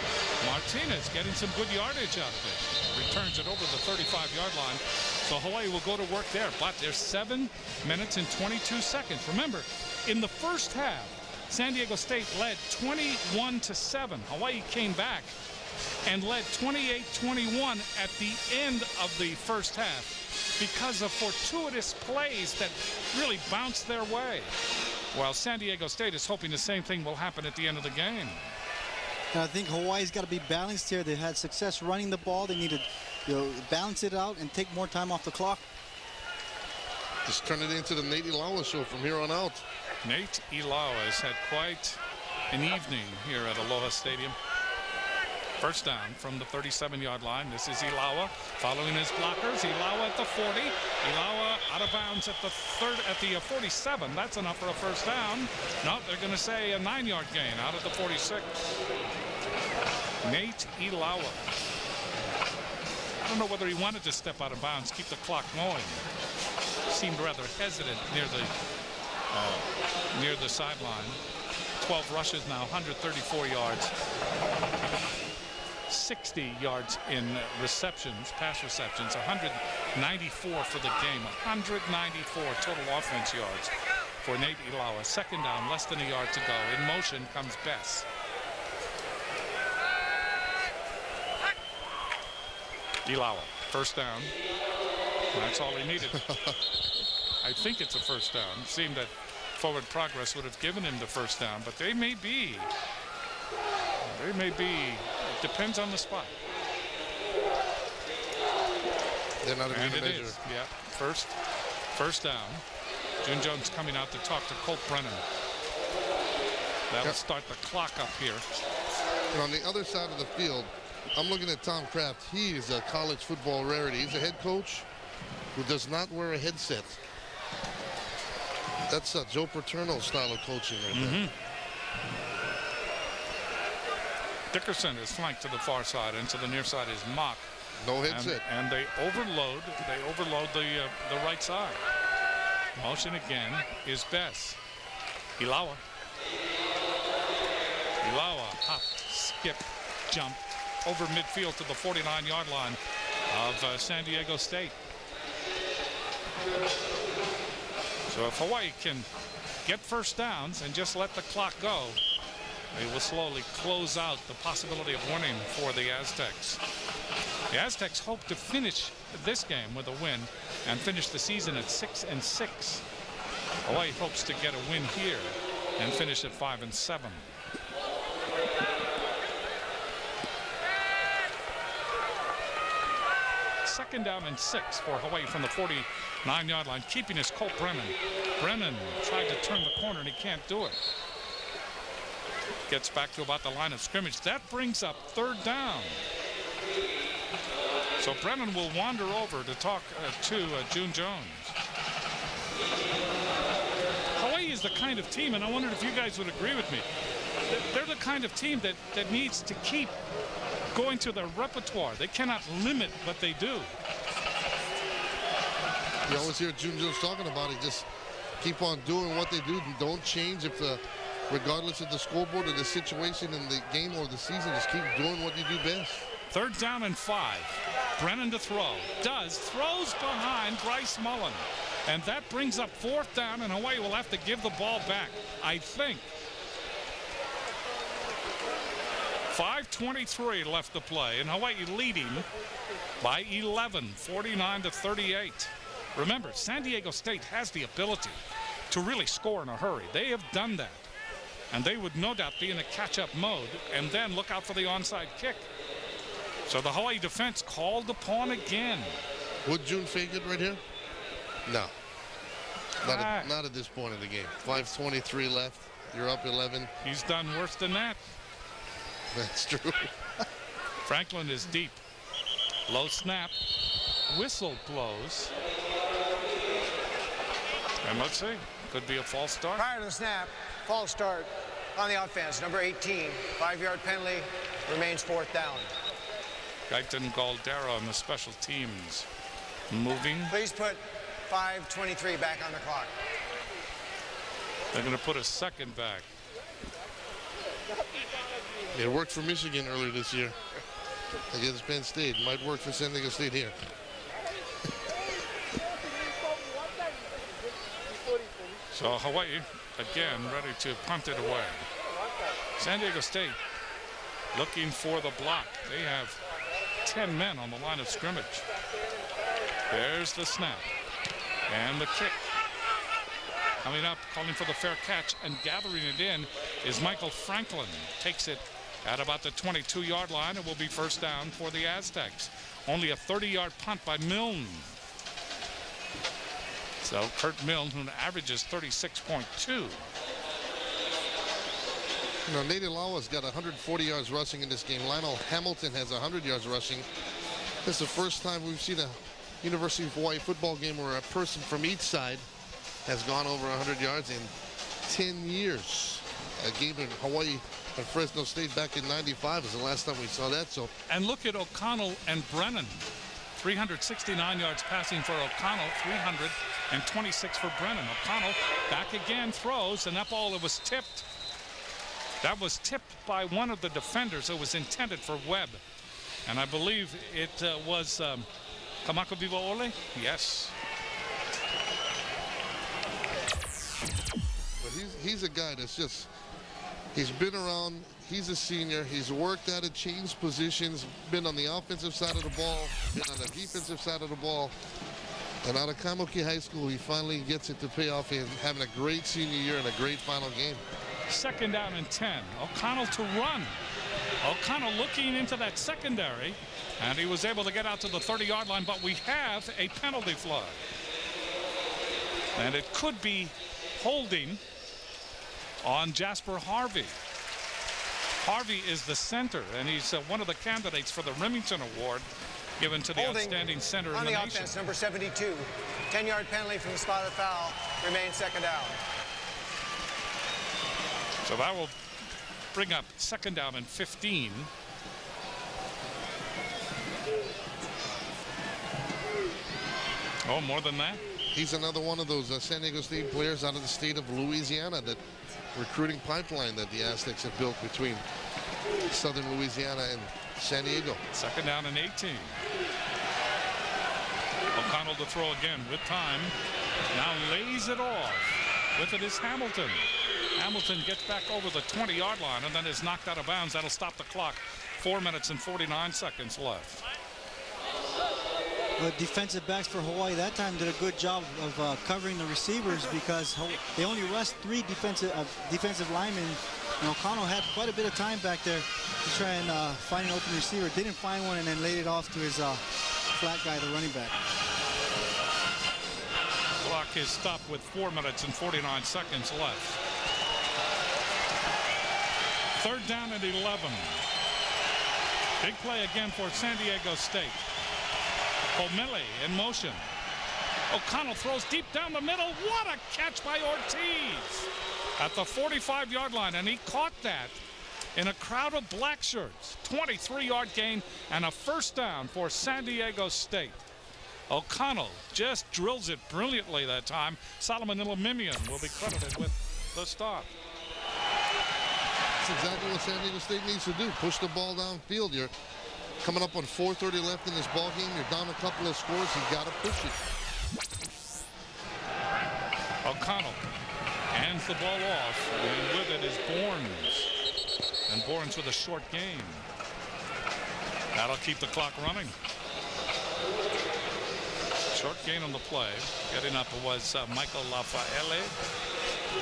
Martinez getting some good yardage out of it. Returns it over the 35-yard line. So Hawaii will go to work there. But there's 7 minutes and 22 seconds. Remember, in the first half, San Diego State led 21-7. Hawaii came back and led 28-21 at the end of the first half because of fortuitous plays that really bounced their way. While San Diego State is hoping the same thing will happen at the end of the game. I think Hawaii's got to be balanced here. They had success running the ball. They need to balance it out and take more time off the clock. Just turn it into the Nate Ilawa show from here on out. Nate Ilawa has had quite an evening here at Aloha Stadium. First down from the 37-yard line. This is Ilawa following his blockers. Ilawa at the 40. Ilawa out of bounds at the 47. That's enough for a first down. No, they're going to say a 9-yard gain out of the 46. Nate Ilawa. I don't know whether he wanted to step out of bounds, keep the clock going. Seemed rather hesitant near the sideline. 12 rushes now, 134 yards. 60 yards in receptions, pass receptions, 194 for the game, 194 total offense yards for Nate Ilawa. Second down, less than a yard to go. In motion comes Bess. Ilawa, first down. That's all he needed. I think it's a first down. It seemed that forward progress would have given him the first down, but they may be. It depends on the spot. They're not and it is. Yeah, first down. June Jones coming out to talk to Colt Brennan. That'll start the clock up here. And on the other side of the field, I'm looking at Tom Kraft. He is a college football rarity. He's a head coach who does not wear a headset. That's a Joe Paterno style of coaching right there. Dickerson is flanked to the far side, and to the near side is Mock. No headset. And they overload the right side. Motion again is Bess. Ilawa. Hop, skip, jump over midfield to the 49-yard line of San Diego State. So if Hawaii can get first downs and just let the clock go, they will slowly close out the possibility of winning for the Aztecs. The Aztecs hope to finish this game with a win and finish the season at 6-6. Hawaii hopes to get a win here and finish at 5-7. Second down and 6 for Hawaii from the 49-yard line. Keeping his Colt Brennan. Brennan tried to turn the corner and he can't do it. Gets back to about the line of scrimmage. That brings up third down. So Brennan will wander over to talk to June Jones. Hawaii is the kind of team, and I wondered if you guys would agree with me. They're the kind of team that needs to keep going to their repertoire. They cannot limit what they do. You always hear June Jones talking about it. Just keep on doing what they do. Don't change regardless of the scoreboard or the situation in the game or the season. Just keep doing what you do best. Third down and 5. Brennan to throw. Throws behind Grice-Mullen. And that brings up fourth down, and Hawaii will have to give the ball back, I think. 5:23 left to play, and Hawaii leading by 11, 49-38. Remember, San Diego State has the ability to really score in a hurry. They have done that. And they would no doubt be in a catch-up mode and then look out for the onside kick. So the Hawaii defense called upon again. Would June fake it right here? No. Not at this point in the game. 5:23 left. You're up 11. He's done worse than that. That's true. Franklin is deep. Low snap. Whistle blows. And let's see. Could be a false start. Prior to the snap, false start on the offense. Number 18, 5-yard penalty, remains 4th down. Gaitan Galdera on the special teams. Moving. Please put 5:23 back on the clock. They're going to put a second back. It worked for Michigan earlier this year against Penn State. Might work for San Diego State here. So Hawaii, again, ready to punt it away. San Diego State looking for the block. They have 10 men on the line of scrimmage. There's the snap. And the kick. Coming up, calling for the fair catch and gathering it in is Michael Franklin. Takes it at about the 22-yard line. It will be first down for the Aztecs. Only a 30-yard punt by Milne. So Kurt Milne, who averages 36.2. You know, Nate Ilawa's got 140 yards rushing in this game. Lionel Hamilton has 100 yards rushing. This is the first time we've seen a University of Hawaii football game where a person from each side has gone over 100 yards in 10 years. A game in Hawaii and Fresno State back in '95 was the last time we saw that. So, and look at O'Connell and Brennan. 369 yards passing for O'Connell, 326 for Brennan. O'Connell back again, throws, and that ball, it was tipped. That was tipped by one of the defenders. It was intended for Webb. And I believe it was Kamaka Vivaole? Yes. But he's a guy that's just, he's been around. He's a senior. He's worked at it, changed positions, been on the offensive side of the ball, been on the defensive side of the ball. And out of Kaimuki High School, he finally gets it to pay off in having a great senior year and a great final game. Second down and 10. O'Connell to run. O'Connell looking into that secondary, and he was able to get out to the 30-yard line, but we have a penalty flag. And it could be holding on Jasper Harvey. Harvey is the center, and he's one of the candidates for the Remington Award given to the outstanding center in the nation. Offense, number 72. 10-yard penalty from the spotted foul. Remains second down. So that will bring up second down and 15. Oh, more than that? He's another one of those San Diego State players out of the state of Louisiana, that recruiting pipeline that the Aztecs have built between southern Louisiana and San Diego. Second down and 18. O'Connell to throw again with time. Now lays it off. With it is Hamilton. Hamilton gets back over the 20-yard line and then is knocked out of bounds. That'll stop the clock. 4 minutes and 49 seconds left. The defensive backs for Hawaii that time did a good job of covering the receivers, because they only rushed 3 defensive linemen. And O'Connell had quite a bit of time back there to try and find an open receiver. Didn't find one, and then laid it off to his flat guy, the running back. Clock is stopped with 4 minutes and 49 seconds left. Third down and 11. Big play again for San Diego State. O'Malley in motion. O'Connell throws deep down the middle. What a catch by Ortiz at the 45-yard line, and he caught that in a crowd of black shirts. 23-yard gain and a first down for San Diego State. O'Connell just drills it brilliantly that time. Solomon Ilamimian will be credited with the stop. That's exactly what San Diego State needs to do. Push the ball downfield. You're coming up on 4:30 left in this ball game. You're down a couple of scores. You've got to push it. O'Connell hands the ball off, and with it is Bournes. And Bournes with a short game. That'll keep the clock running. Short gain on the play. Getting up was Michael Lafaele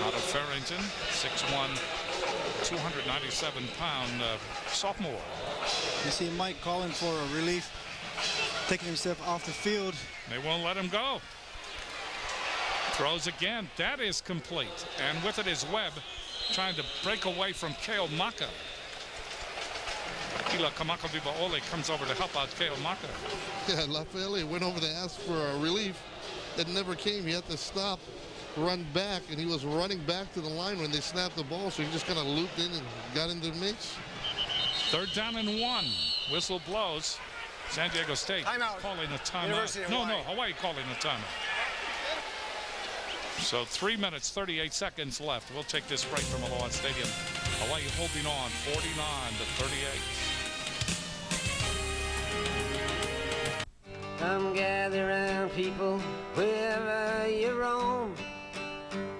out of Farrington, 6'1", 297-pound sophomore. You see Mike calling for a relief, taking himself off the field. They won't let him go. Throws again. That is complete. And with it is Webb trying to break away from Keo Maka. Ila Kamakavivaole comes over to help out Keo Maka. Yeah, Lafaele went over to ask for a relief. It never came. He had to stop, run back, and he was running back to the line when they snapped the ball, so he just kind of looped in and got into the mix. 3rd down and 1. Whistle blows. San Diego State calling a timeout. No, Hawaii calling a timeout. So 3 minutes, 38 seconds left. We'll take this break from Aloha Stadium. Hawaii holding on 49-38. Come gather round, people, wherever you roam,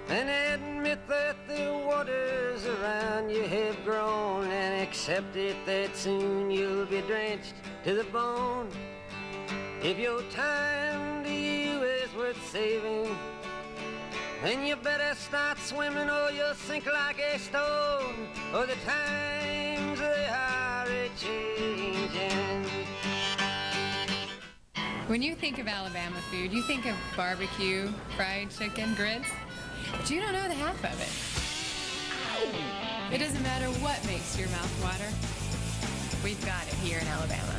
and admit that the waters around you have grown, and accept it that soon you'll be drenched to the bone. If your time to you is worth saving, then you better start swimming or you'll sink like a stone, or the times they are a-changing. When you think of Alabama food, you think of barbecue, fried chicken, grits, but you don't know the half of it. It doesn't matter what makes your mouth water. We've got it here in Alabama.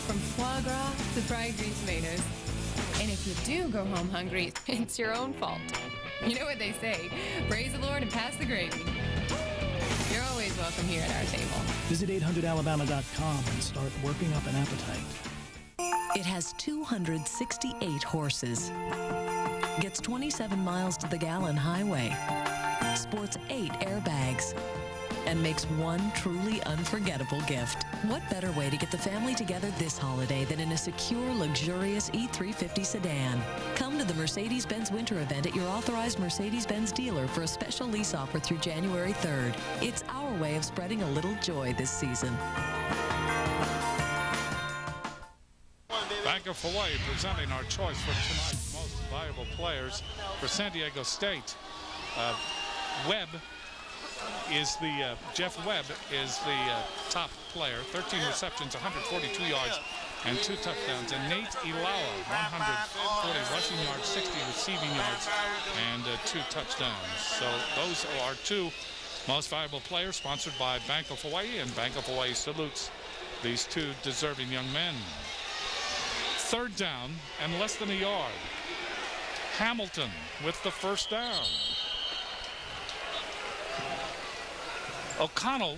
From foie gras to fried green tomatoes. And if you do go home hungry, it's your own fault. You know what they say, praise the Lord and pass the gravy. You're always welcome here at our table. Visit 800alabama.com and start working up an appetite. It has 268 horses, gets 27 miles to the gallon highway, sports 8 airbags, and makes one truly unforgettable gift. What better way to get the family together this holiday than in a secure, luxurious E350 sedan? Come to the Mercedes-Benz Winter Event at your authorized Mercedes-Benz dealer for a special lease offer through January 3rd. It's our way of spreading a little joy this season. Bank of Hawaii presenting our choice for tonight's most valuable players for San Diego State. Jeff Webb is the top player. 13 receptions, 142 yards, and 2 touchdowns. And Nate Ilawa, 140 rushing yards, 60 receiving yards, and 2 touchdowns. So those are 2 most valuable players, sponsored by Bank of Hawaii, and Bank of Hawaii salutes these 2 deserving young men. 3rd down and less than a yard. Hamilton with the first down. O'Connell,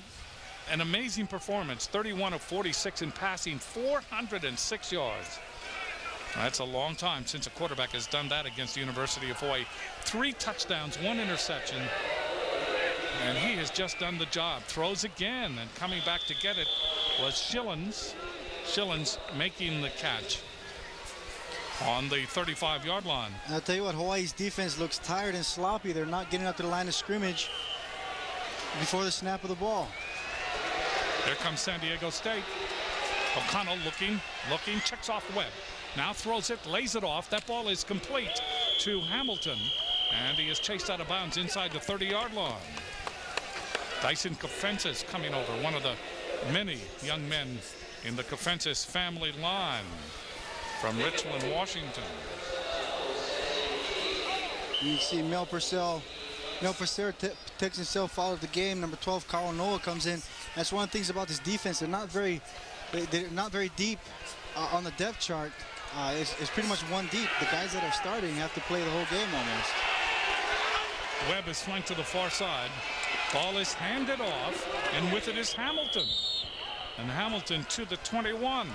an amazing performance, 31 of 46 in passing, 406 yards. That's a long time since a quarterback has done that against the University of Hawaii. 3 touchdowns, 1 interception, and he has just done the job. Throws again, and coming back to get it was Schillens. Schillens making the catch on the 35-yard line. I'll tell you what, Hawaii's defense looks tired and sloppy. They're not getting up to the line of scrimmage before the snap of the ball. Here comes San Diego State. O'Connell looking, checks off Webb. Now throws it, lays it off. That ball is complete to Hamilton, and he is chased out of bounds inside the 30-yard line. Dyson Kafensis coming over, one of the many young men in the Kafensis family line from Richland, Washington. You see Mel Purcell takes himself out of the game. Number 12, Carl Noah, comes in. That's one of the things about this defense. They're not very deep on the depth chart. It's pretty much one deep. The guys that are starting have to play the whole game almost. Webb is flanked to the far side. Ball is handed off, and with it is Hamilton. And Hamilton to the 21.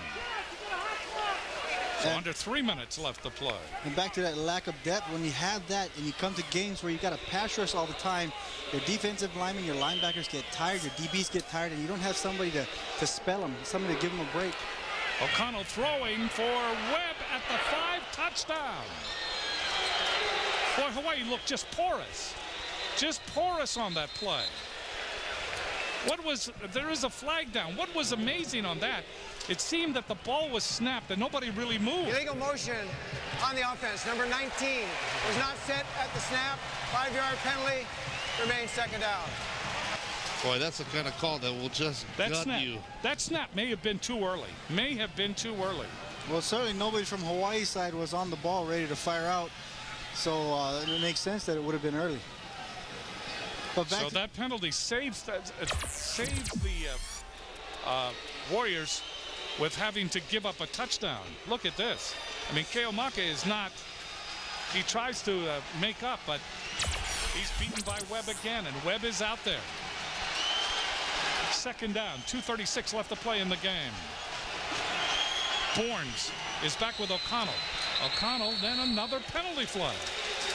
So under 3 minutes left to play. And back to that lack of depth. When you have that and you come to games where you got to pass rush all the time, your defensive linemen, your linebackers get tired, your DBs get tired, and you don't have somebody to spell them, somebody to give them a break. O'Connell throwing for Webb at the 5, touchdown. Boy, Hawaii looked just porous on that play. There is a flag down. What was amazing on that, it seemed that the ball was snapped and nobody really moved. Illegal motion on the offense. Number 19 was not set at the snap. 5-yard penalty. Remains second down. Boy, that's the kind of call that will just gut you. That snap may have been too early. Well, certainly nobody from Hawaii's side was on the ball ready to fire out. So it makes sense that it would have been early. But so that penalty saves the Warriors with having to give up a touchdown. Look at this. I mean, Keomake is not, he tries to make up, but he's beaten by Webb again, and Webb is out there. Second down, 2:36 left to play in the game. Bournes is back with O'Connell. O'Connell, then another penalty flag.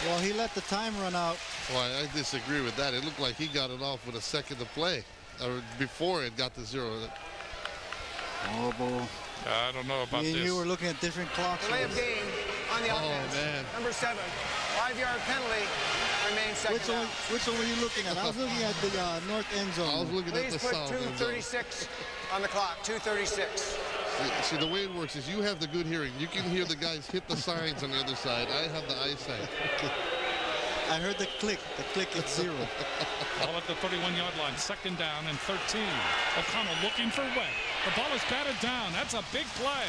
Well, he let the time run out. Well, I disagree with that. It looked like he got it off with a second to play, or before it got to 0. Horrible. I don't know about this. You were looking at different clocks. Delay of game on the offense. Man. Number 7, 5-yard penalty. Remains second down. Which one were you looking at? I was looking at the north end zone. I was looking at the south end zone. Please put 2:36 on the clock. 2:36. See, the way it works is you have the good hearing. You can hear the guys hit the signs on the other side. I have the eyesight. I heard the click at 0. Ball at the 31-yard line, second down and 13. O'Connell looking for Webb. The ball is batted down. That's a big play.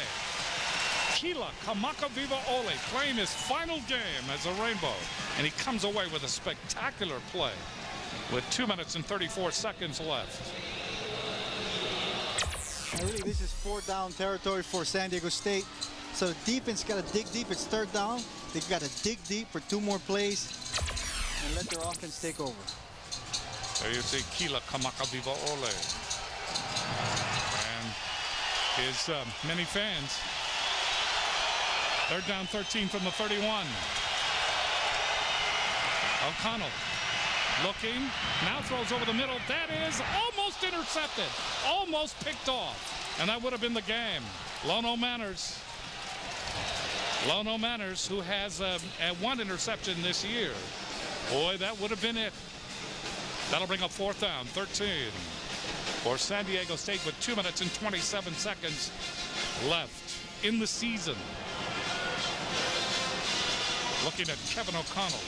Kila Kamakawiwo'ole playing his final game as a Rainbow, and he comes away with a spectacular play with 2 minutes and 34 seconds left. Really, this is 4-down territory for San Diego State. So the defense got to dig deep. It's 3rd down. They've got to dig deep for 2 more plays and let their offense take over. There you see Kila Kamakawiwo'ole and his many fans. 3rd down, 13 from the 31. O'Connell looking, now throws over the middle. That is almost intercepted, almost picked off, and that would have been the game. Lono Manners, who has one interception this year. Boy, that would have been it. That'll bring up 4th down, 13 for San Diego State with 2 minutes and 27 seconds left in the season. Looking at Kevin O'Connell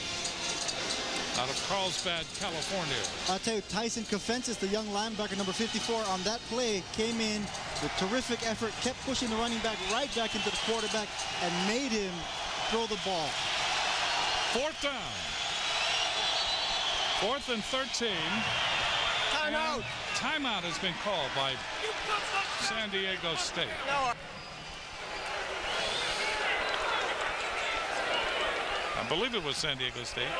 out of Carlsbad, California. I'll tell you, Tyson Kofensis, the young linebacker, number 54, on that play, came in with terrific effort, kept pushing the running back right back into the quarterback, and made him throw the ball. 4th down. 4th and 13. Timeout. Timeout has been called by San Diego State. I believe it was San Diego State.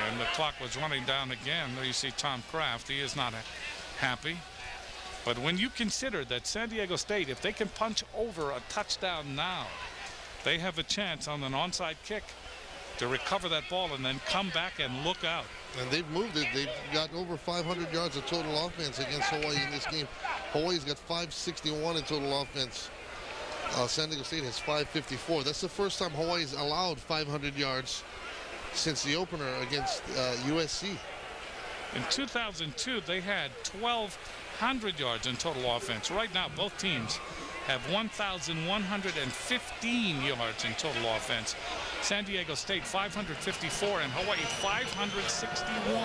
And the clock was running down again. There you see Tom Kraft. He is not happy. But when you consider that San Diego State, if they can punch over a touchdown now, they have a chance on an onside kick to recover that ball and then come back and look out. And they've moved it. They've got over 500 yards of total offense against Hawaii in this game. Hawaii's got 561 in total offense. San Diego State has 554. That's the first time Hawaii's allowed 500 yards since the opener against USC. In 2002, they had 1,200 yards in total offense. Right now, both teams have 1,115 yards in total offense. San Diego State 554 and Hawaii 561.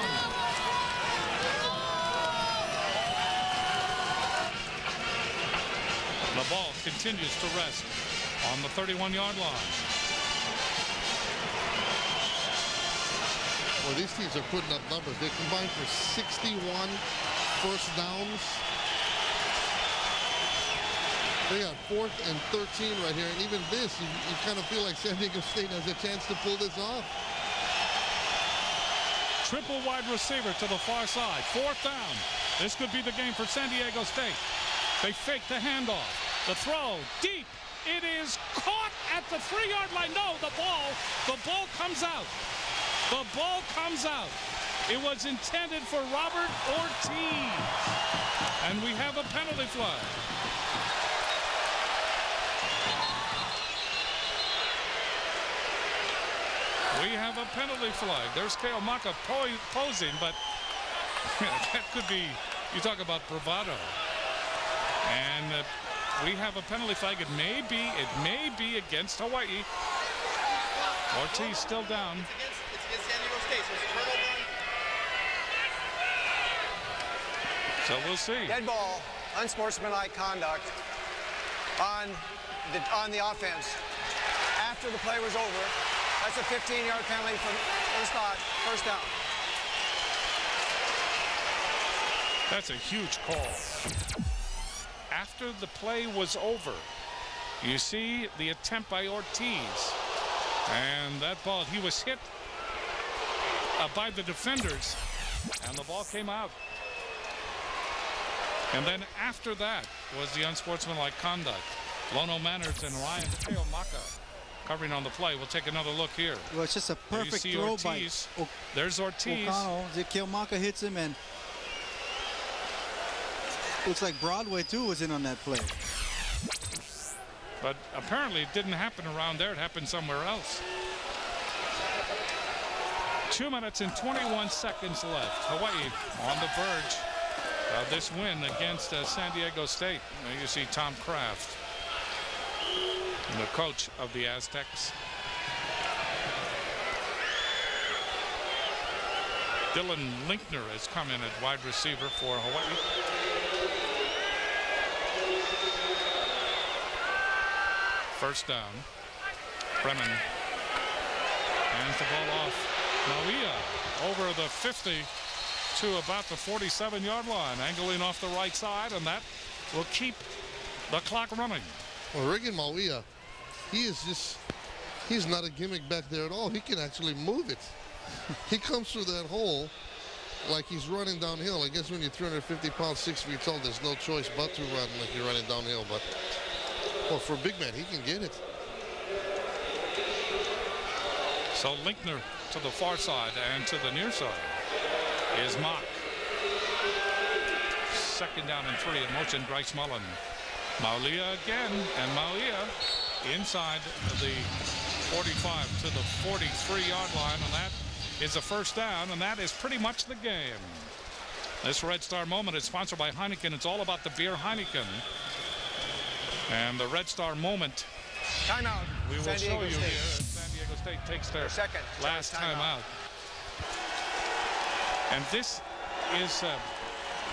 The ball continues to rest on the 31-yard line. Well, these teams are putting up numbers. They combined for 61 first downs. They got 4th and 13 right here. And even this, you kind of feel like San Diego State has a chance to pull this off. Triple wide receiver to the far side. 4th down. This could be the game for San Diego State. They fake the handoff. The throw deep. It is caught at the 3-yard line. No, the ball comes out. The ball comes out. It was intended for Robert Ortiz. And we have a penalty flag. We have a penalty flag. There's Keomaka posing, but that could be, you talk about bravado. And we have a penalty flag. It may be against Hawaii. Ortiz still down. It's against San Diego State, so it's turnover. So we'll see. Dead ball, unsportsmanlike conduct on the offense. After the play was over, that's a 15-yard penalty from the spot. First down. That's a huge call. After the play was over, you see the attempt by Ortiz. And that ball, he was hit by the defenders, and the ball came out. And then after that was the unsportsmanlike conduct. Lono Manners and Ryan Keomaka covering on the play. We'll take another look here. Well, it's just a perfect throw Ortiz. by There's Ortiz. O'Connell. Keomaka hits him, and looks like Broadway too was in on that play. But apparently it didn't happen around there. It happened somewhere else. 2 minutes and 21 seconds left. Hawaii on the verge of this win against San Diego State. Now you see Tom Kraft, the coach of the Aztecs. Dylan Linkner has come in at wide receiver for Hawaii. First down. Brennan hands the ball off. Mauia over the 50 to about the 47-yard line, angling off the right side, and that will keep the clock running. Well, Regan Mauia, he's not a gimmick back there at all. He can actually move it. He comes through that hole like he's running downhill. I guess when you're 350 pounds, 6 feet tall, there's no choice but to run like you're running downhill. But well, for a big man, he can get it. So Linkner to the far side and to the near side is Mock. Second down and 3 in motion, Grice-Mullen. Maulia again, and Mauia inside the 45 to the 43-yard line, and that is a first down, and that is pretty much the game. This Red Star moment is sponsored by Heineken. It's all about the beer Heineken. And the Red Star moment, timeout. We will show you here as San Diego State takes their last timeout. And this is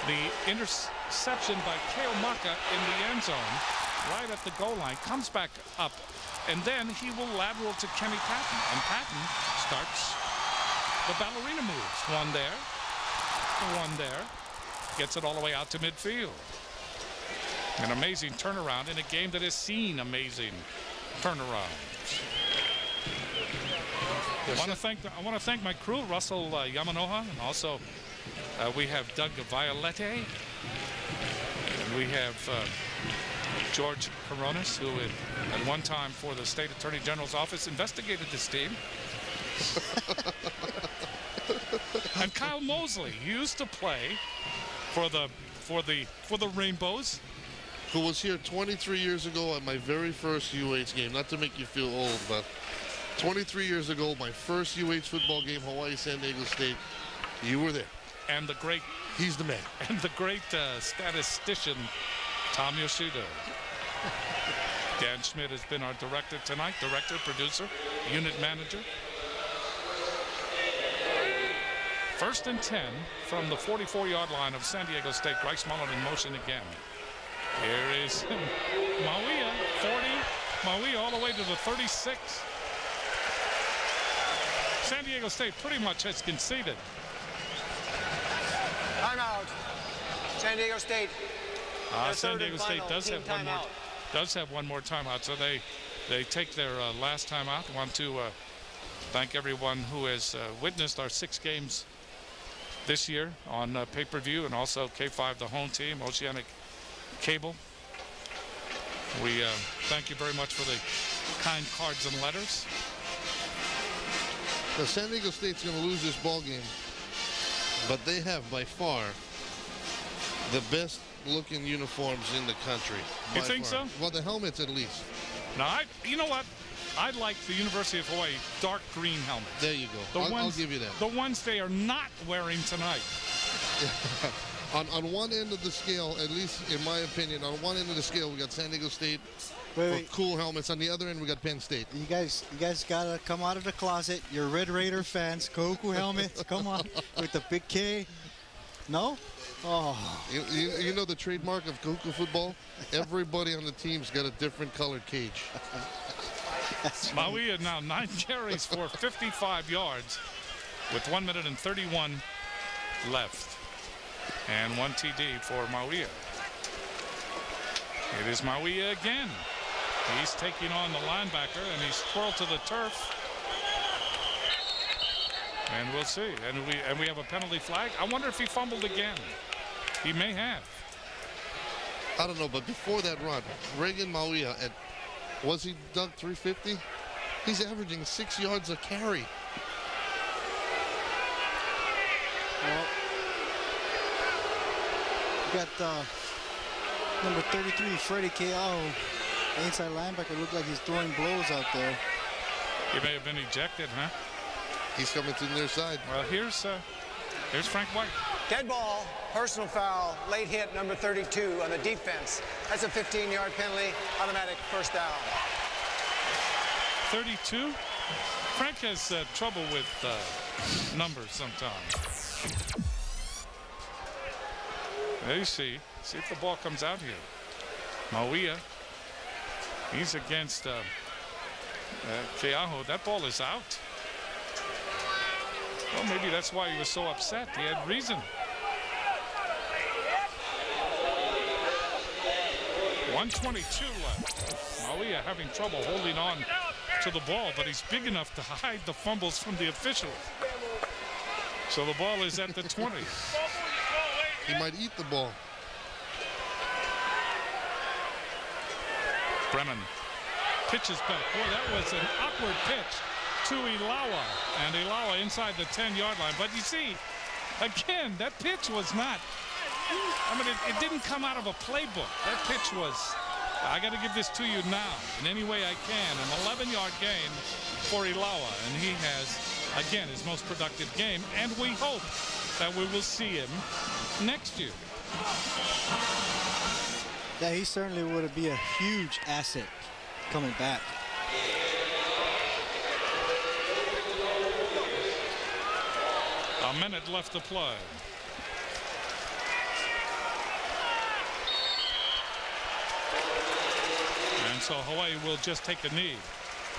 the interception by Keomaka in the end zone, right at the goal line, comes back up, and then he will lateral to Kenny Patton, and Patton starts the ballerina moves. One there, gets it all the way out to midfield. An amazing turnaround in a game that has seen amazing turnarounds. I want to thank my crew, Russell Yamanoha, and also we have Doug Violette, and we have George Coronis, who at one time for the State Attorney General's office investigated this team. And Kyle Mosley, he used to play for the Rainbows. Who was here 23 years ago at my very first UH game. Not to make you feel old, but 23 years ago, my first UH football game, Hawaii, San Diego State. You were there. And the great... He's the man. And the great statistician, Tom Yoshida. Dan Schmidt has been our director tonight. Director, producer, unit manager. First and 10 from the 44-yard line of San Diego State. Grice-Mullen in motion again. Here is Mauia, 40. Mauia all the way to the 36. San Diego State pretty much has conceded. Timeout. San Diego State. San Diego State does have one more timeout, so they take their last timeout. Want to thank everyone who has witnessed our 6 games this year on pay-per-view, and also K5, the home team, Oceanic Cable. We thank you very much for the kind cards and letters. Now, San Diego State's going to lose this ball game, but they have by far the best looking uniforms in the country. You think so? Well, the helmets at least. No, you know what? I like the University of Hawaii dark green helmets. There you go. I'll give you that. The ones they are not wearing tonight. On one end of the scale, at least in my opinion, on one end of the scale, we got San Diego State with cool helmets. On the other end, we got Penn State. You guys gotta come out of the closet. You're Red Raider fans. Koku helmets. Come on, with the big K. No? Oh. You know the trademark of Koku football? Everybody on the team's got a different colored cage. Maui now 9 carries for 55 yards with 1 minute and 31 left. And 1 TD for Maui. It is Maui again. He's taking on the linebacker, and he's twirled to the turf. And we'll see. And we have a penalty flag. I wonder if he fumbled again. He may have. I don't know, but before that run, Reagan Mauia, was he dug 350? He's averaging 6 yards a carry. Well, we got number 33, Freddie Keaho, inside linebacker. Looked like he's throwing blows out there. He may have been ejected, huh? He's coming to the near side. Well, here's Frank White. Dead ball, personal foul, late hit, number 32 on the defense. That's a 15-yard penalty, automatic first down. 32? Frank has trouble with numbers sometimes. There you see if the ball comes out here. Mauia, he's against Keaho. That ball is out. Well, maybe that's why he was so upset. He had reason. 1:22 left. Mauia having trouble holding on to the ball, but he's big enough to hide the fumbles from the officials. So the ball is at the 20. He might eat the ball. Brennan pitches back. Boy, that was an awkward pitch to Ilawa. And Ilawa inside the 10-yard line. But you see, again, that pitch was not, I mean, it didn't come out of a playbook. That pitch was, I got to give this to you now in any way I can. An 11-yard gain for Ilawa. And he has, again, his most productive game. And we hope that we will see him next year. Yeah, he certainly would be a huge asset coming back. A minute left to play. And so Hawaii will just take a knee.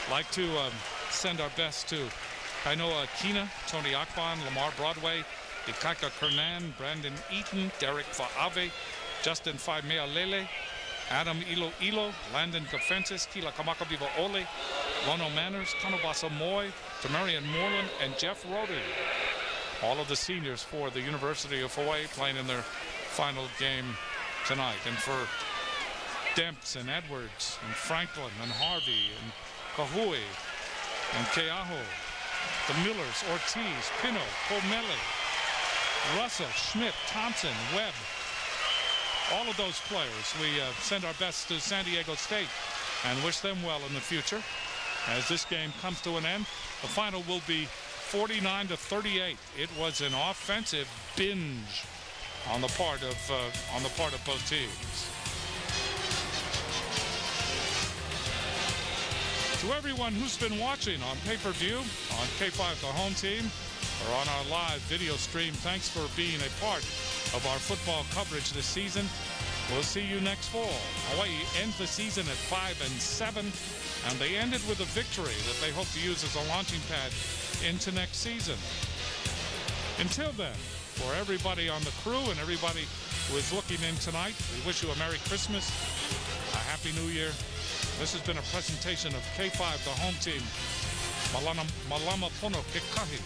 Like to send our best to Kainoa Kina, Tony Akban, Lamar Broadway, Ikaka Kernan, Brandon Eaton, Derek Fa'ave, Justin Faimealele, Adam Ilo, Landon Gafensis, Kila Kamakaviva Ole, Lono Manners, Kanobasa Moy, Tamarian Moreland, and Jeff Roden. All of the seniors for the University of Hawaii playing in their final game tonight. And for Demps and Edwards and Franklin and Harvey and Kahui and Keaho, the Millers, Ortiz, Pino, Pomele, Russell, Schmidt, Thompson, Webb, all of those players, we send our best to San Diego State and wish them well in the future. As this game comes to an end, the final will be 49-38. It was an offensive binge on the part of both teams. To everyone who's been watching on pay-per-view, on K5 the home team, or on our live video stream, thanks for being a part of our football coverage this season. We'll see you next fall. Hawaii ends the season at 5-7, and they ended with a victory that they hope to use as a launching pad into next season. Until then, for everybody on the crew and everybody who is looking in tonight, we wish you a Merry Christmas, a Happy New Year. This has been a presentation of K5, the home team. Malama pono ke kahi.